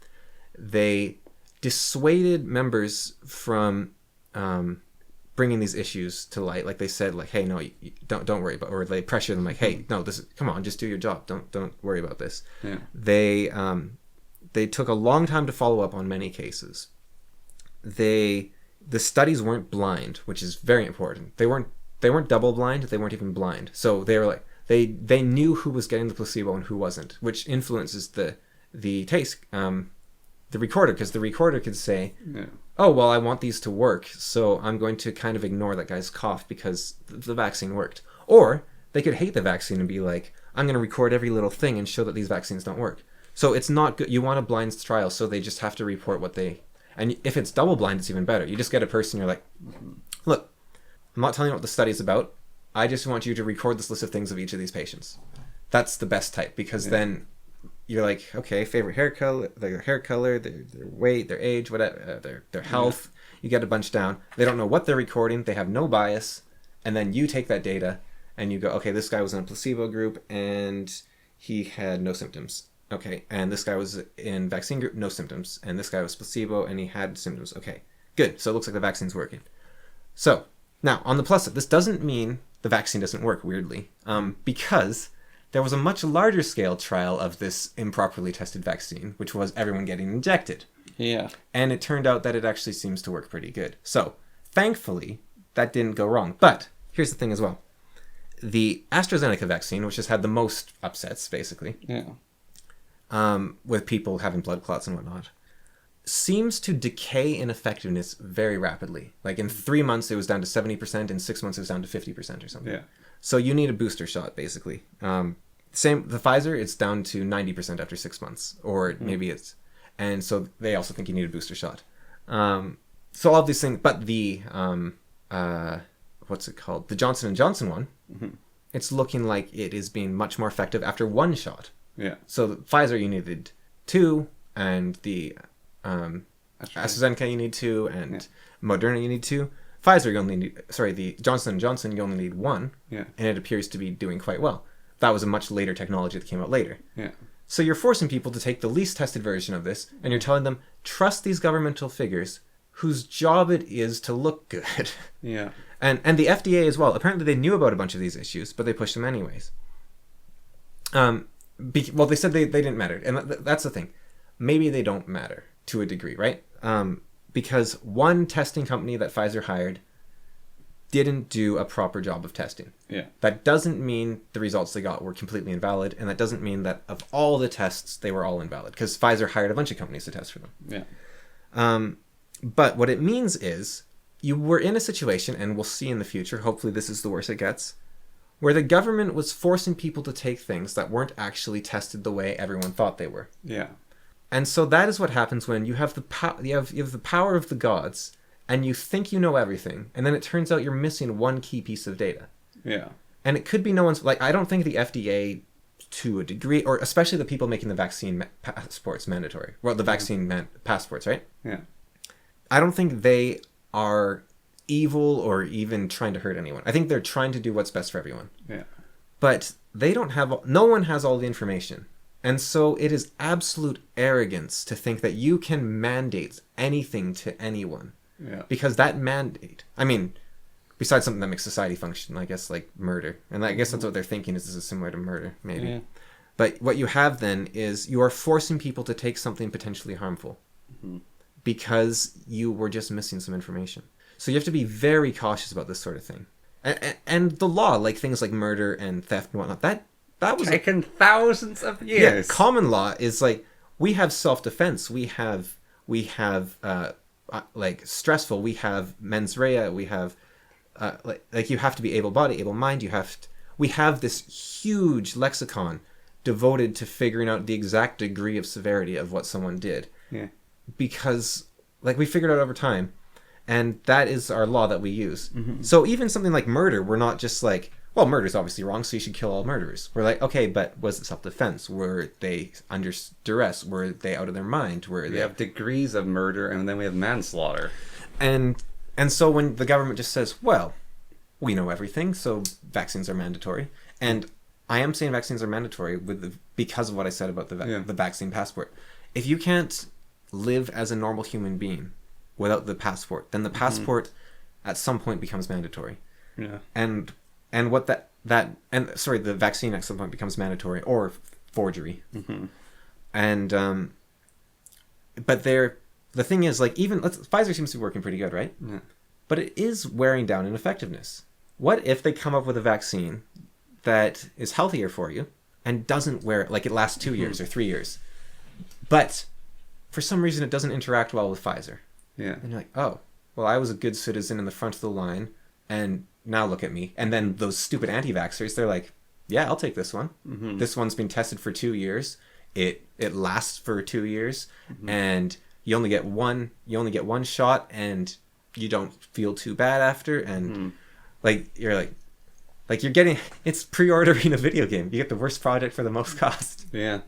They dissuaded members from bringing these issues to light. Like they said, like, hey, no, you don't worry about, or they pressured them, like, hey, no, come on, just do your job. Don't worry about this. Yeah. They took a long time to follow up on many cases. The studies weren't blind, which is very important. They weren't double blind. They weren't even blind. So they were like, they knew who was getting the placebo and who wasn't, which influences the taste, the recorder, because the recorder could say, oh, well, I want these to work, so I'm going to kind of ignore that guy's cough because the vaccine worked. Or they could hate the vaccine and be like, I'm going to record every little thing and show that these vaccines don't work. So it's not good. You want a blind trial, so they just have to report what they... And if it's double blind, it's even better. You just get a person, you're like, look, I'm not telling you what the study's about. I just want you to record this list of things of each of these patients. That's the best type, because then you're like, okay, favorite hair color, their weight, their age, whatever, their health. You get a bunch down. They don't know what they're recording. They have no bias. And then you take that data and you go, okay, this guy was in a placebo group and he had no symptoms. Okay, and this guy was in vaccine group, no symptoms. And this guy was placebo and he had symptoms. Okay, good. So it looks like the vaccine's working. So now on the plus side, this doesn't mean the vaccine doesn't work, weirdly, because there was a much larger scale trial of this improperly tested vaccine, which was everyone getting injected. Yeah. And it turned out that it actually seems to work pretty good. So, thankfully, that didn't go wrong. But here's the thing as well. The AstraZeneca vaccine, which has had the most upsets, basically, with people having blood clots and whatnot, seems to decay in effectiveness very rapidly. Like in 3 months, it was down to 70%. In 6 months, it was down to 50% or something. Yeah. So you need a booster shot, basically. The Pfizer, it's down to 90% after 6 months. Or maybe it's... And so they also think you need a booster shot. So all of these things, but the what's it called? The Johnson & Johnson one, it's looking like it is being much more effective after one shot. Yeah. So the Pfizer you needed 2, and the AstraZeneca you need 2, and Moderna you need 2. Pfizer you only need, the Johnson & Johnson you only need 1. Yeah. And it appears to be doing quite well. That was a much later technology that came out later. Yeah. So you're forcing people to take the least tested version of this, and you're telling them, trust these governmental figures whose job it is to look good. Yeah. And the FDA as well. Apparently they knew about a bunch of these issues, but they pushed them anyways. Well, they said they didn't matter. And that's the thing. Maybe they don't matter to a degree, right? Because one testing company that Pfizer hired didn't do a proper job of testing. Yeah. That doesn't mean the results they got were completely invalid, and that doesn't mean that of all the tests, they were all invalid, because Pfizer hired a bunch of companies to test for them. Yeah. But what it means is, you were in a situation, and we'll see in the future, hopefully this is the worst it gets, where the government was forcing people to take things that weren't actually tested the way everyone thought they were. Yeah. And so that is what happens when you have you have the power of the gods, and you think you know everything, and then it turns out you're missing one key piece of data. Yeah. And it could be no one's... Like, I don't think the FDA, to a degree, or especially the people making the vaccine passports mandatory. Well, the vaccine passports, right? Yeah. I don't think they are evil or even trying to hurt anyone. I think they're trying to do what's best for everyone. Yeah. But they don't have... No one has all the information. And so it is absolute arrogance to think that you can mandate anything to anyone. Yeah. Because that mandate, I mean, besides something that makes society function, I guess, like murder. And I guess that's what they're thinking, is this is similar to murder, maybe. Yeah. But what you have then is you are forcing people to take something potentially harmful because you were just missing some information. So you have to be very cautious about this sort of thing. And the law, like things like murder and theft and whatnot, that was... Taken thousands of years. Yeah, common law is like, we have self-defense, we have like stressful, we have mens rea, we have like you have to be able-bodied, able-mind, we have this huge lexicon devoted to figuring out the exact degree of severity of what someone did. Yeah. Because like we figured out over time, and that is our law that we use. So even something like murder, we're not just like, well, murder's obviously wrong, so you should kill all murderers. We're like, okay, but was it self-defense? Were they under duress? Were they out of their mind? We have degrees of murder, and then we have manslaughter. And so when the government just says, well, we know everything, so vaccines are mandatory. And I am saying vaccines are mandatory because of what I said about the vaccine passport. If you can't live as a normal human being without the passport, then the passport at some point becomes mandatory. Yeah. And what the vaccine at some point becomes mandatory or forgery. And but the thing is, like, even Pfizer seems to be working pretty good, right? Yeah. But it is wearing down in effectiveness. What if they come up with a vaccine that is healthier for you and doesn't wear it, like it lasts 2 years or 3 years, but for some reason it doesn't interact well with Pfizer? Yeah. And you're like, oh, well, I was a good citizen in the front of the line, and now look at me. And then those stupid anti-vaxxers, they're like, yeah, I'll take this one. This one's been tested for 2 years. It lasts for 2 years, and you only get one shot, and you don't feel too bad after. And you're getting, it's pre-ordering a video game. You get the worst product for the most cost. Yeah.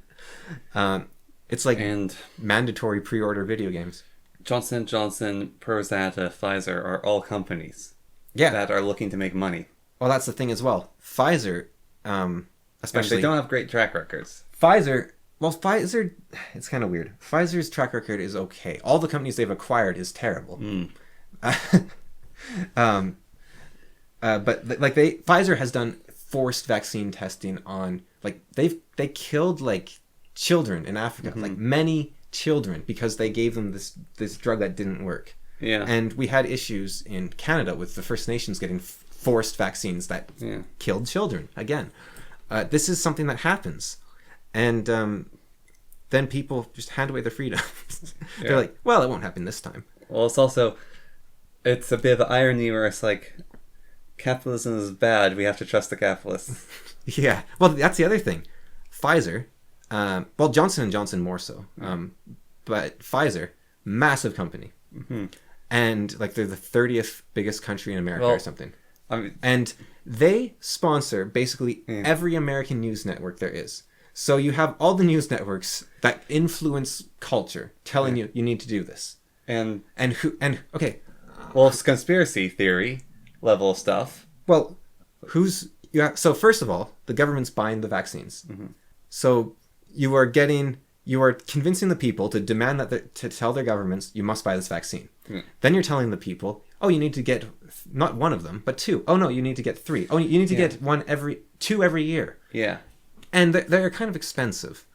It's like And mandatory pre-order video games. Johnson & Johnson, Prozac, Pfizer are all companies Yeah. that are looking to make money. Well, that's the thing as well. Pfizer, And especially they don't have great track records. Pfizer. Well, Pfizer, it's kind of weird. Pfizer's track record is okay. All the companies they've acquired is terrible. But like Pfizer has done forced vaccine testing on they killed like children in Africa, like many children, because they gave them this drug that didn't work. Yeah. And we had issues in Canada with the First Nations getting forced vaccines that killed children. Again, this is something that happens, and then people just hand away their freedom. They're like, well, it won't happen this time. Well, it's a bit of irony where it's like, capitalism is bad, we have to trust the capitalists. Yeah. Well, that's the other thing. Pfizer, well, Johnson & Johnson more so, but Pfizer, massive company. And like they're the 30th biggest country in America or something. And they sponsor basically every American news network there is. So you have all the news networks that influence culture telling you need to do this. And okay. Well, it's conspiracy theory level stuff. Well, so first of all, the government's buying the vaccines. So you are convincing the people to demand to tell their governments you must buy this vaccine. Then you're telling the people, oh, you need to get not one of them, but two. Oh no, you need to get three. Oh, you need to get two every year. Yeah. And they're kind of expensive.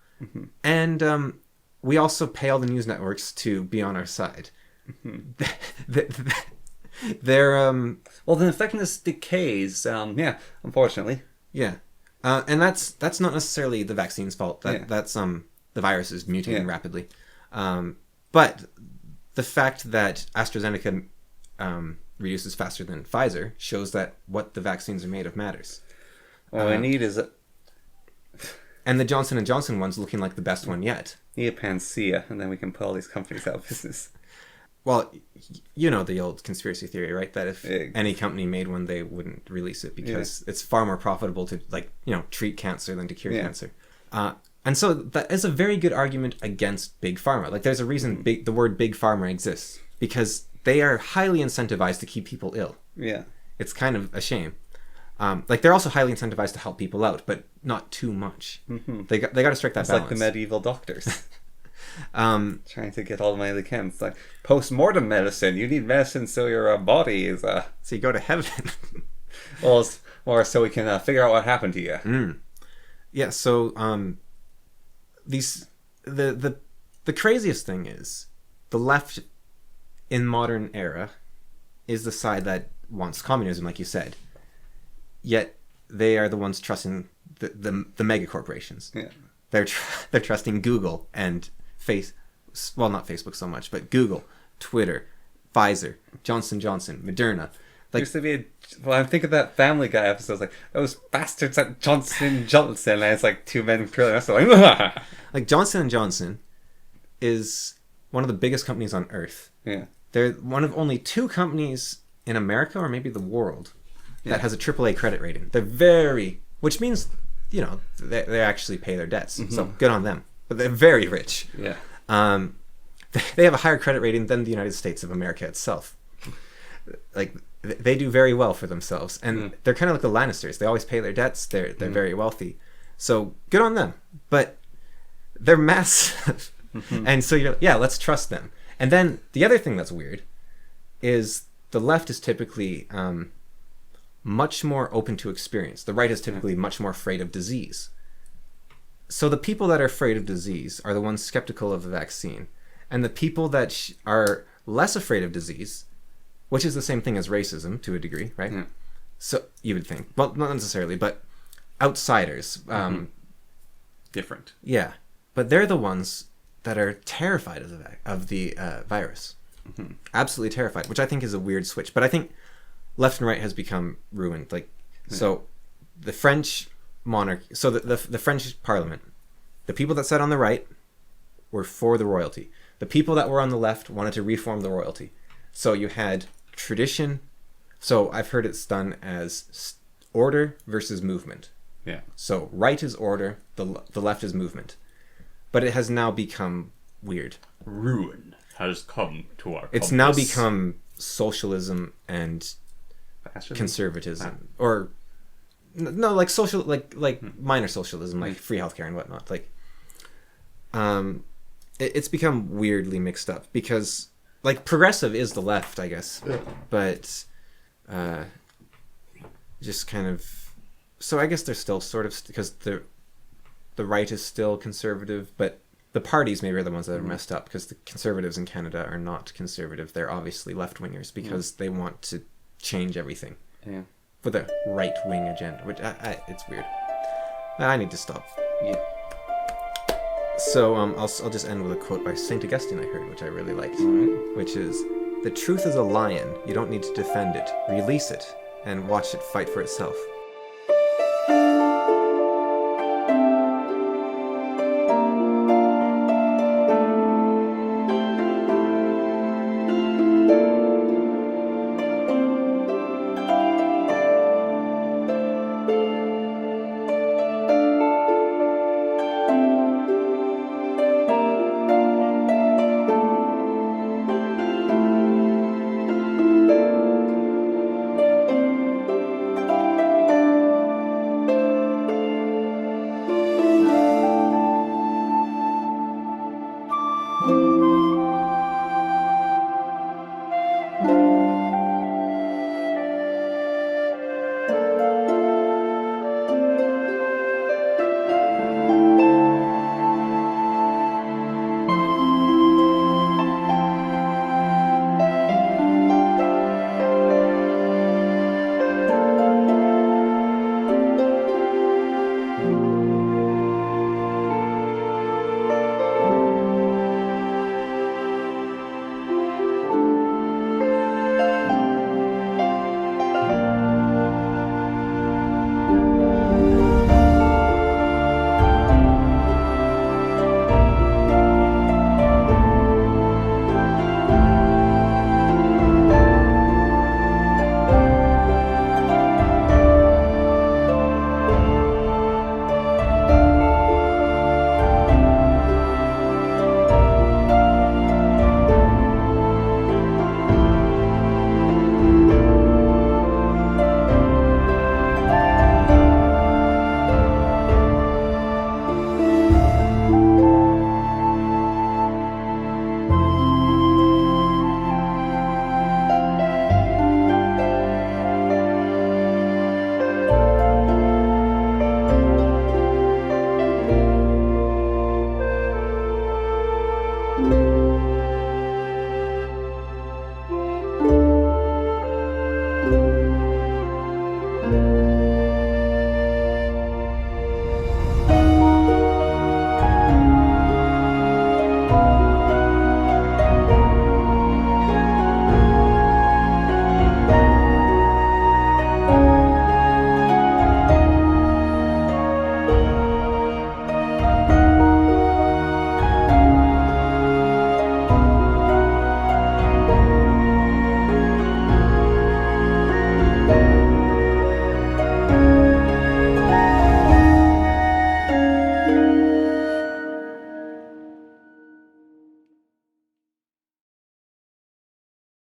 And we also pay all the news networks to be on our side. They're well, the effectiveness decays. Unfortunately. Yeah. And that's not necessarily the vaccine's fault. That's the virus is mutating rapidly. But the fact that AstraZeneca reduces faster than Pfizer shows that what the vaccines are made of matters. All I need is and the Johnson & Johnson one's looking like the best one yet. Need a panacea, and then we can put all these companies out of business. Well, you know the old conspiracy theory, right? That if any company made one, they wouldn't release it because it's far more profitable to treat cancer than to cure cancer. And so that is a very good argument against Big Pharma. Like there's a reason the word Big Pharma exists, because they are highly incentivized to keep people ill. Yeah. It's kind of a shame. They're also highly incentivized to help people out, but not too much. They got to strike that balance. It's like the medieval doctors. Trying to get all the money they can. It's like post-mortem medicine. You need medicine so your body is so you go to heaven. or so we can figure out what happened to you. Yeah. So the craziest thing is the left in modern era is the side that wants communism, like you said. Yet they are the ones trusting the mega corporations. Yeah. They're trusting Google and not Facebook so much, but Google, Twitter, Pfizer, Johnson & Johnson, Moderna. Like, used to be I think of that Family Guy episode. It's like those bastards at Johnson & Johnson, and it's like two men drilling. So like Johnson & Johnson is one of the biggest companies on Earth. Yeah, they're one of only two companies in America or maybe the world that has a AAA credit rating. They're which means they actually pay their debts. So good on them. But they're very rich. Yeah. They have a higher credit rating than the United States of America itself. Like they do very well for themselves, and they're kind of like the Lannisters. They always pay their debts. They're very wealthy. So good on them. But they're massive, and so let's trust them. And then the other thing that's weird is the left is typically much more open to experience. The right is typically much more afraid of disease. So the people that are afraid of disease are the ones skeptical of the vaccine. And the people that are less afraid of disease, which is the same thing as racism to a degree, right? Yeah. So you would think. Well, not necessarily, but outsiders. Different. Yeah. But they're the ones that are terrified of the virus. Absolutely terrified, which I think is a weird switch. But I think left and right has become ruined. So the French monarchy, so the French parliament, the people that sat on the right were for the royalty. The people that were on the left wanted to reform the royalty. So you had tradition. So I've heard it's done as order versus movement. Yeah. So right is order, the left is movement. but it has now become weird. Ruin has come to our It's now compass. become socialism and conservatism, or no, like social, like minor socialism, like free healthcare and whatnot. Like, it's become weirdly mixed up because, like, progressive is the left, I guess, but just kind of. So I guess they're still sort of, because the right is still conservative, but the parties maybe are the ones that are messed up, because the conservatives in Canada are not conservative. They're obviously left-wingers because they want to change everything. Yeah. With a right-wing agenda, which it's weird. I need to stop. Yeah. So I'll just end with a quote by St. Augustine I heard, which I really liked, which is, "The truth is a lion. You don't need to defend it. Release it and watch it fight for itself."